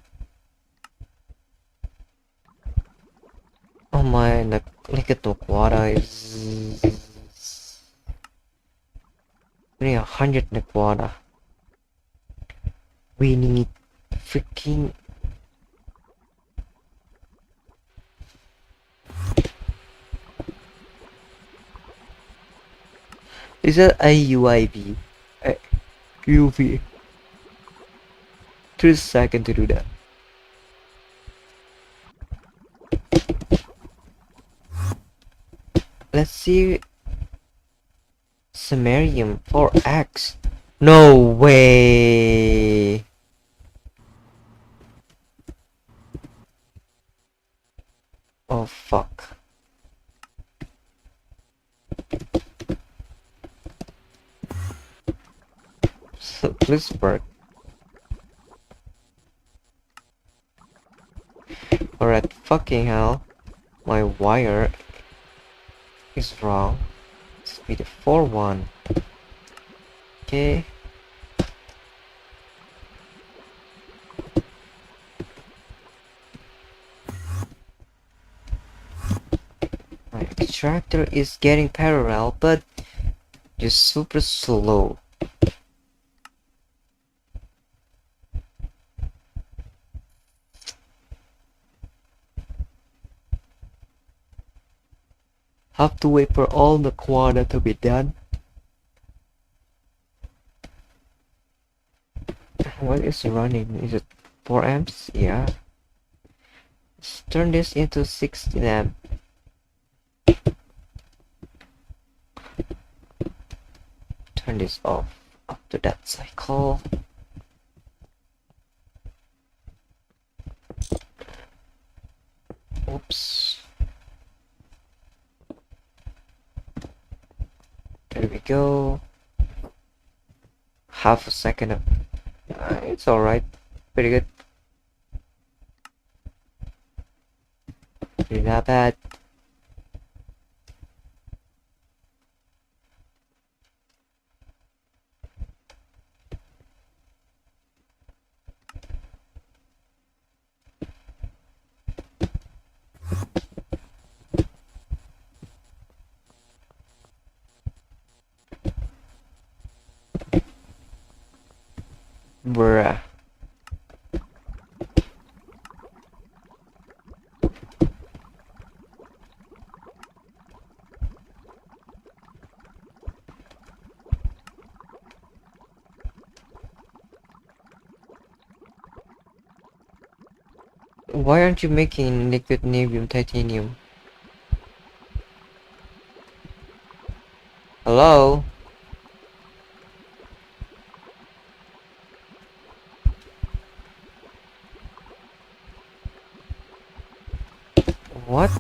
Oh my, liquid water is only 100 naquadah. We need freaking is that a UIV? UV. 3 seconds to do that. Let's see. Samarium 4x. No way. Oh fuck. So this work. Alright, fucking hell. My wire is wrong. This be the 4-1. Okay. My extractor is getting parallel, but just super slow. Have to wait for all the quanta to be done. What is running? Is it 4 amps? Yeah. Let's turn this into 16 amp. Turn this off after that cycle. Oops. There we go. Half a second of it's alright. Pretty good. Pretty not bad. Why aren't you making liquid neobium titanium? Hello? What?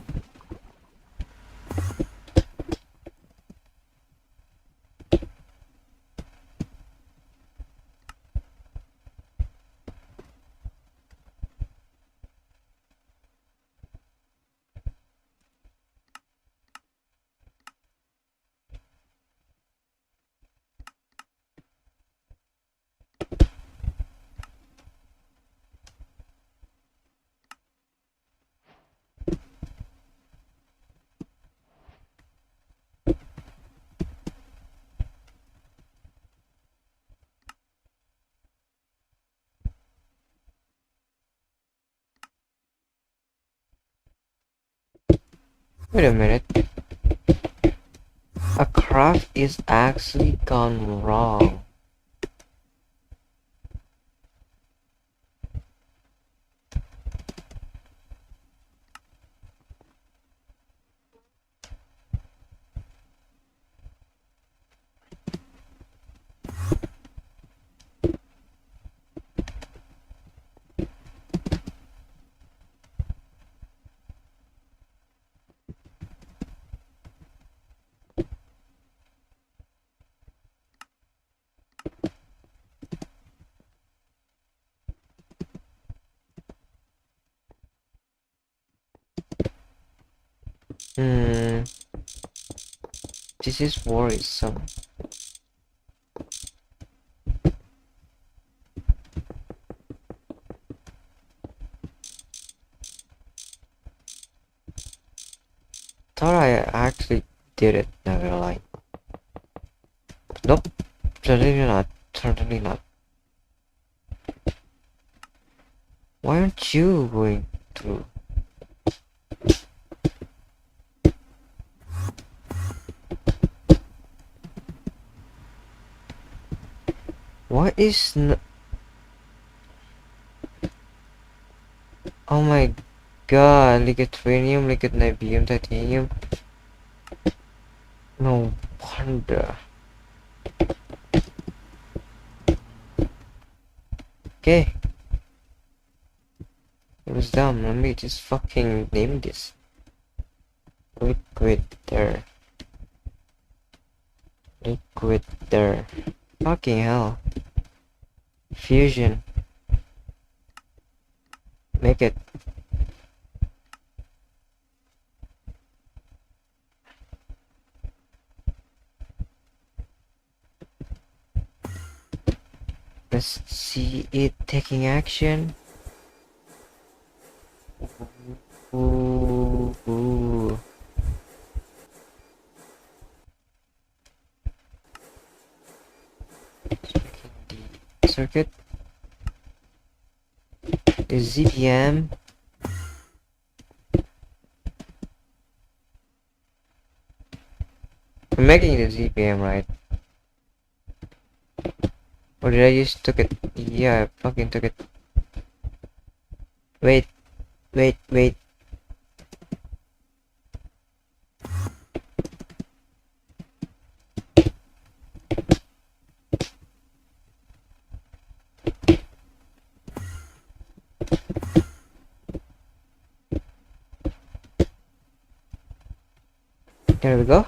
Wait a minute. A craft is actually gone wrong. Hmm, this is worrisome. Thought I actually did it, never lie. Nope, certainly not, certainly not. Why aren't you going through? What is oh my god, liquid trinium, liquid nibium, titanium. No wonder. Okay. It was dumb. Let me just fucking name this. Liquid there. Liquid there. Fucking hell. Fusion. Make it. Let's see it taking action. Ooh, ooh. The circuit. The ZPM. I'm making the ZPM, right? Or did I just took it? Yeah, I fucking took it. Wait, wait. There we go.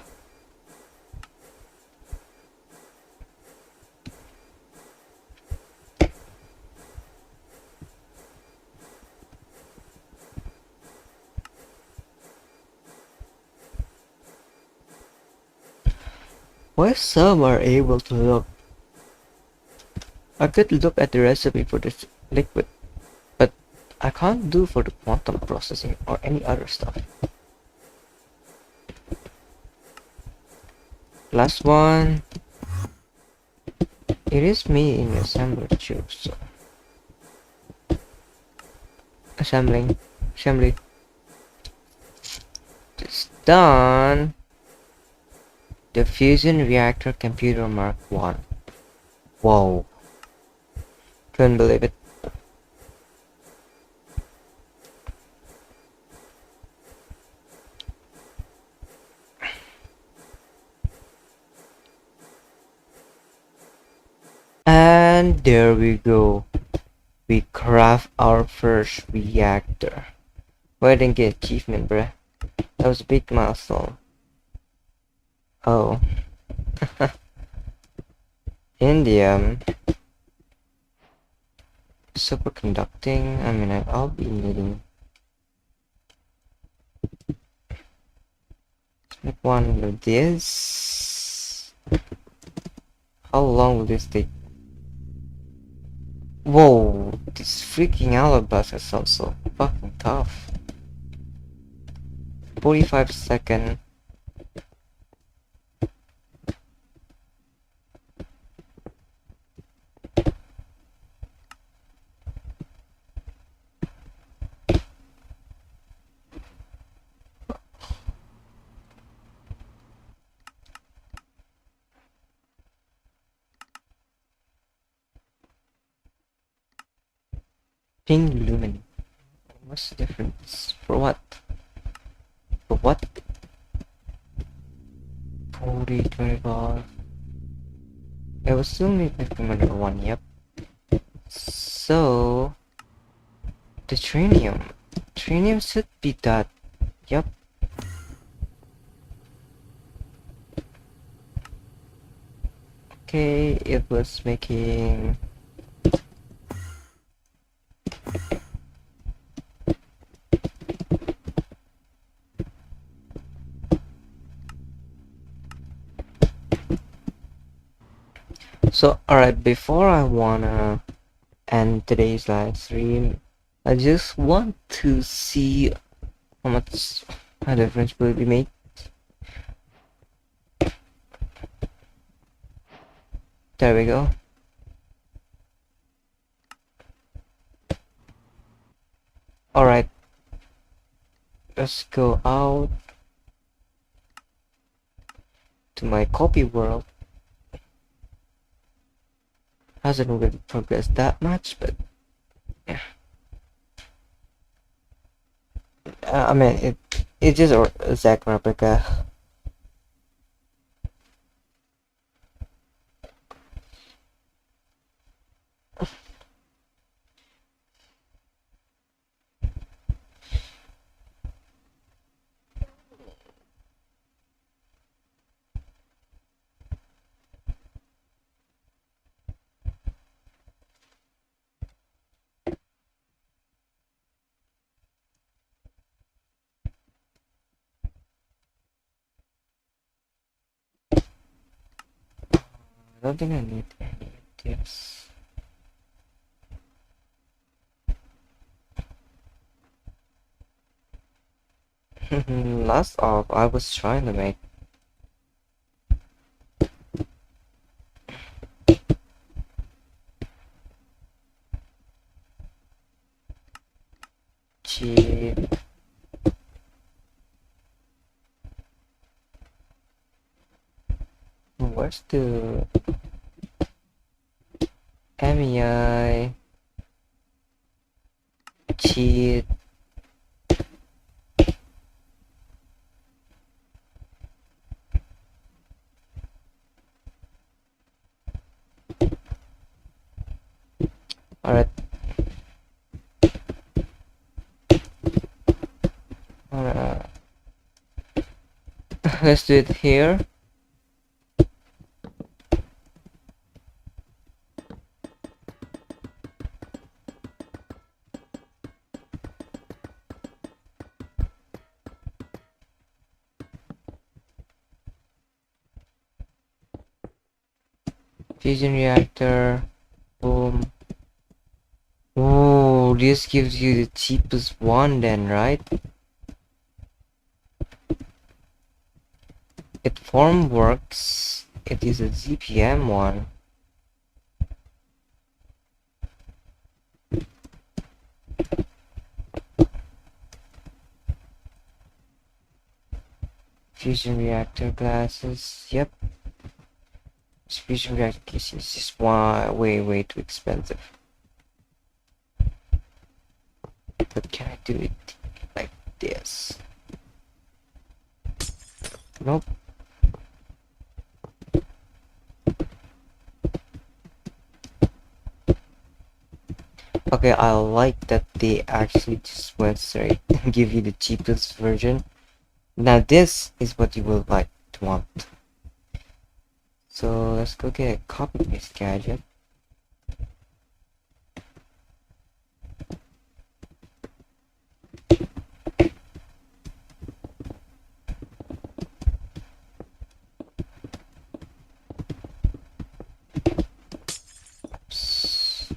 Why some are able to look? I could look at the recipe for this liquid, but I can't do for the quantum processing or any other stuff. Last one. It is made in assembly too, so assembly. It's done. The fusion reactor computer Mark 1. Whoa. Couldn't believe it. There we go. We craft our first reactor. Why didn't get achievement, bruh? That was a big milestone. Oh. Indium. Superconducting. I mean, I'll be needing like one of this. How long will this take? Whoa, this freaking alabaster sounds so fucking tough. 45-second. Pink lumen. What's the difference? For what? For what? 40, 25. I will still need my commander one, yep. So the trinium. Trinium should be that. Yep. Okay, it was making so alright, before I wanna end today's live stream, I just want to see how much a difference will be made. There we go. Alright, let's go out to my copy world. Hasn't really progressed that much, but yeah. I mean, it is a exact replica. I don't think I need any of this. Last off, I was trying to make cheap. Where's the MEI cheat? Alright. Alright. Let's do it here. Fusion reactor. Boom. Oh, this gives you the cheapest one then, right? It form works. It is a ZPM one. Fusion reactor glasses. Yep. This fusion reactor casing is just way too expensive. But can I do it like this? Nope. Okay, I like that they actually just went straight and give you the cheapest version. Now this is what you will like to want. So let's go get a copy paste gadget. Oops.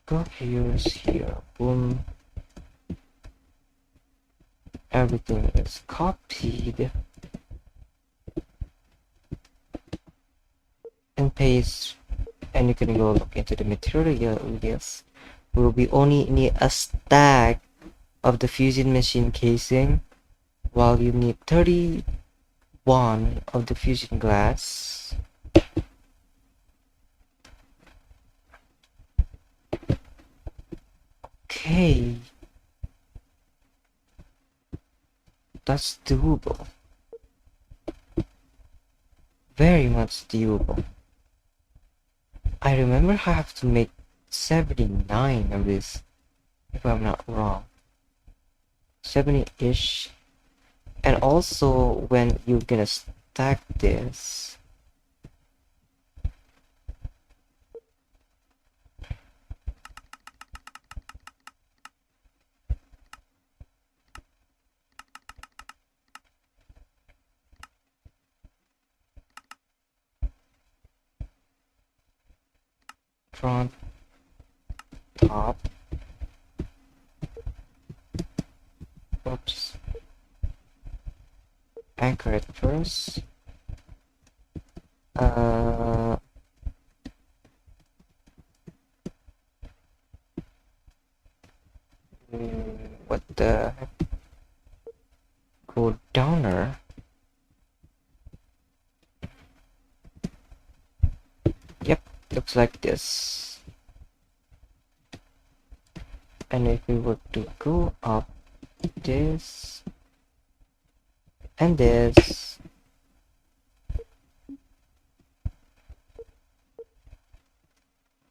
Go here, boom. Everything is copied and paste, and you can go look into the materials. Will be only need a stack of the fusion machine casing, while you need 31 of the fusion glass. Okay, that's doable. Very much doable. I remember I have to make 79 of this, if I'm not wrong. 70-ish. And also, when you're gonna stack this, front, top, oops, anchor it first. Uh, what the heck? Go downer. Yep, looks like this. And if we were to go up this and this,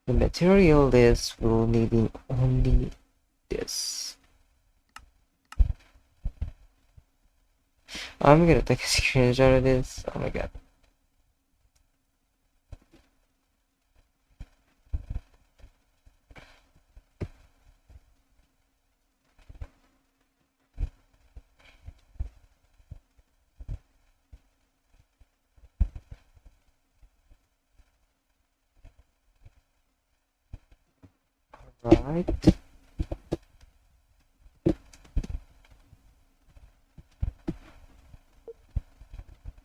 the material list will needing only this. I'm gonna take a screenshot of this. Oh my god. Right.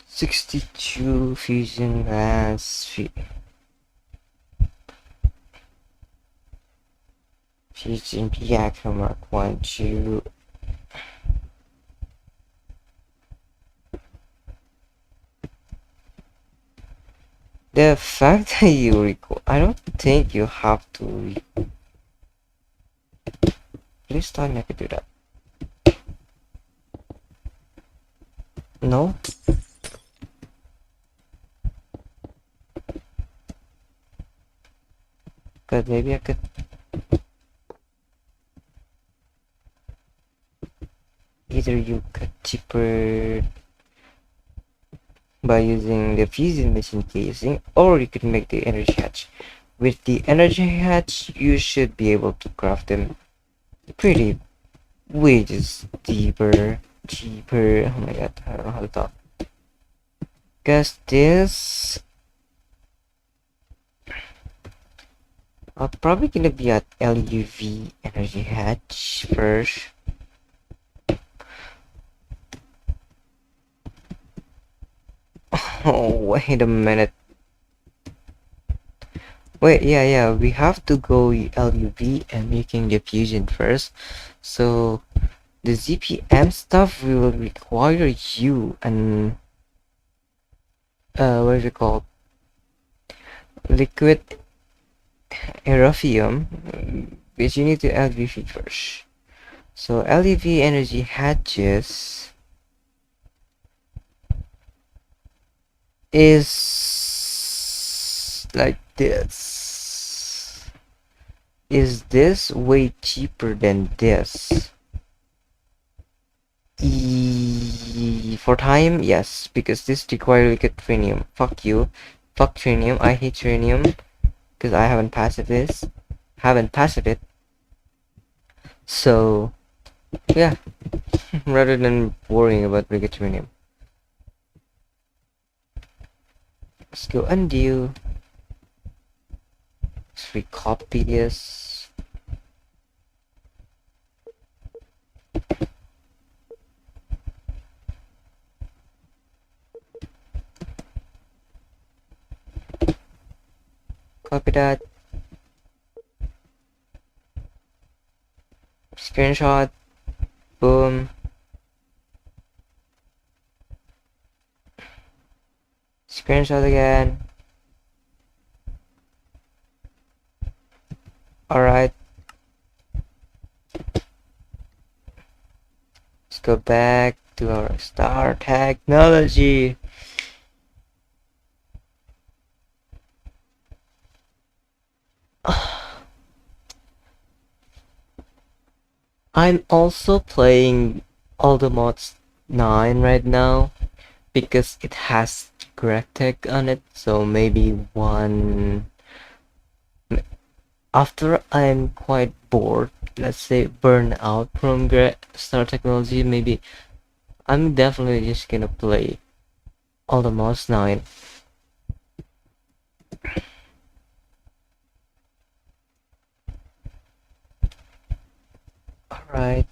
$62 fusion glass fusion reactor mark 1 2. The fact that you record, I don't think you have to please tell me I could do that. No? But maybe I could. Either you could cheaper by using the fusion machine casing, or you could make the energy hatch. With the energy hatch, you should be able to craft them pretty wages cheaper. Oh my god, I don't know how to talk. Guess this. I'm probably gonna be at LUV energy hatch first. Oh, wait a minute. Wait, yeah, we have to go LUV and making the fusion first. So the ZPM stuff will require you and what is it called? Liquid aerophium, which you need to LUV first. So LUV energy hatches. is like this. Is this way cheaper than this? For time, yes, because this requires liquid trinium. Fuck you. Fuck trinium. I hate trinium because I haven't passed this. Haven't passed it. So yeah, rather than worrying about liquid trinium, let's go undo. Let's recopy this. Copy that. Screenshot. Boom. Screenshot again. Alright. Let's go back to our star technology. I'm also playing all the mods 9 right now because it has tech on it, so maybe one after I'm quite bored, let's say burn out from star technology, maybe I'm definitely just gonna play all the mods 9. Alright.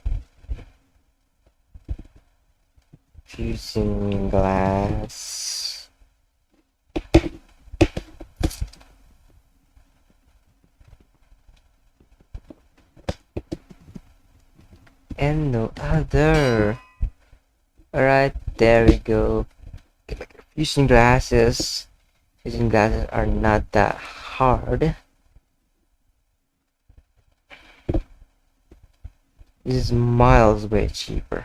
Fusing glass. And no other. Alright, there we go. Fusing glasses. Fusing glasses are not that hard. This is miles way cheaper.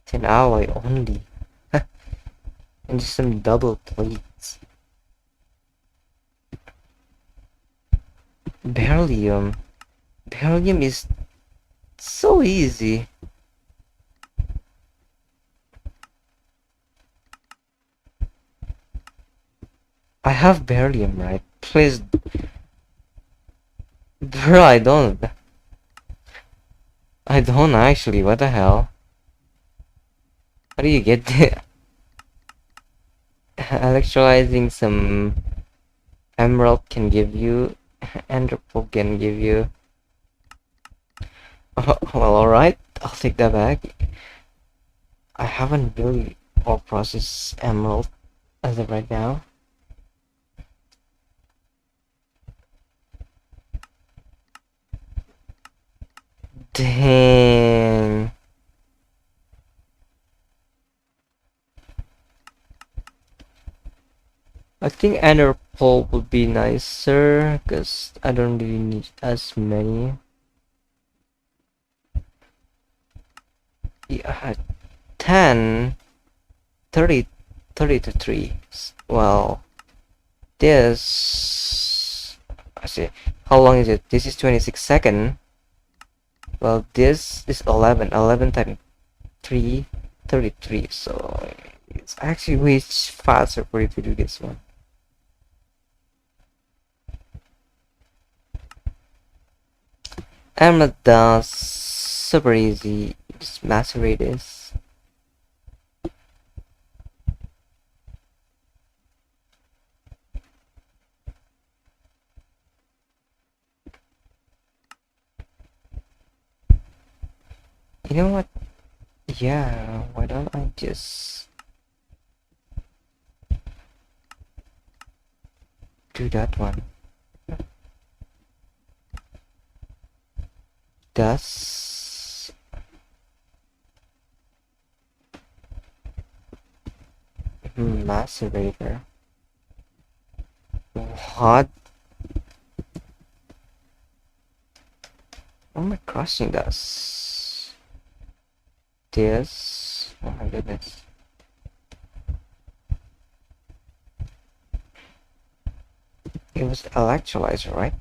10 alloy only. And just some double plates. Beryllium. Beryllium is so easy. I have beryllium, right? Please. Bro, I don't. I don't actually. What the hell? How do you get the electrolyzing some emerald can give you, enderpearl can give you. Well, alright. I'll take that back. I haven't really or processed emerald as of right now. Dang. I think enderpearl would be nicer because I don't really need as many. Yeah, 10, 30, 30 to 3. Well, this, I see. How long is it? This is 26 seconds. Well, this is 11 times 3, 33. So it's actually way faster for you to do this one. Emerald does super easy. Just macerate this. You know what? Yeah, why don't I just do that one? Thus, macerator. What? What am I crossing this? This. Oh my goodness. It was electrolyzer, right?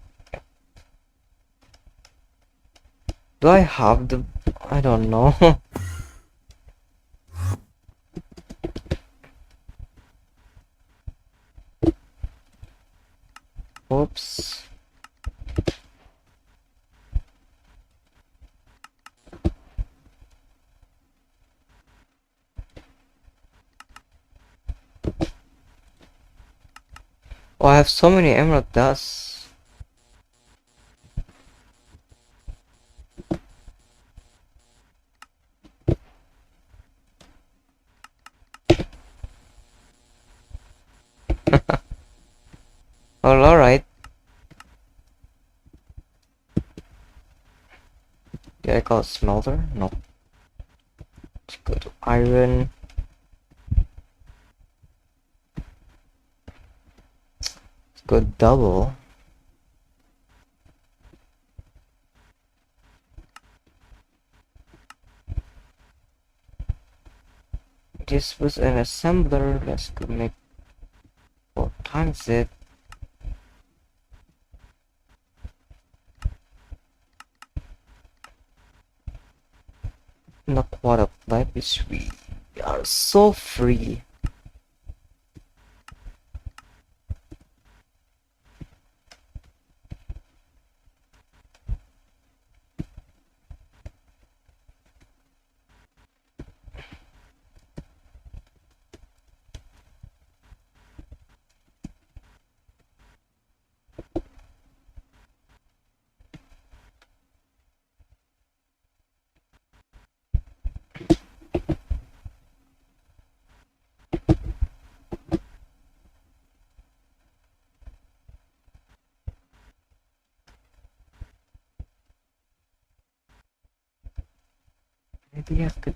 Do I have the... I don't know. Oops. Oh, I have so many emerald dust. Well, alright. Did I call it smelter? No. Let's go to iron. Let's go double. This was an assembler. Let's go make 4 times it. Not what of life is free. We are so free. Maybe I could...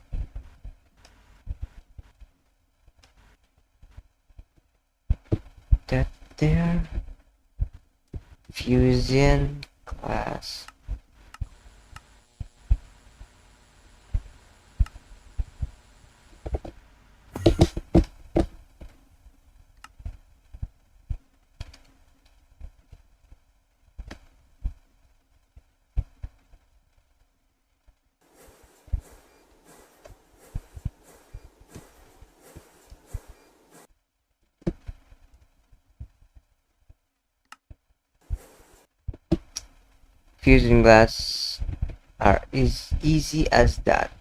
that there. Fusion class. Fusion glass are as easy as that.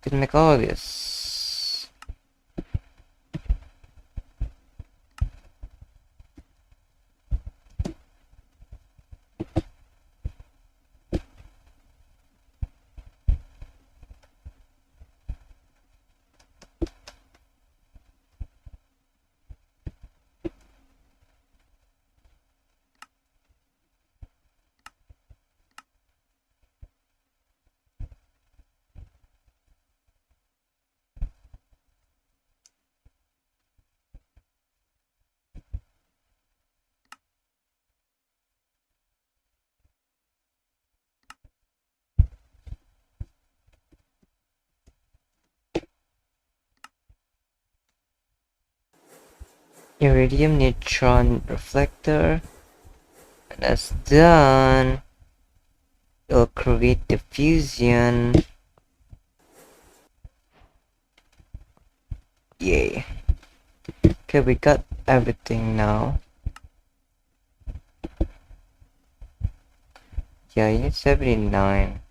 Can make all this. Iridium neutron reflector. And that's done. It'll create the fusion. Yay. Okay, we got everything now. Yeah, you need 79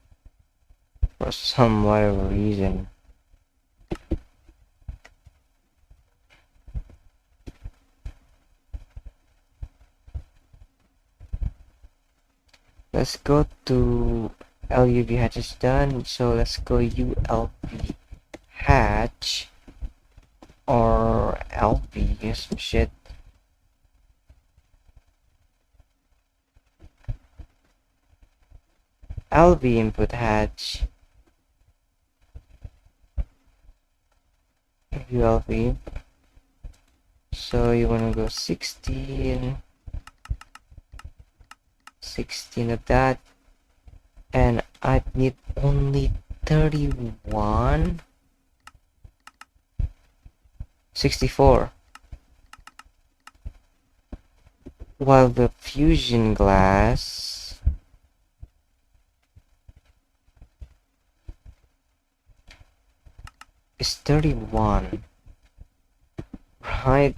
for some whatever reason. Let's go to LUV hatch is done, so let's go ULV hatch or LV or some shit. LV input hatch. ULV. So you wanna go 16 of that, and I need only 31. 64. While the fusion glass is 31. Right?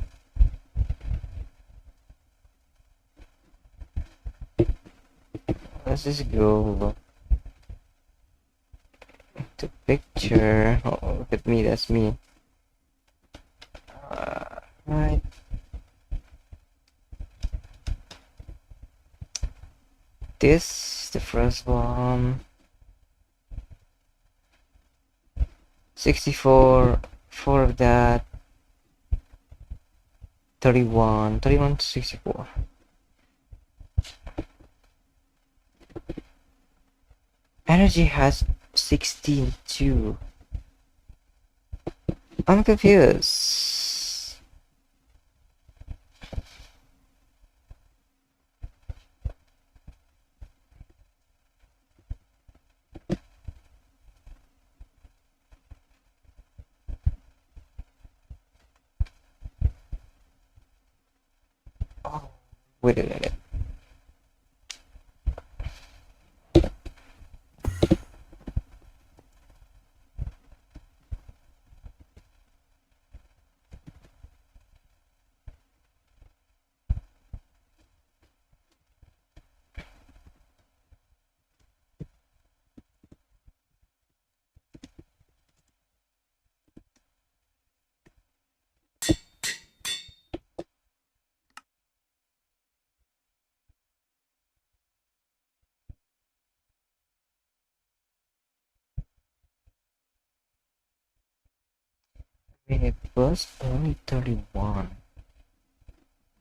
Let's just go to picture. Oh, look at me, that's me. Right. This, the first one. 64, 4 of that. 31 to 64. Energy has 16 too. I'm confused. Oh, wait a minute. It was only 31.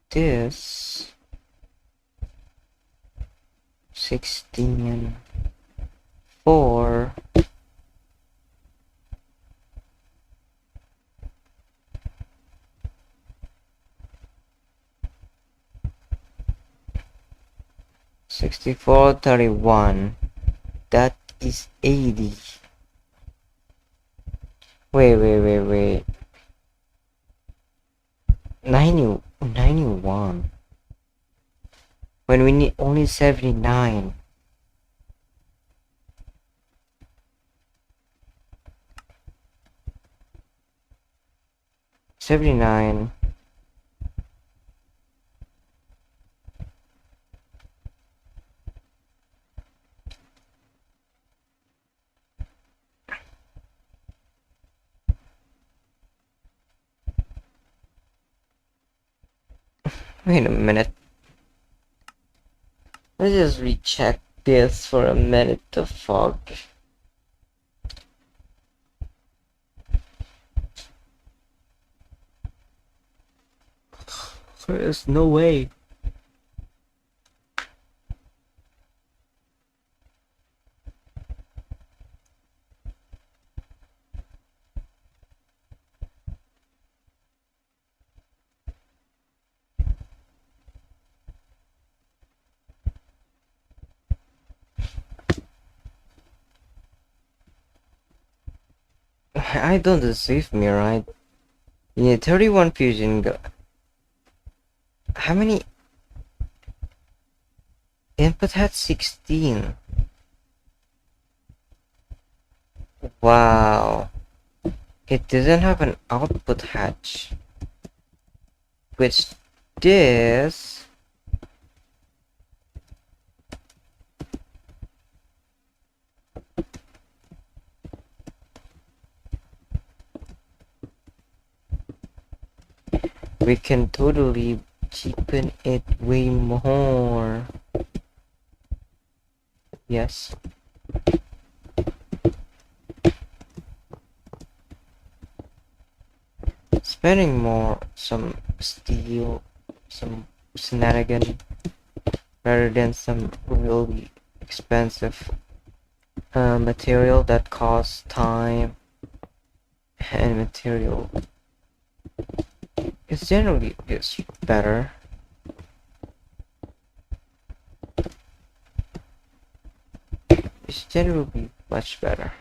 This 16, 4. $64, 31. That is 80. Wait. 91. When we need only 79. 79. Wait a minute. Let's just recheck this for a minute. The fuck? There's no way. I don't deceive me, right? You need 31 fusion. How many? Input had 16. Wow. It doesn't have an output hatch. Which this we can totally cheapen it way more. Yes. Spending more some steel, some shenanigan, rather than some really expensive material that costs time and material. It's generally just better. This gen will be much better.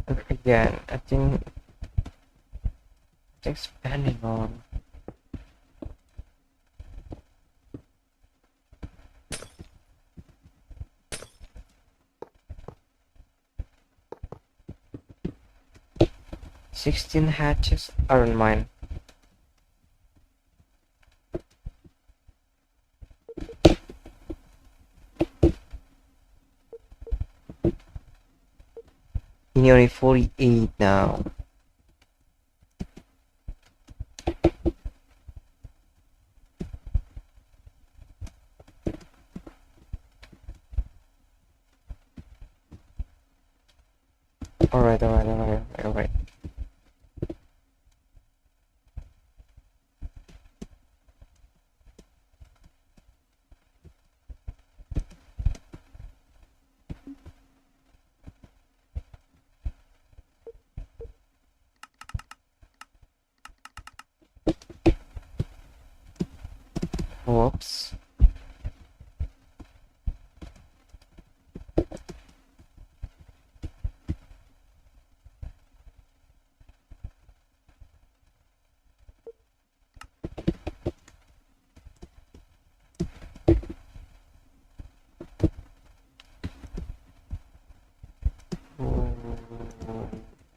And again, I think it's expanding on. "16 hatches? I don't mind." You're only 48 now. Alright. Whoops.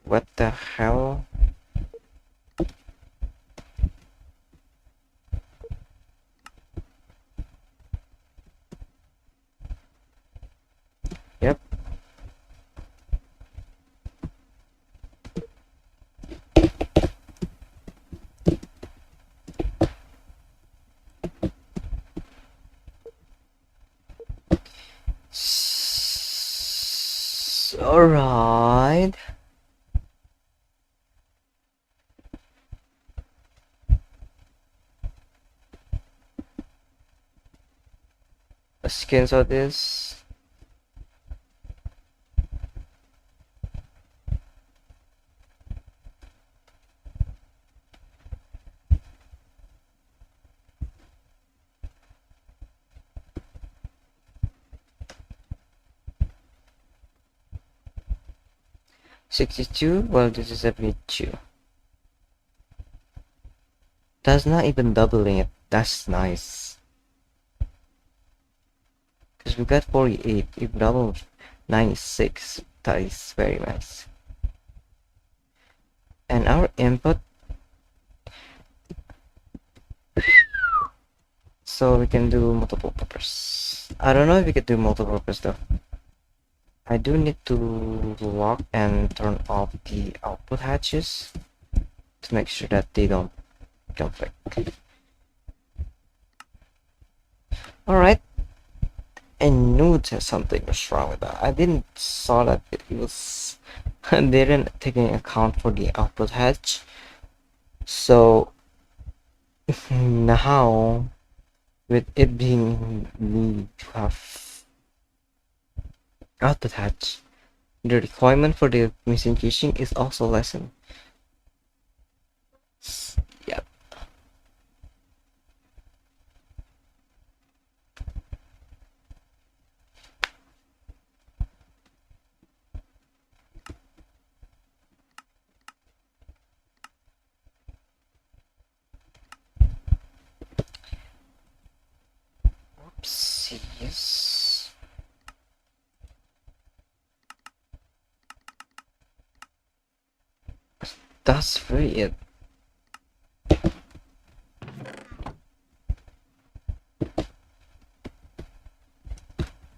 What the hell? Yep. Alright. Skins of this. "62? Well, this is 72. That's not even doubling it. That's nice. Because we got 48. If double 96. That is very nice. And our input. So we can do multiple purpose. I don't know if we can do multiple purpose though. I do need to lock and turn off the output hatches to make sure that they don't conflict. Alright. I knew that something was wrong with that. I didn't saw that it was they didn't take into account for the output hatch. So now with it being need to have output hatch, the requirement for the machine caching is also lessened. Yep. Oopsies. That's very it.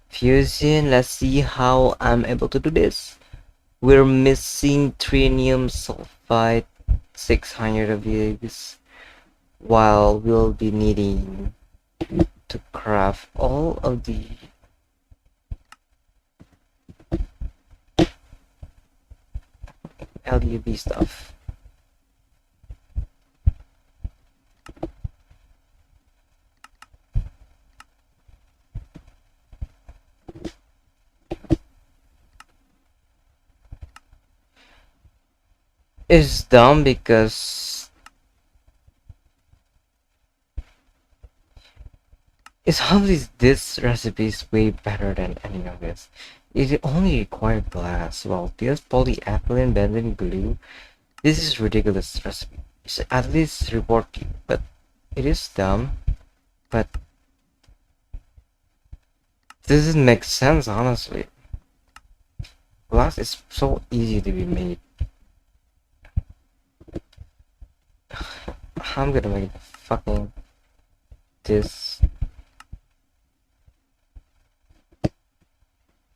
Fusion, let's see how I'm able to do this. We're missing trinium sulfide 600 of these, while we'll be needing to craft all of the LUB stuff. It's dumb because it's obvious this recipe is way better than any of this. It only required glass, well, this polyethylene benzene glue. This is ridiculous recipe. It's at least reward you, but it is dumb. But this doesn't make sense, honestly. Glass is so easy to be made. I'm gonna make fucking this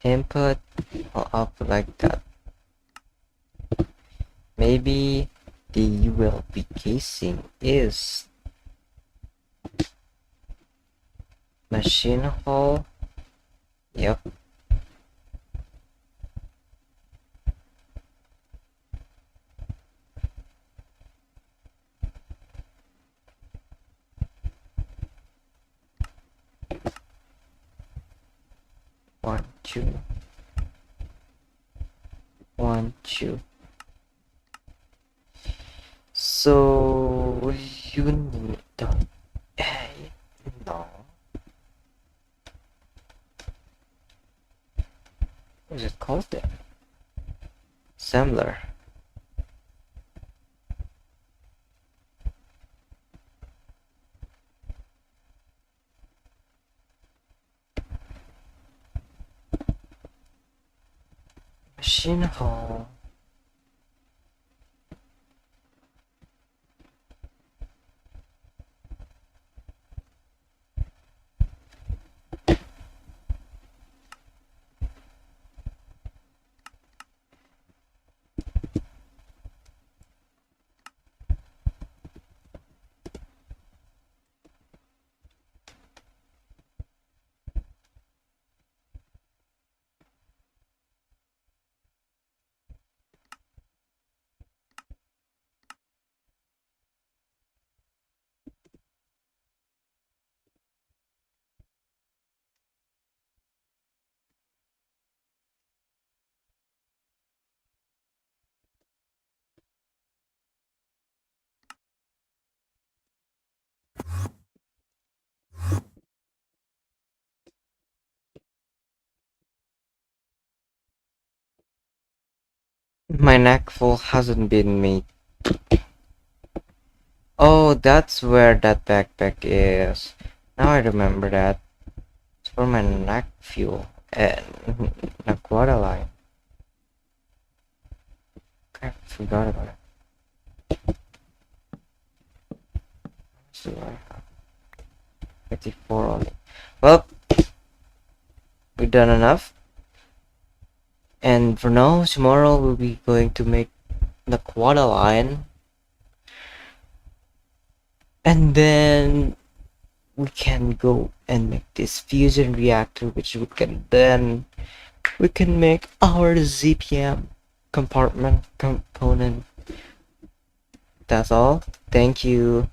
input or output like that. Maybe the ULP casing is machine hole. Yep. One, two. One, two. So you need the A. No. What is it called then? Assembler. Machine hole. My neck full hasn't been made. Oh, that's where that backpack is. Now I remember that. It's for my neck fuel and Naquata line. I forgot about it. So I have 54 only. Well, we've done enough. And for now, tomorrow we'll be going to make the quad line. And then we can go and make this fusion reactor, which we can make our ZPM compartment component. That's all. Thank you.